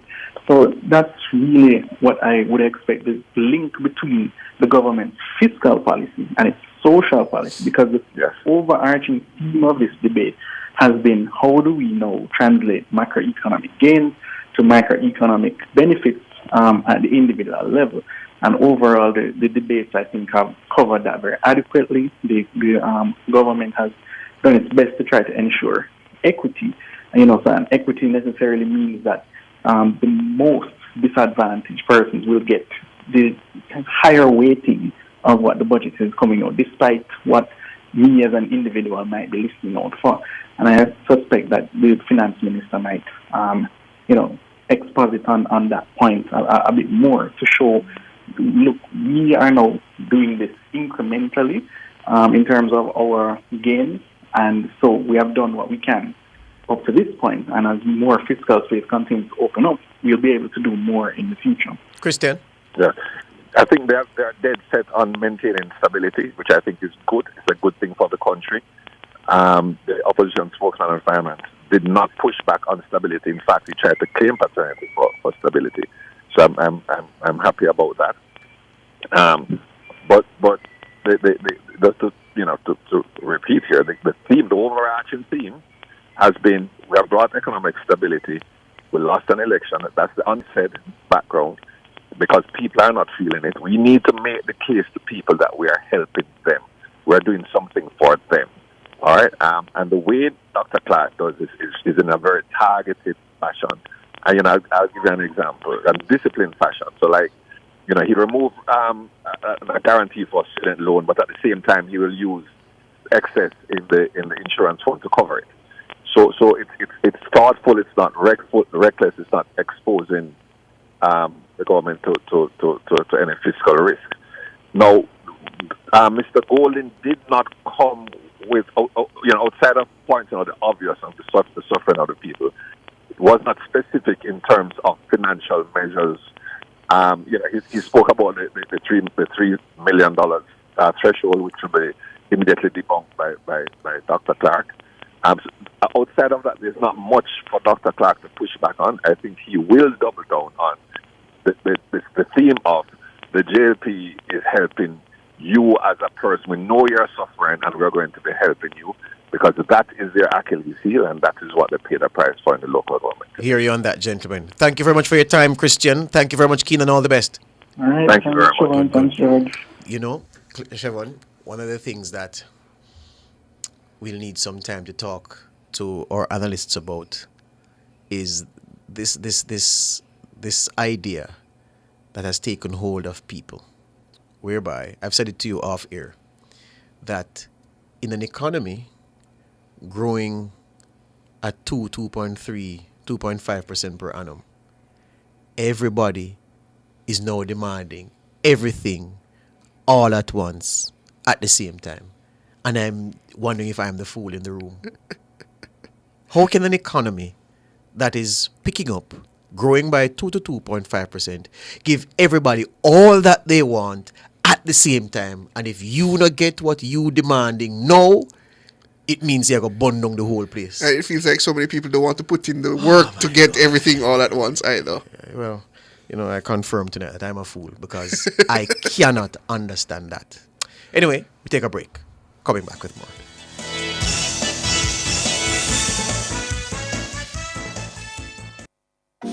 So that's really what I would expect, the link between the government's fiscal policy and its social policy, because the overarching theme of this debate has been how do we now translate macroeconomic gains to macroeconomic benefits at the individual level. And overall, the debates, I think, have covered that very adequately. The government has done its best to try to ensure equity. And, so equity necessarily means that the most disadvantaged persons will get the higher weighting of what the budget is coming out, despite what me as an individual might be listening out for. And I suspect that the finance minister might, exposit on that point a bit more to show, look, we are now doing this incrementally in terms of our gains, and so we have done what we can up to this point, and as more fiscal space continues to open up, we'll be able to do more in the future. Christian? Yeah. I think they're dead set on maintaining stability, which I think is good. It's a good thing for the country. The opposition spokesman on finance did not push back on stability. In fact, he tried to claim paternity for stability. So I'm happy about that. But to repeat here, the theme, the overarching theme, has been we have brought economic stability. We lost an election. That's the unsaid background. Because people are not feeling it, we need to make the case to people that we are helping them. We're doing something for them. All right? And the way Dr. Clark does this is in a very targeted fashion. And, I'll give you an example, a disciplined fashion. So, he removed a guarantee for a student loan, but at the same time, he will use excess in the insurance fund to cover it. So it's thoughtful, it's not reckless, it's not exposing the government to any fiscal risk. Now, Mr. Golden did not come with, outside of pointing out the obvious of the suffering of the people. It was not specific in terms of financial measures. He spoke about the $3 million threshold, which will be immediately debunked by Dr. Clark. Outside of that, there's not much for Dr. Clark to push back on. I think he will double down on the theme of the JLP is helping you as a person. We know you're suffering, and we're going to be helping you, because that is their Achilles heel, and that is what they pay the price for in the local government. Hear you on that, gentlemen. Thank you very much for your time, Christian. Thank you very much, Keenan. All the best. All right. Thank you very much. Thanks, George. Siobhan, one of the things that we'll need some time to talk to our analysts about is this idea that has taken hold of people, whereby, I've said it to you off air, that in an economy growing at 2.3, 2.5% per annum, everybody is now demanding everything all at once at the same time. And I'm wondering if I'm the fool in the room. How can an economy that is picking up, growing by 2 to 2.5%, give everybody all that they want at the same time? And if you not get what you demanding now, it means you're going to burn down the whole place. It feels like so many people don't want to put in the work to get everything all at once either. Yeah, well, I confirm tonight that I'm a fool, because I cannot understand that. Anyway, we take a break. Coming back with more.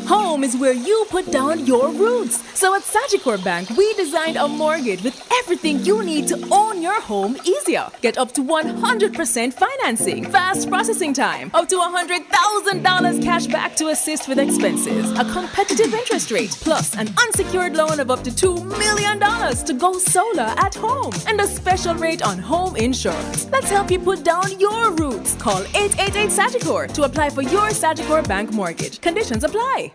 Home is where you put down your roots. So at Sagicor Bank, we designed a mortgage with everything you need to own your home easier. Get up to 100% financing, fast processing time, up to $100,000 cash back to assist with expenses, a competitive interest rate, plus an unsecured loan of up to $2 million to go solar at home, and a special rate on home insurance. Let's help you put down your roots. Call 888-SAGICOR to apply for your Sagicor Bank mortgage. Conditions apply.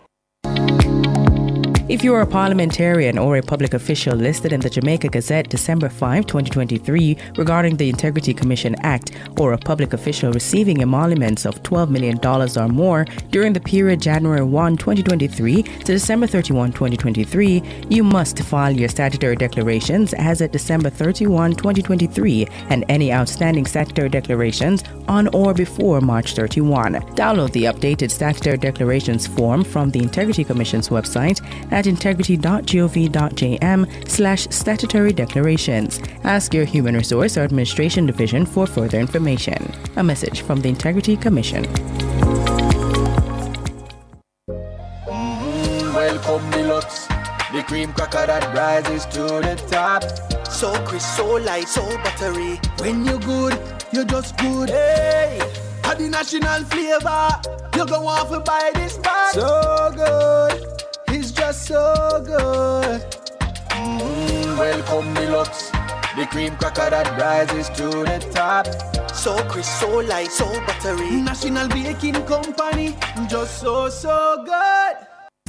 If you are a parliamentarian or a public official listed in the Jamaica Gazette December 5, 2023 regarding the Integrity Commission Act, or a public official receiving emoluments of $12 million or more during the period January 1, 2023 to December 31, 2023, you must file your statutory declarations as of December 31, 2023 and any outstanding statutory declarations on or before March 31. Download the updated statutory declarations form from the Integrity Commission's website at integrity.gov.jm/statutory declarations. Ask your Human Resource or Administration Division for further information. A message from the Integrity Commission. Welcome Deluxe, the cream cracker that rises to the top. So crisp, so light, so buttery. When you're good, you're just good. Hey, had the national flavor. You go want to buy this bag. So good, it's just so good. Welcome Deluxe, the cream cracker that rises to the top. So crisp, so light, so buttery. National Baking Company, just so good.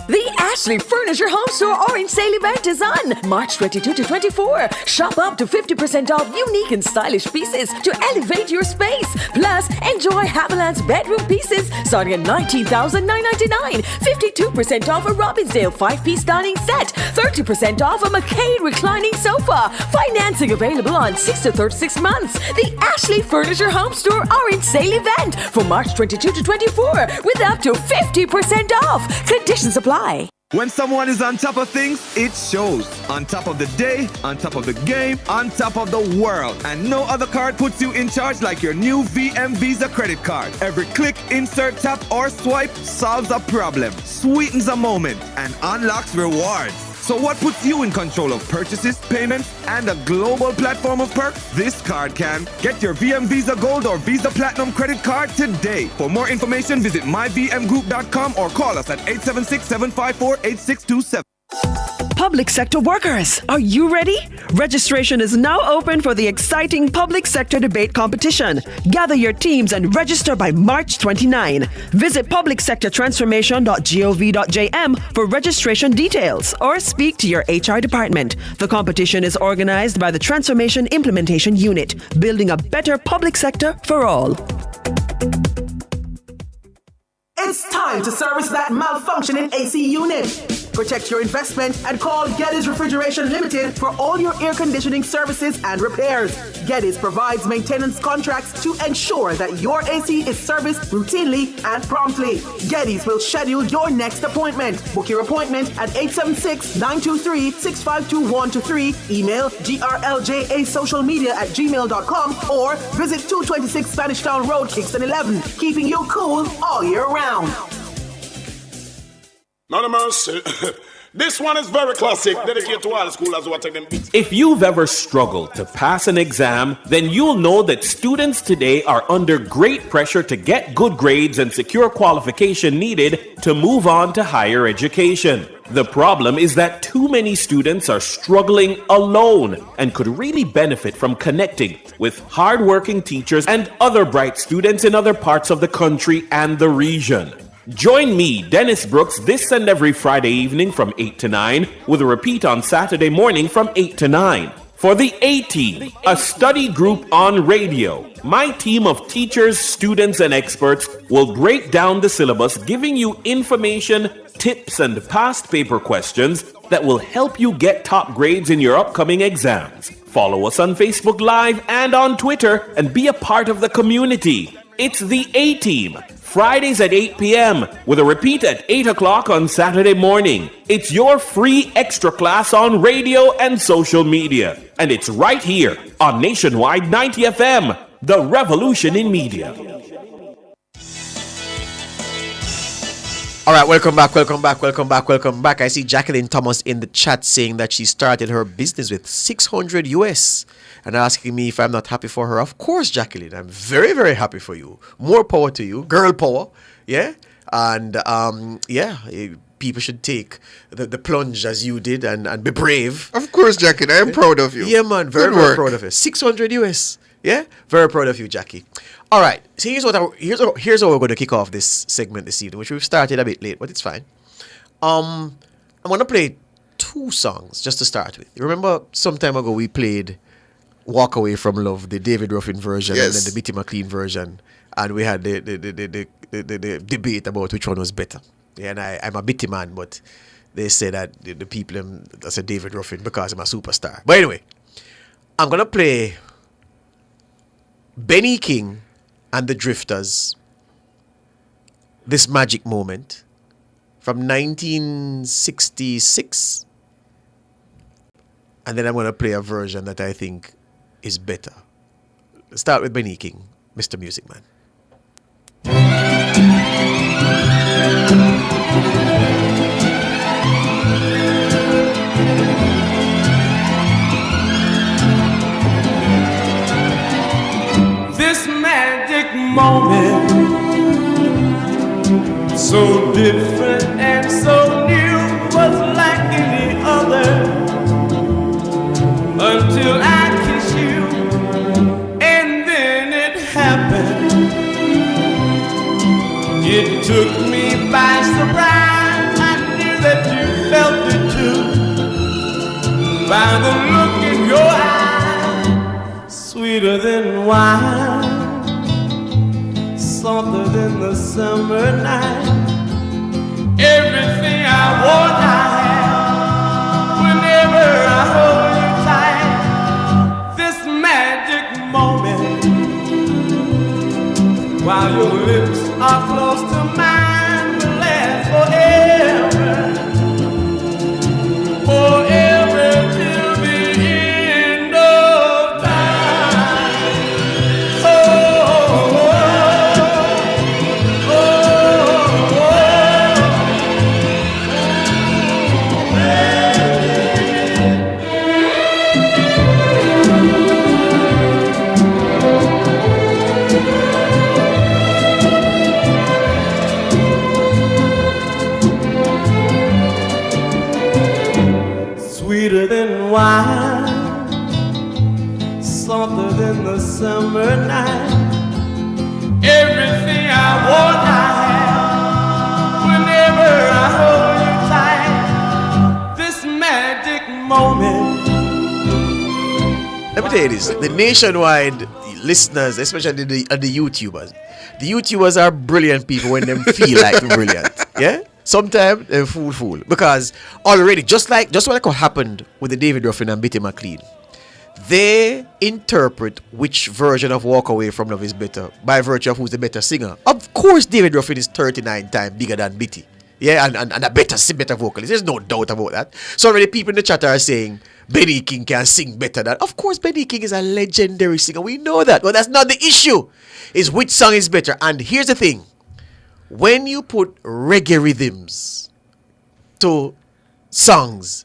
The Ashley Furniture Home Store Orange Sale event is on March 22 to 24. Shop up to 50% off unique and stylish pieces to elevate your space. Plus, enjoy Haviland's bedroom pieces starting at $19,999. 52% off a Robbinsdale 5-piece dining set. 30% off a McCain reclining sofa. Financing available on 6 to 36 months. The Ashley Furniture Home Store Orange Sale event for March 22 to 24 with up to 50% off. Conditions apply. When someone is on top of things, it shows. On top of the day, on top of the game, on top of the world. And no other card puts you in charge like your new VM Visa credit card. Every click, insert, tap, or swipe solves a problem, sweetens a moment, and unlocks rewards. So what puts you in control of purchases, payments, and a global platform of perks? This card can. Get your VM Visa Gold or Visa Platinum credit card today. For more information, visit myvmgroup.com or call us at 876-754-8627. Public sector workers, are you ready? Registration is now open for the exciting public sector debate competition. Gather your teams and register by March 29. Visit publicsectortransformation.gov.jm for registration details or speak to your HR department. The competition is organized by the Transformation Implementation Unit, building a better public sector for all. It's time to service that malfunctioning AC unit. Protect your investment and call Geddes Refrigeration Limited for all your air conditioning services and repairs. Geddes provides maintenance contracts to ensure that your AC is serviced routinely and promptly. Geddes will schedule your next appointment. Book your appointment at 876-923-652-123. Email grljasocialmedia@gmail.com or visit 226 Spanish Town Road, Kingston 11, keeping you cool all year round. None of mercy. This one is very classic, dedicated to all the schoolers who are taking them. If you've ever struggled to pass an exam, then you'll know that students today are under great pressure to get good grades and secure qualification needed to move on to higher education. The problem is that too many students are struggling alone and could really benefit from connecting with hardworking teachers and other bright students in other parts of the country and the region. Join me, Dennis Brooks, this and every Friday evening from 8 to 9, with a repeat on Saturday morning from 8 to 9. For the A-Team, a study group on radio, my team of teachers, students, and experts will break down the syllabus, giving you information, tips, and past paper questions that will help you get top grades in your upcoming exams. Follow us on Facebook Live and on Twitter and be a part of the community. It's the A-Team. Fridays at 8 p.m. with a repeat at 8 o'clock on Saturday morning. It's your free extra class on radio and social media. And it's right here on Nationwide 90 FM, the revolution in media. All right, welcome back. I see Jacqueline Thomas in the chat saying that she started her business with $600 US and asking me if I'm not happy for her. Of course, Jacqueline, I'm very, very happy for you. More power to you. Girl power. Yeah. And people should take the plunge as you did and be brave. Of course, Jackie, I am proud of you. Yeah, man. Very, very proud of you. $600 US. Yeah? Very proud of you, Jackie. All right. So here's how we're going to kick off this segment this evening, which we've started a bit late, but it's fine. I'm going to play 2 songs just to start with. You remember some time ago we played Walk Away From Love, the David Ruffin version, and then the Bitty McLean version, and we had the debate about which one was better. Yeah, and I'm a Bitty man, but they say that the people that's a David Ruffin because I'm a superstar. But anyway, I'm gonna play Benny King and the Drifters, This Magic Moment, from 1966, and then I'm gonna play a version that I think is better. Let's start with Benny King, Mr. Music Man. This magic moment, so different and so new, was like any other until I kissed you, and then it happened. It took me by surprise. I knew that you felt it too, by the look in your eyes, sweeter than wine, softer than the summer night. Everything I want I have whenever I hold you tight. This magic moment, while your lips are close to mine, will last forever, forever till the end of time. Oh, oh, oh, oh, sweeter than wine, softer than the summer night. Everything I want I have whenever I hold you tight. This magic moment. Let me tell you this, the nationwide listeners, especially the YouTubers. The YouTubers are brilliant people when they feel like brilliant. Yeah? Sometimes they're fool. Because already, just what happened with the David Ruffin and Bitty McLean, they interpret which version of Walk Away From Love is better by virtue of who's the better singer. Of course, David Ruffin is 39 times bigger than Bitty. Yeah, and a better vocalist. There's no doubt about that. So already people in the chat are saying Benny King can sing better than. Of course, Benny King is a legendary singer. We know that. But that's not the issue. It's which song is better. And here's the thing. When you put reggae rhythms to songs,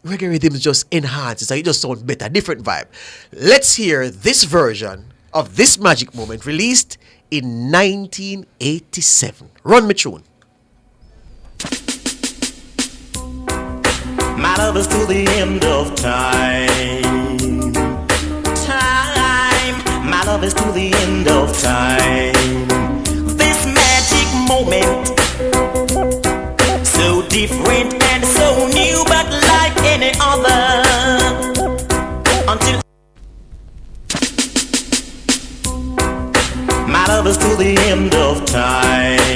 reggae rhythms just enhance. It's like it just sounds better, different vibe. Let's hear this version of This Magic Moment, released in 1987. Run me tune. My love is to the end of time. My love is to the end of time. This magic moment, so different and so new, but like any other. Until my love is to the end of time.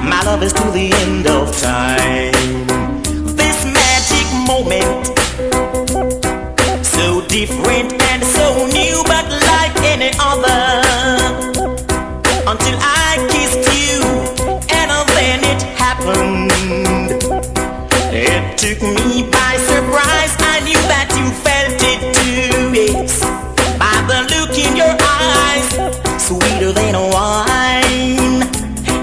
My love is to the end of time. This magic moment, so different and so new, but like any other. Until I kissed you, and then it happened. It took me by surprise. I knew that you felt it too, yes. By the look in your eyes, sweeter than a wine,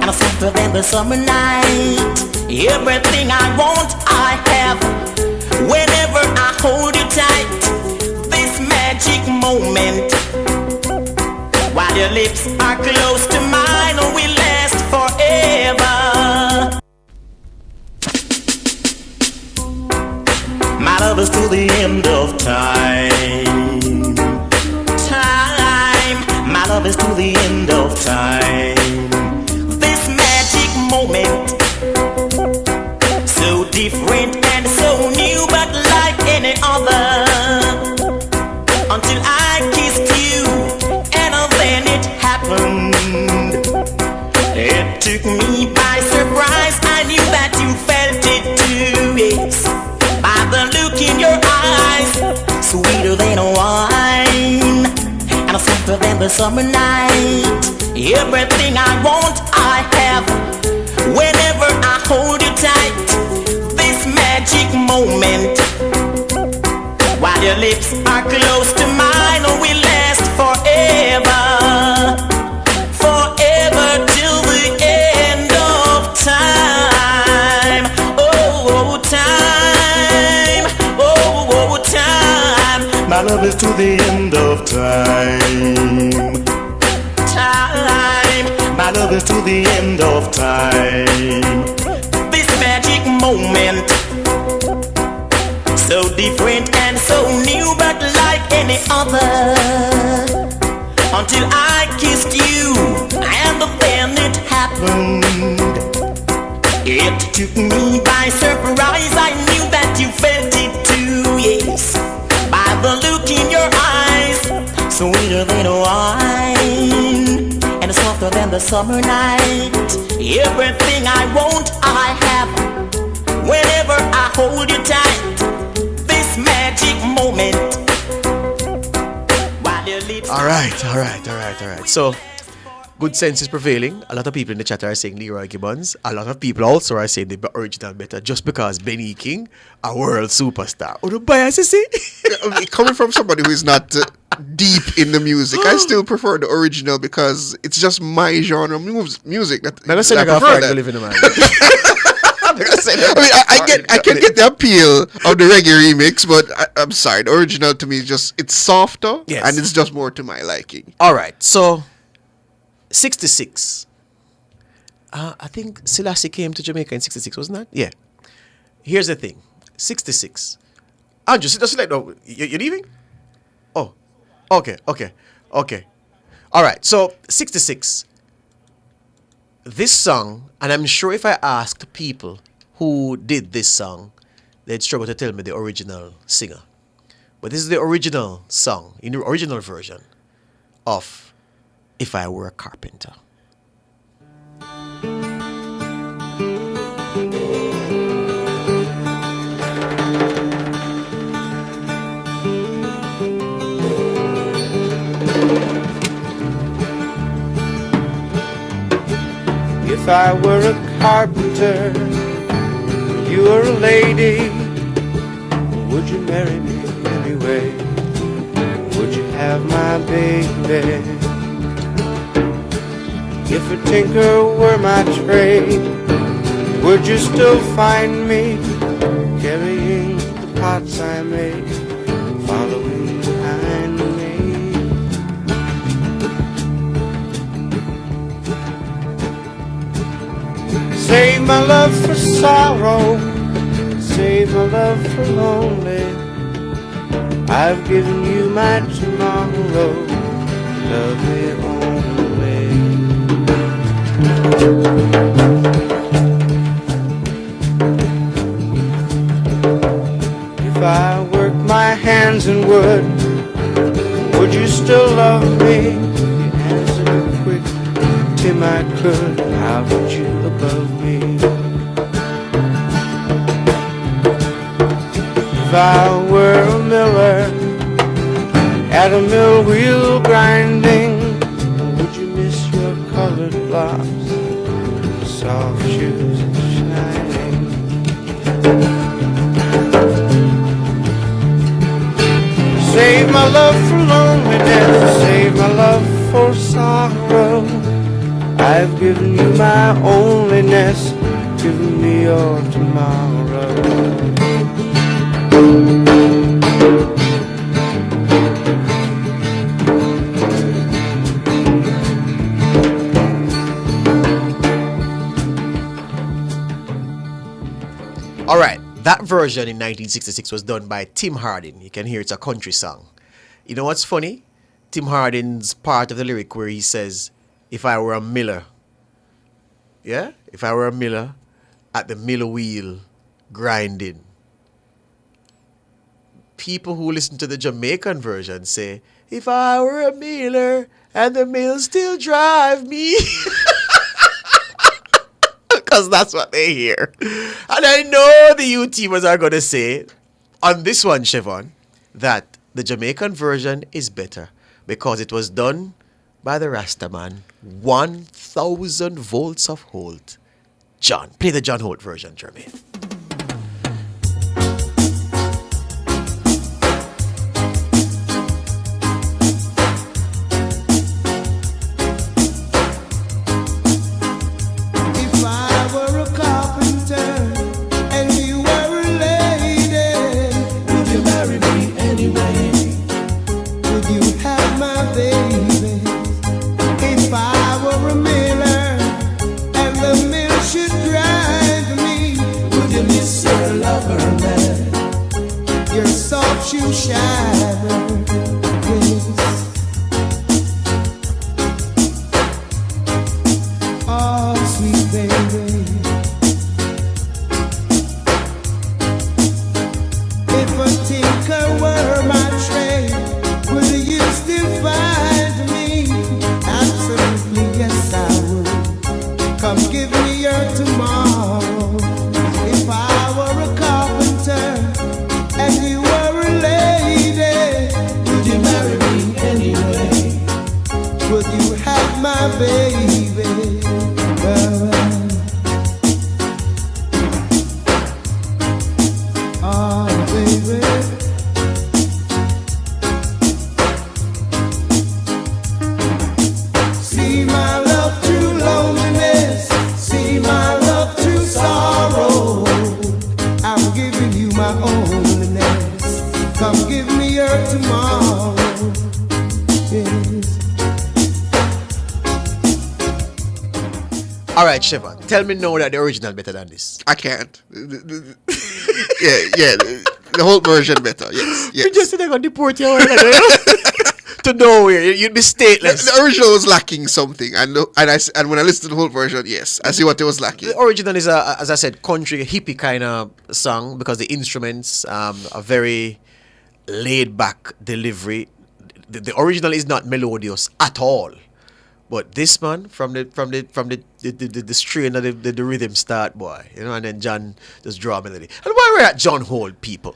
and softer than the summer night. Everything I want, I have whenever I hold you tight. This magic moment, while your lips are close to mine, will last forever. My love is to the end of time. My love is to the end of time. This magic moment, any other until I kissed you, and then it happened. It took me by surprise. I knew that you felt it too, yes. By the look in your eyes, sweeter than wine, and softer than the summer night. Everything I want, I have. Whenever I hold you tight, this magic moment, while your lips are close to mine, will last forever. Forever till the end of time. Oh, time. Oh, time. My love is to the end of time. Time. My love is to the end of time. This magic moment, so different and so new, but like any other, until I kissed you, and then it happened. It took me by surprise. I knew that you felt it too, yes. By the look in your eyes, sweeter than wine, and softer than the summer night. Everything I want, I have. Whenever I hold you tight, this magic moment. While your lips. All right. So, good sense is prevailing. A lot of people in the chat are saying Leroy Gibbons. A lot of people also are saying the original better just because Benny King, a world superstar. Oh, the bias is it? Coming from somebody who is not deep in the music, I still prefer the original because it's just my genre of music. I prefer that. Live in the man. I can get the appeal of the reggae remix, but I'm sorry, the original to me is just, it's softer, yes, and it's just more to my liking. All right, so 66. I think Selassie came to Jamaica in 66, wasn't that? Yeah. Here's the thing, 66. Andrew, just like, no, you're leaving? Oh, okay. All right, so 66. This song, and I'm sure if I asked people who did this song, they'd struggle to tell me the original singer. But this is the original song, in the original version of If I Were a Carpenter. If I were a carpenter, you were a lady, would you marry me anyway? Would you have my baby? If a tinker were my trade, would you still find me carrying the pots I made, following behind me? Save my love for sorrow, save my love for lonely. I've given you my tomorrow, love me only. If I worked my hands in wood, would you still love me? Answer quick, Tim, I could. How could you above me? If I were a miller at a mill wheel grinding, would you miss your colored blocks, soft shoes shining? Save my love for loneliness, save my love for sorrow. I've given you my onlyness, given me your tomorrow. All right, that version in 1966 was done by Tim Hardin. You can hear it's a country song. You know what's funny? Tim Hardin's part of the lyric where he says, if I were a miller, yeah? If I were a miller at the mill wheel grinding. people who listen to the Jamaican version say, if I were a mailer and the mail still drive me. Because that's what they hear. And I know the U-teamers are going to say on this one, Siobhan, that the Jamaican version is better because it was done by the Rastaman, 1,000 volts of Holt. John, play the John Holt version, Jermaine. You shine, yes. Oh, sweet baby, if a tinker were my trade, would you still find me? Absolutely, yes, I would. Come give me your tomorrow. If I were a carpenter and you were a lady, would you marry me anyway? Would you have my baby? Oh, baby. See my love through loneliness, see my love through sorrow. I'm giving you my loneliness. Come give me your tomorrow. Yes. All right, Siobhan, tell me now that the original better than this. I can't. yeah, the whole version better. Yes. You just said they're going to deport you to nowhere. You'd be stateless. The original was lacking something. I know, and when I listened to the whole version, yes, I see what it was lacking. The original is as I said, country hippie kind of song because the instruments are very laid back delivery. The original is not melodious at all. But this man from the strain of the rhythm start, boy, you know, and then John just draw a melody. And while we're at John Holt, people,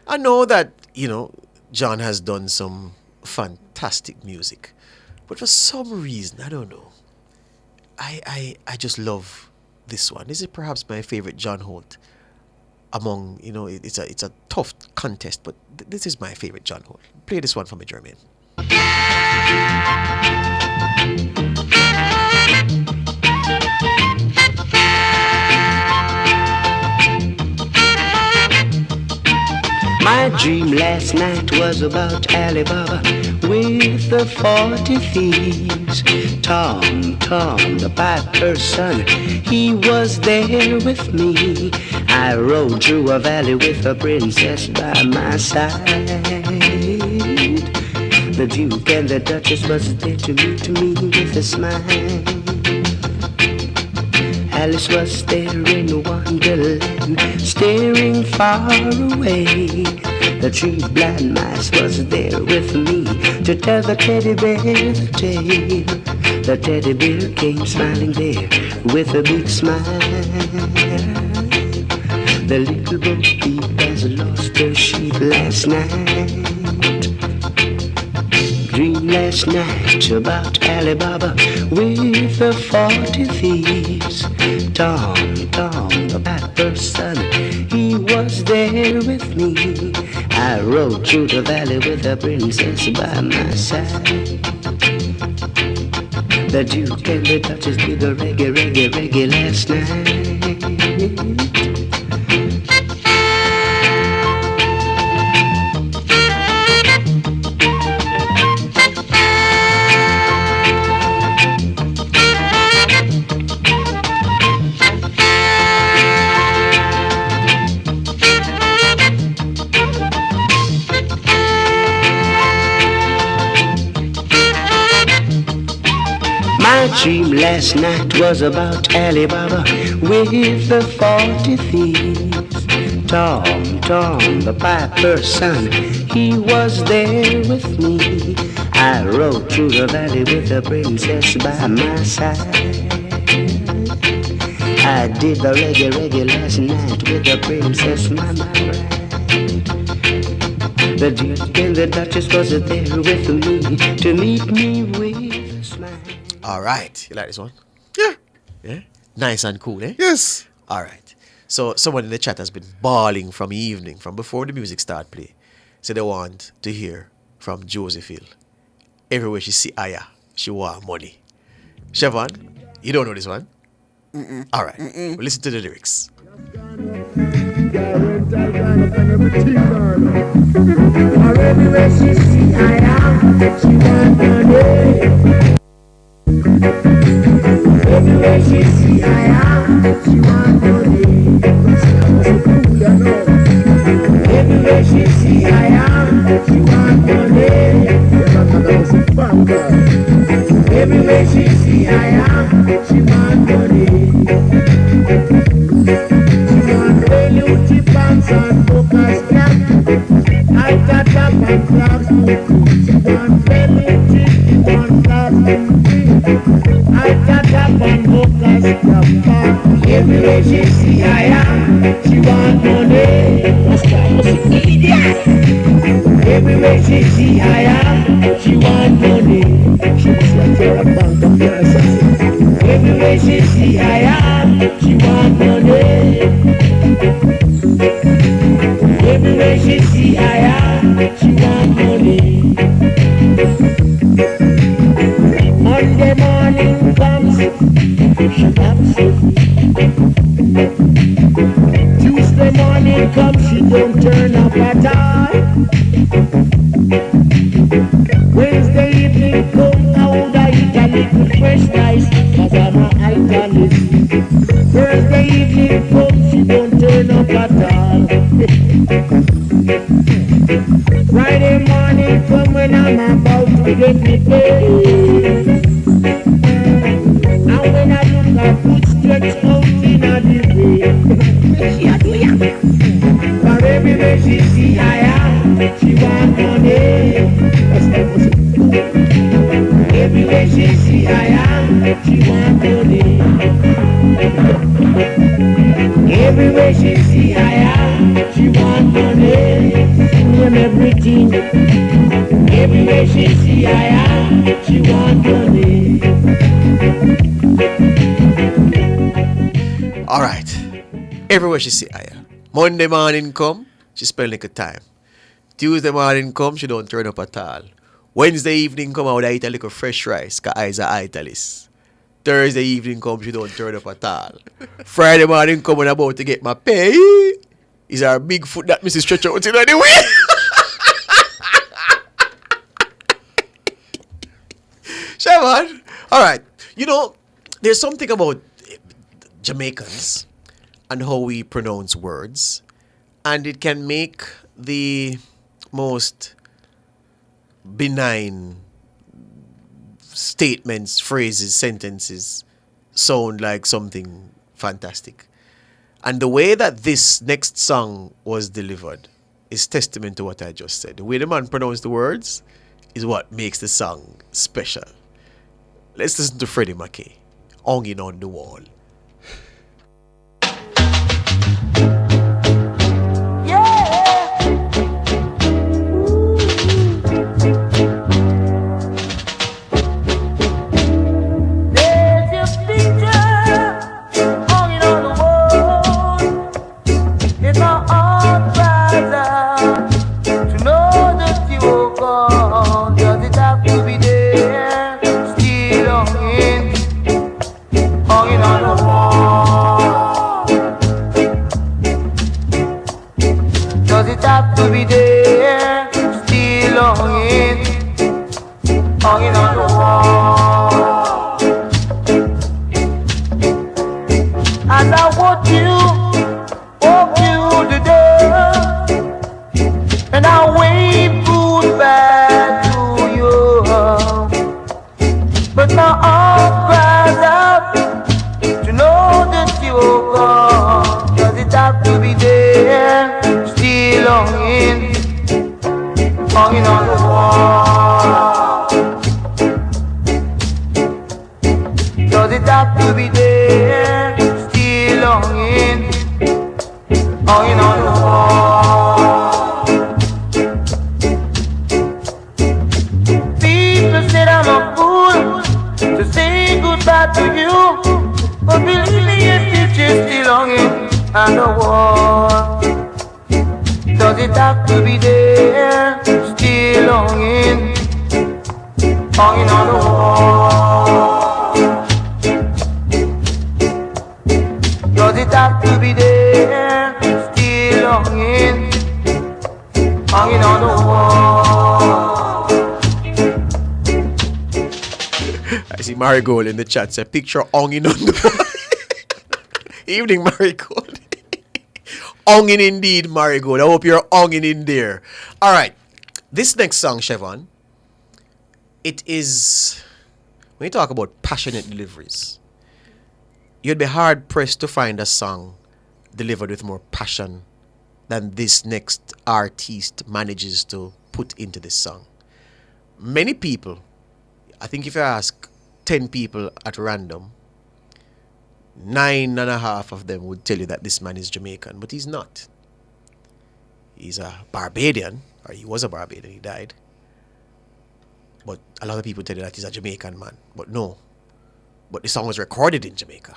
I know that, you know, John has done some fantastic music, but for some reason, I don't know, I just love this one. This is perhaps my favorite John Holt among, you know, it's a tough contest, but this is my favorite John Holt. Play this one for me, Jermaine. My dream last night was about Alibaba with the 40 thieves. Tom, the piper's son, he was there with me. I rode through a valley with a princess by my side. The Duke and the Duchess was there to meet me with a smile. Alice was there in Wonderland, staring far away. The three blind mice was there with me to tell the teddy bear the tale. The teddy bear came smiling there with a big smile. The little Bo Peep has lost her sheep last night. Dream last night about Alibaba with the 40 thieves. Tom, the piper's son, he was there with me. I rode through the valley with a princess by my side. The Duke and the Duchess did the reggae last night. My dream last night was about Alibaba with the 40 thieves. Tom, Tom, the piper's son, he was there with me. I rode through the valley with the princess by my side. I did the reggae last night with the princess, my bride. The Duke and the Duchess was there with me to meet me with a smile. All right. You like this one? Yeah. Yeah? Nice and cool, eh? Yes. All right. So someone in the chat has been bawling from evening, from before the music start play. So they want to hear from Josephine. Everywhere she see Aya, she want money. Siobhan, you don't know this one? Mm-mm. All right. Well, listen to the lyrics. Everywhere she see Aya, she want money. Everywhere she see Aya, she want money. Everywhere she see Aya, she want money. Everywhere she see Aya, she want money. She want velluti pants and focus cap. I got up and flags She want velluti, she want flags I got up and focus cap. Everywhere she see Aya, she want money. Everywhere she see Aya, she want money. She was like a bank of the everywhere she see Aya, she want money. Everywhere she see Aya, she want money. Monday morning comes, she comes. Tuesday morning comes, she don't turn up at all. Wednesday evening come, I would eat a little fresh rice, cause I'm a italist. Thursday evening come, she don't turn up at all. Friday morning come when I'm about to get me paid. And when I look, I put stretch out in a the way. For everywhere she see Aya, she want money. Everywhere she see Aya, she want money. Everywhere she see Aya, she want money. Name everything. Everywhere she see Aya, she want money. All right. Everywhere she see Aya. Monday morning come, she spend like a time. Tuesday morning come, she don't turn up at all. Wednesday evening come, I would eat a little fresh rice, cause I's a italist. Thursday evening come, she don't turn up at all. Friday morning come, when I'm about to get my pay, is our big foot that Mrs. Stretch out in anyway. Siobhan, all right. You know, there's something about Jamaicans and how we pronounce words, and it can make the most benign statements, phrases, sentences sound like something fantastic. And the way that this next song was delivered is testament to what I just said. The way the man pronounced the words is what makes the song special. Let's listen to Freddie McKay, Hanging on the Wall. To be there, still longing, hanging on the wall. And I want you today, and I wave goodbye to you. But my heart cries out to know that you're gone. Does it have to be there? hanging on the wall. Does it have to be there, still hanging on the wall? People said I'm a fool to say goodbye to you, but believe me, if it's still hanging on the wall. Does it have to be there, still hanging on the wall? Does it have to be there, still hanging on the wall? I see Marigold in the chat say picture hanging on the wall. Evening, Marigold. Hanging indeed, Marigold. I hope you're hanging in there. All right. This next song, Chevon, it is, when you talk about passionate deliveries, you'd be hard-pressed to find a song delivered with more passion than this next artist manages to put into this song. Many people, I think if you ask 10 people at random, 9.5 of them would tell you that this man is Jamaican, but he's not. He's a Barbadian, or he was a Barbadian, he died. But a lot of people tell you that he's a Jamaican man, but no. But the song was recorded in Jamaica.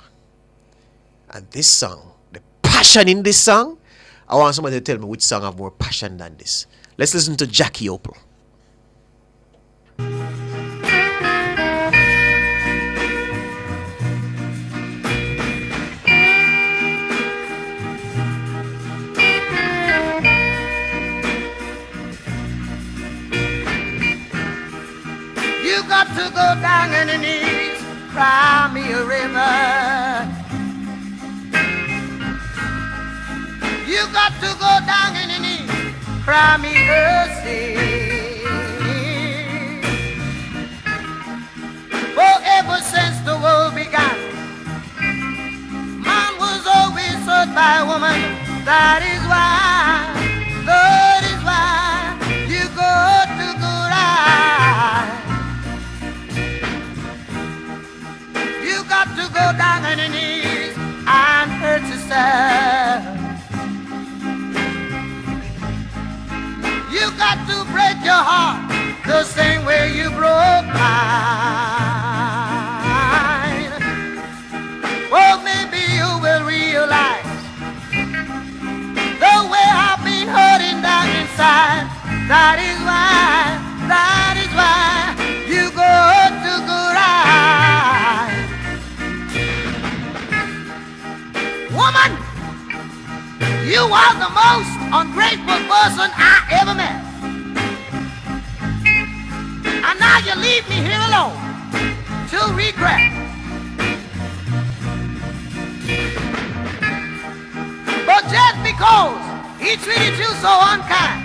And this song, the passion in this song, I want somebody to tell me which song have more passion than this. Let's listen to Jackie Opal. You got to go down on your knees, cry me a river. You got to go down on your knees, cry me a sea. For ever since the world began, man was always hurt by a woman. That is why you go to good eye. You got to go down on your knees and hurt yourself. You got to break your heart the same way you broke mine. Well, maybe you will realize the way I've been hurting down inside. That is why you go to good eye. Woman, you are the most ungrateful person I ever met. And now you leave me here alone to regret. But just because he treated you so unkind,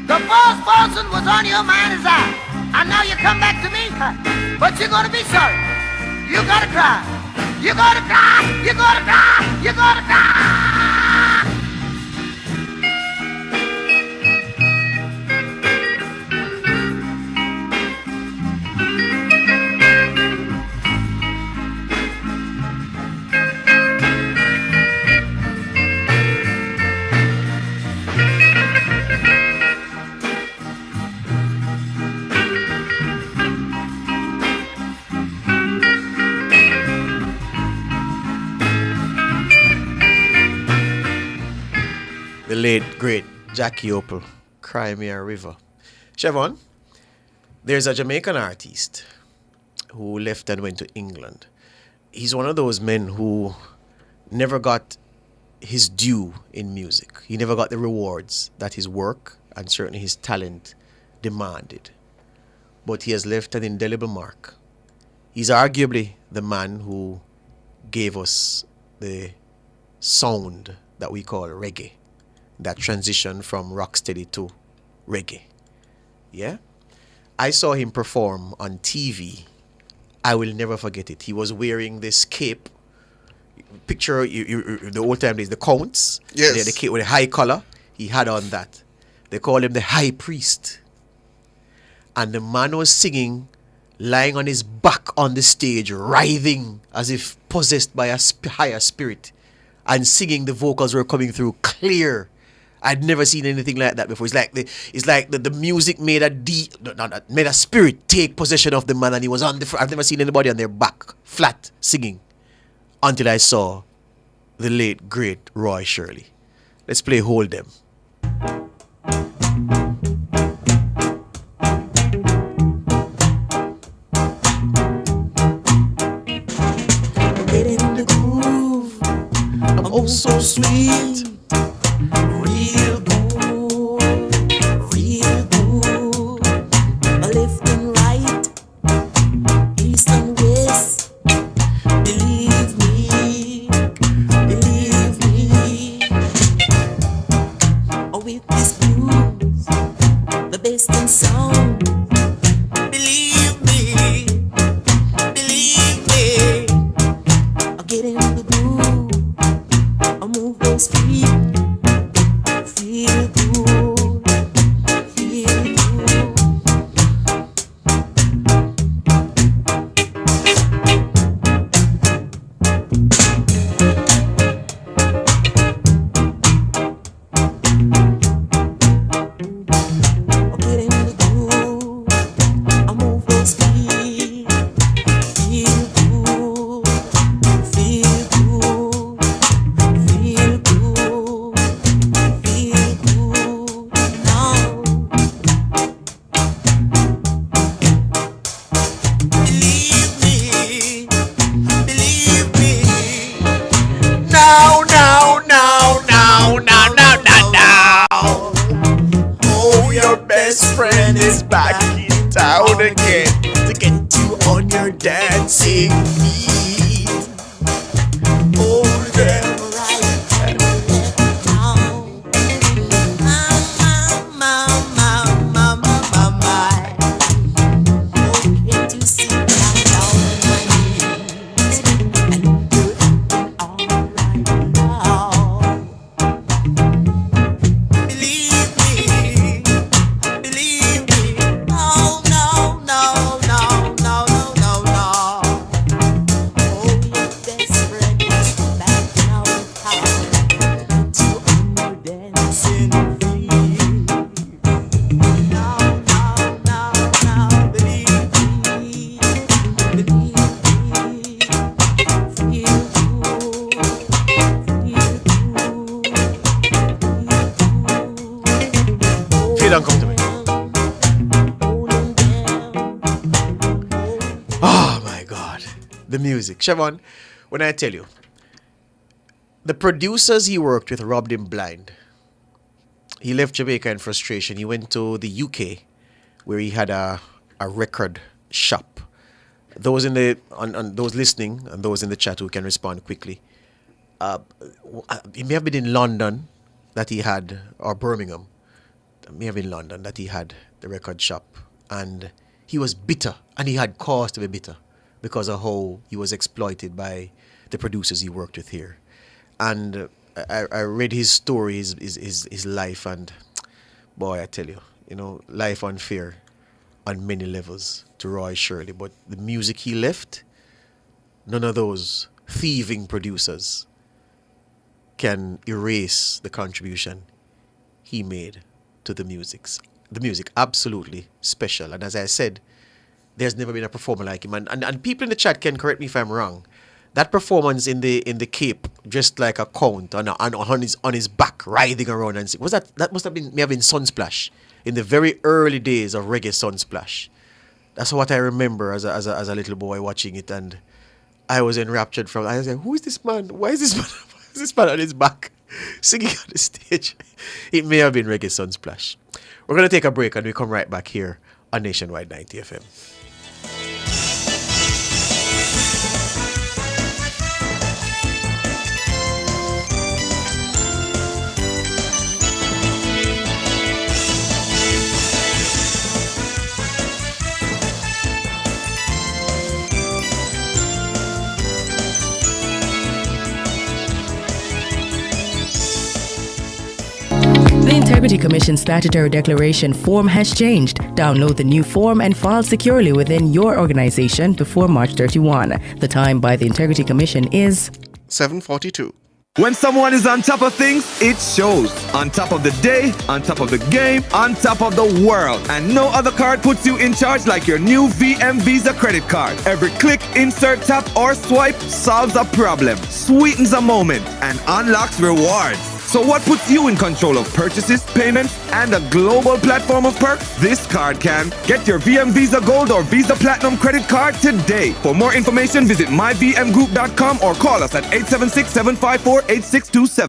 the first person was on your mind is I. And now you come back to me, but you're gonna be sorry. You gotta cry. You gotta cry. You gotta cry. You gotta cry. The late, great Jackie Opal, Cry Me a River. Chevon, there's a Jamaican artist who left and went to England. He's one of those men who never got his due in music. He never got the rewards that his work and certainly his talent demanded. But he has left an indelible mark. He's arguably the man who gave us the sound that we call reggae. That transition from rocksteady to reggae. Yeah? I saw him perform on TV. I will never forget it. He was wearing this cape. Picture the old time days, the counts. Yes. The cape with a high collar. He had on that. They call him the high priest. and the man was singing, lying on his back on the stage, writhing as if possessed by a higher spirit, and singing. The vocals were coming through clear. I'd never seen anything like that before. It's like the music made made a spirit take possession of the man, and he was on the front. I've never seen anybody on their back, flat, singing, until I saw the late, great Roy Shirley. Let's play Hold Them. Get in the groove. I'm oh so sweet. Real good. Real good. Left and right. East and west. Believe me. Believe me. Oh, with this blues. The best in sound. Believe me. Believe me. I'll get in the groove. I'll move those feet. Feel good. Feel good. I'll get in the groove. I'll move those feet. Feel good. Feel good. Feel good. Feel good now. Believe me. Believe me. Now, now, now, now, now, now, now, now. Oh, your best friend is back in town again to get you on your dancing feet. Hold them right and left now. My. Oh, can't you see I'm down on my knees and you're acting alright now. Believe me. Believe me. No, no, no, no, no, no, no, no. Oh, your best friend is back now in town to on your dancing feet. No, no, no, no. Believe me. Believe me. Feel good. Feel uncomfortable. Oh my God. The music. Siobhan, when I tell you, the producers he worked with robbed him blind. He left Jamaica in frustration. He went to the UK where he had a record shop. Those in the on those listening and those in the chat who can respond quickly. It may have been in London that he had, or Birmingham. It may have been London that he had the record shop, and he was bitter, and he had cause to be bitter because of how he was exploited by the producers he worked with here. And I read his story, his life, and boy, I tell you, life unfair on many levels to Roy Shirley. But the music he left, none of those thieving producers can erase the contribution he made to the music. The music, absolutely special. And as I said, there's never been a performer like him. And people in the chat can correct me if I'm wrong. That performance in the Cape, just like a count on his back, writhing around and sing, that must have been Sunsplash in the very early days of reggae Sunsplash. That's what I remember as a little boy watching it, and I was enraptured from. I was like, who is this man? Why is this man on his back singing on the stage? It may have been reggae Sunsplash. We're gonna take a break and we come right back here on Nationwide 90 FM. The Integrity Integrity Commission statutory declaration form has changed. Download the new form and file securely within your organization before March 31. The time by the Integrity Commission is 7:42. When someone is on top of things, it shows. On top of the day, on top of the game, on top of the world. And no other card puts you in charge like your new VM Visa credit card. Every click, insert, tap, or swipe solves a problem, sweetens a moment, and unlocks rewards. So what puts you in control of purchases, payments, and a global platform of perks? This card can. Get your VM Visa Gold or Visa Platinum credit card today. For more information, visit myvmgroup.com or call us at 876-754-8627.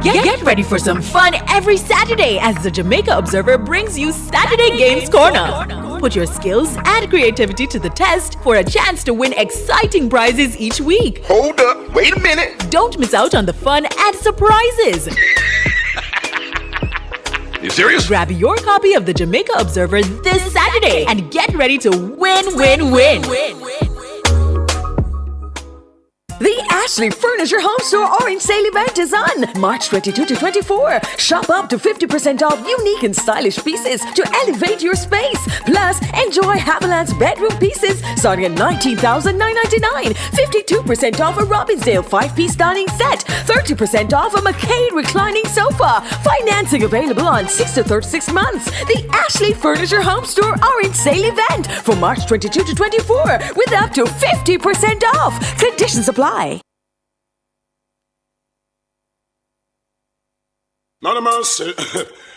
Get ready for some fun every Saturday as the Jamaica Observer brings you Saturday Games Corner. Put your skills and creativity to the test for a chance to win exciting prizes each week. Hold up, wait a minute. Don't miss out on the fun and surprises. You serious? Grab your copy of the Jamaica Observer this Saturday and get ready to win. The Ashley Furniture Home Store Orange Sale event is on March 22 to 24. Shop up to 50% off unique and stylish pieces to elevate your space. Plus, enjoy Haviland's bedroom pieces starting at $19,999. 52% off a Robbinsdale 5-piece dining set. 30% off a McCain reclining sofa. Financing available on 6 to 36 months. The Ashley Furniture Home Store Orange Sale event for March 22 to 24 with up to 50% off. Conditions apply. None of mercy.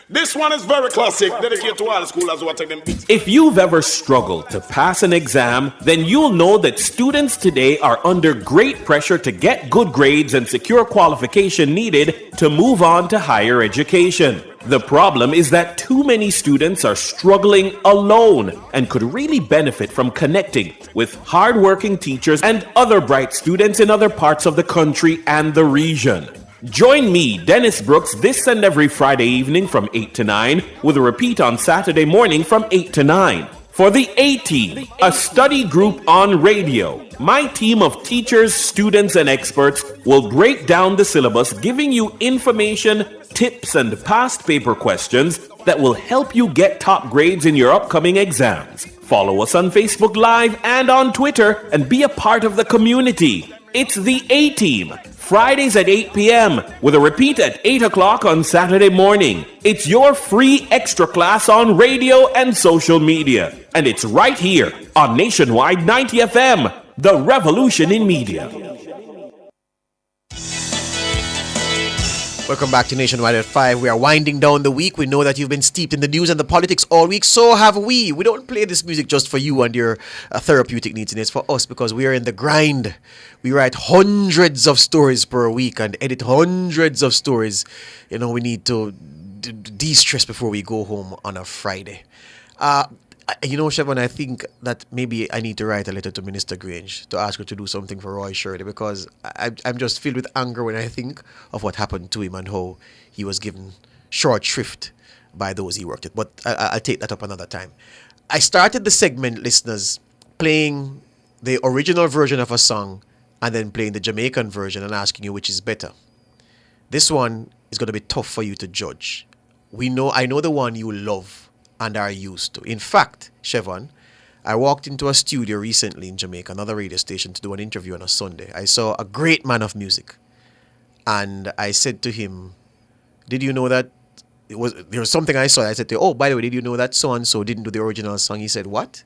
This one is very classic, dedicated to all the schoolers who are taking beats. If you've ever struggled to pass an exam, then you'll know that students today are under great pressure to get good grades and secure qualification needed to move on to higher education. The problem is that too many students are struggling alone and could really benefit from connecting with hardworking teachers and other bright students in other parts of the country and the region. Join me, Dennis Brooks, this and every Friday evening from 8 to 9, with a repeat on Saturday morning from 8 to 9. For the A-Team, a study group on radio, my team of teachers, students, and experts will break down the syllabus, giving you information, tips, and past paper questions that will help you get top grades in your upcoming exams. Follow us on Facebook Live and on Twitter and be a part of the community. It's the A-Team. Fridays at 8 p.m. with a repeat at 8 o'clock on Saturday morning. It's your free extra class on radio and social media. And it's right here on Nationwide 90 FM, the revolution in media. Welcome back to Nationwide at 5. We are winding down the week. We know that you've been steeped in the news and the politics all week. So have we. We don't play this music just for you and your therapeutic needs. It's for us because we are in the grind. We write hundreds of stories per week and edit hundreds of stories. You know, we need to de-stress before we go home on a Friday. You know, Chevron, I think that maybe I need to write a letter to Minister Grange to ask her to do something for Roy Shirley, because I'm just filled with anger when I think of what happened to him and how he was given short shrift by those he worked with. But I'll take that up another time. I started the segment, listeners, playing the original version of a song and then playing the Jamaican version and asking you which is better. This one is going to be tough for you to judge. I know the one you love and are used to. In fact, Chevron, I walked into a studio recently in Jamaica, another radio station, to do an interview on a Sunday. I saw a great man of music. And I said to him, did you know that there was something I saw? I said to him, oh, by the way, did you know that so-and-so didn't do the original song? He said, what?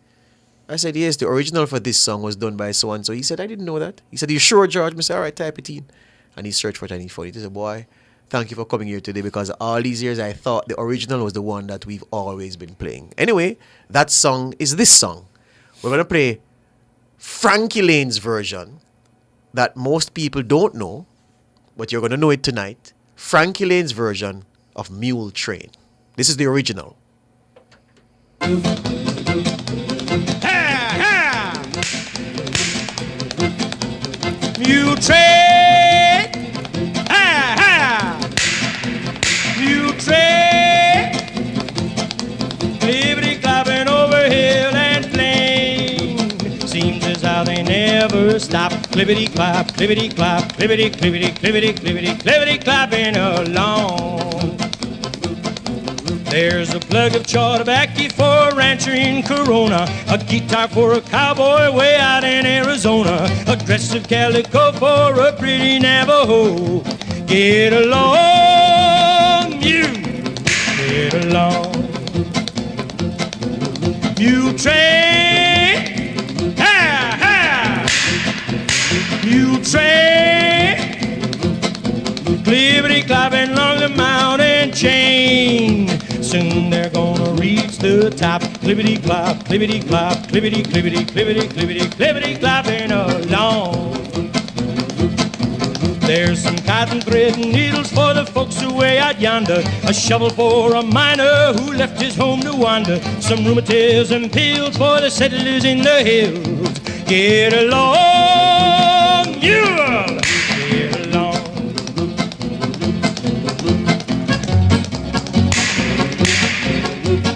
I said, yes, the original for this song was done by so-and-so. He said, I didn't know that. He said, you sure, George? I said, all right, type it in. And he searched for it and he found it. He said, boy, thank you for coming here today, because all these years I thought the original was the one that we've always been playing. Anyway, that song is this song. We're going to play Frankie Lane's version that most people don't know, but you're going to know it tonight. Frankie Lane's version of Mule Train. This is the original. Mule Train, Mule Train, clippity clopping over hill and plain. Seems as how they never stop. Clippity clop, clippity clop, clippity, clippity, clippity, clippity, clippity clopping along. There's a plug of Chautabacchi for a rancher in Corona, a guitar for a cowboy way out in Arizona, a dress of calico for a pretty Navajo. Get along, you get along. Mule train, ha ha. Mule train, clippity clopping along the mountain chain. Soon they're gonna reach the top. Clippity clop, clippity clop, clippity clippity clippity clippity clippity clopping along. There's some cotton thread and needles for the folks away out yonder, a shovel for a miner who left his home to wander, some rheumatism pills for the settlers in the hills. Get along, you get along.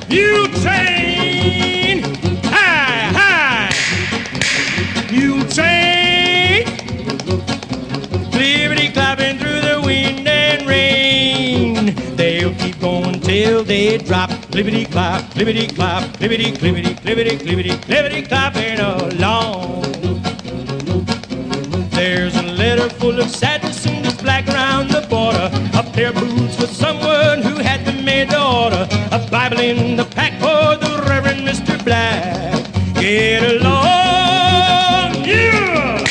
Mule train, hi, hi. Mule train, clippity clopping through the wind and rain. They'll keep going till they drop. Clippity clop, clippity clop, clippity clippity clippity clippity clippity clopping along. There's a letter full of sadness and it's black around the border, a pair of boots for someone who had been made to order, a Bible in the pack for the Reverend Mr. Black. Get along, yeah!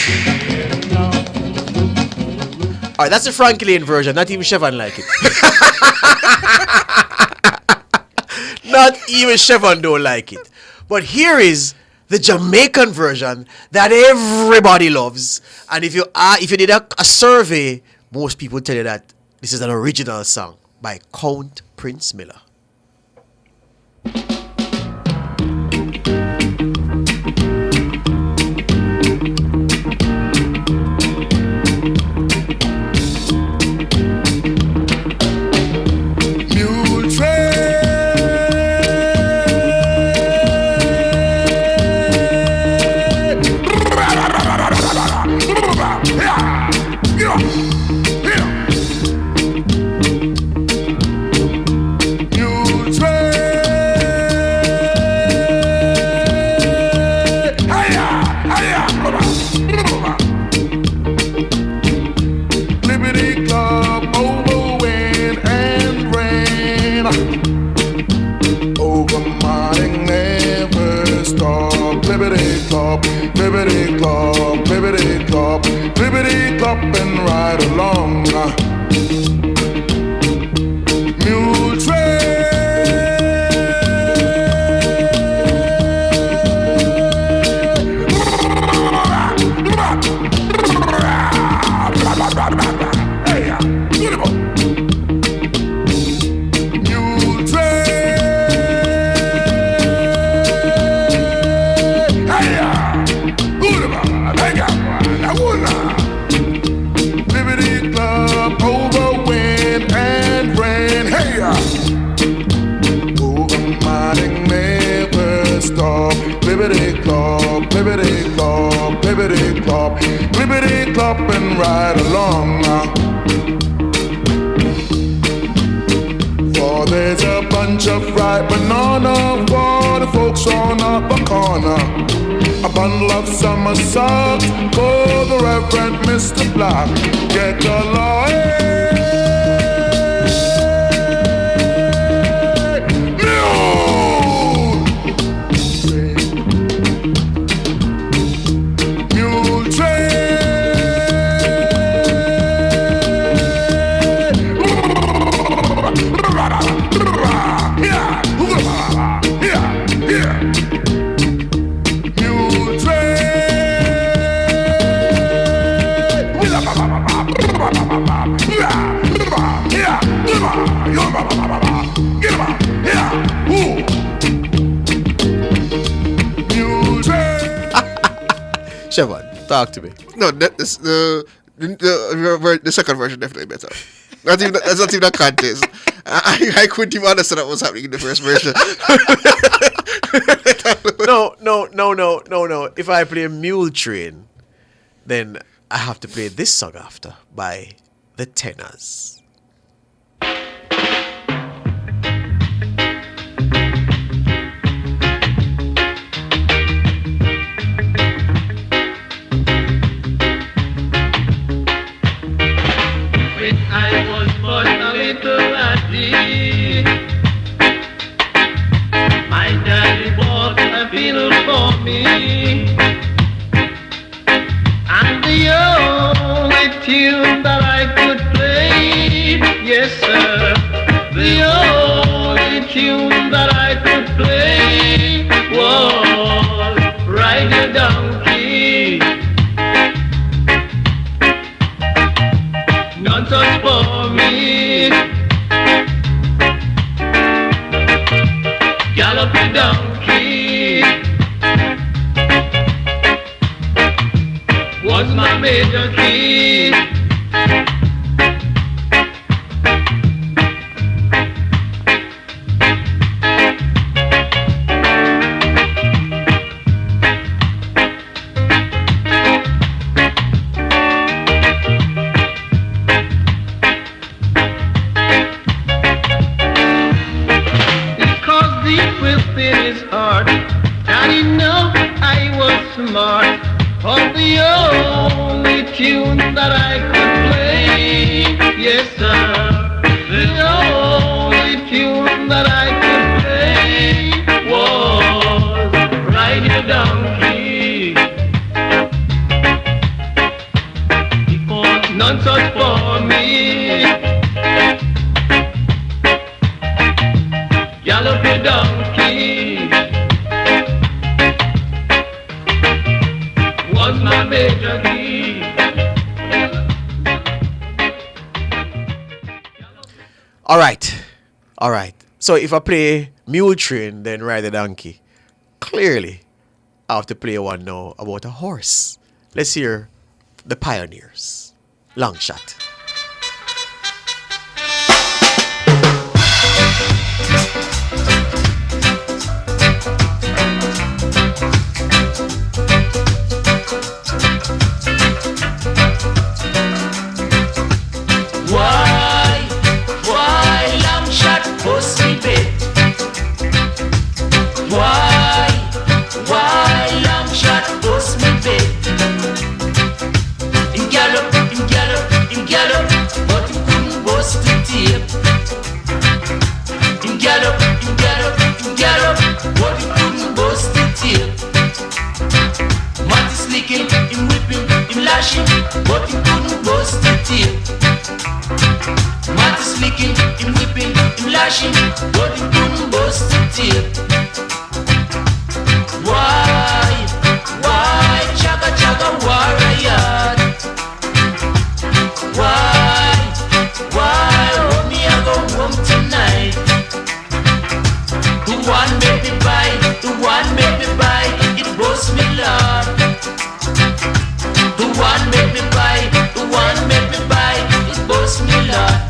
Get along. All right, that's the Frankie Lane version. Not even Chevron like it. Not even Chevron don't like it. But here is the Jamaican version that everybody loves. And if you did a survey, most people tell you that this is an original song by Count Prince Miller. Clippity clopping right along. Mule clippity clopping right along. For there's a bunch of ripe banana for the folks on up the corner, a bundle of summer socks for the Reverend Mr. Black. Get along. Chevron, talk to me. No, the second version definitely better. That's not even a contest. I couldn't even understand what was happening in the first version. No. If I play Mule Train, then I have to play this song after by the Tenors. me. And the only tune that I could play, yes sir, the only tune that I could play was Ride Your Donkey. None touch for me. Gallop your donkey was my major key. Because deep within his heart, and he knew I was smart. Of the only tune that I could play, yes sir, the only tune that I could play was Ride Your Donkey. Because none such for me. Gallop your donkey was my major key. All right. So if I play Mule Train, then Ride the Donkey. Clearly, I have to play one now about a horse. Let's hear the Pioneers. Long shot. Why long shot post me bed? Why long shot post me bed? In gallop, but he couldn't bust the tape. In gallop, but he couldn't bust the tape. Matty slicking, him whipping, him lashing, but he couldn't bust the tape. Matty slicking, him whipping, him lashing, but he couldn't bust the tape. Why, chugga chugga warrior? Why, oh me I go home tonight? The one make me buy, it bust me love. The one make me buy, it bust me love.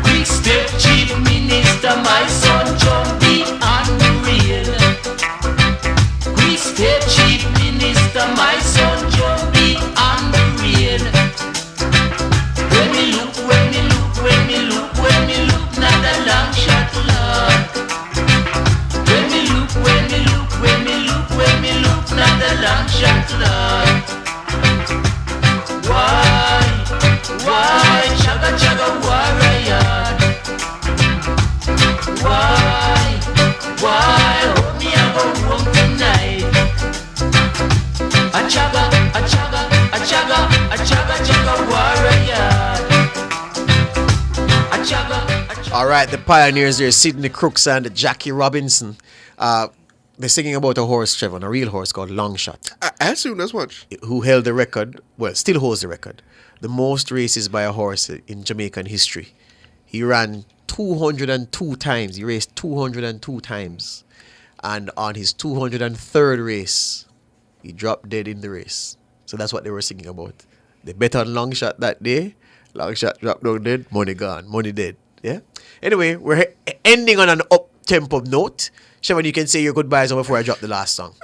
Quick step chief minister, my son Jumpy unreal. Quick step chief minister, my son Jumpy unreal. When me look, not a long shot lord. When me look, not a long shot lord. Why, chugga chugga warrior? Why, hold me I go home tonight? A chugga warrior. A chugga. All right, the Pioneers here, Sidney Crooks and Jackie Robinson. They're singing about a horse, Trevor, a real horse called Longshot. As soon as much. Who held the record, well, still holds the record. The most races by a horse in Jamaican history. He ran 202 times. He raced 202 times. And on his 203rd race, he dropped dead in the race. So that's what they were singing about. They bet on Longshot that day. Longshot dropped down dead. Money gone. Money dead. Yeah? Anyway, we're ending on an up-tempo note. Siobhan, you can say your goodbyes before I drop the last song.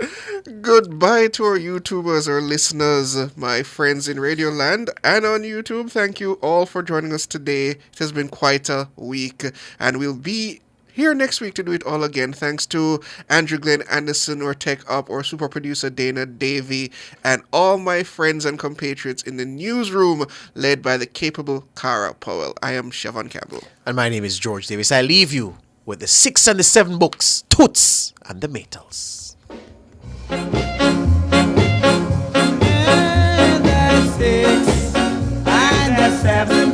Goodbye to our YouTubers, our listeners, my friends in Radio Land and on YouTube. Thank you all for joining us today. It has been quite a week, and we'll be Here next week to do it all again. Thanks to Andrew Glenn Anderson, or Tech Up, or super producer Dana Davey, and all my friends and compatriots in the newsroom led by the capable Cara Powell. I am Siobhan Campbell. And my name is George Davis. I leave you with the 6 and the 7 books, Toots and the Maytals. The 6 and the 7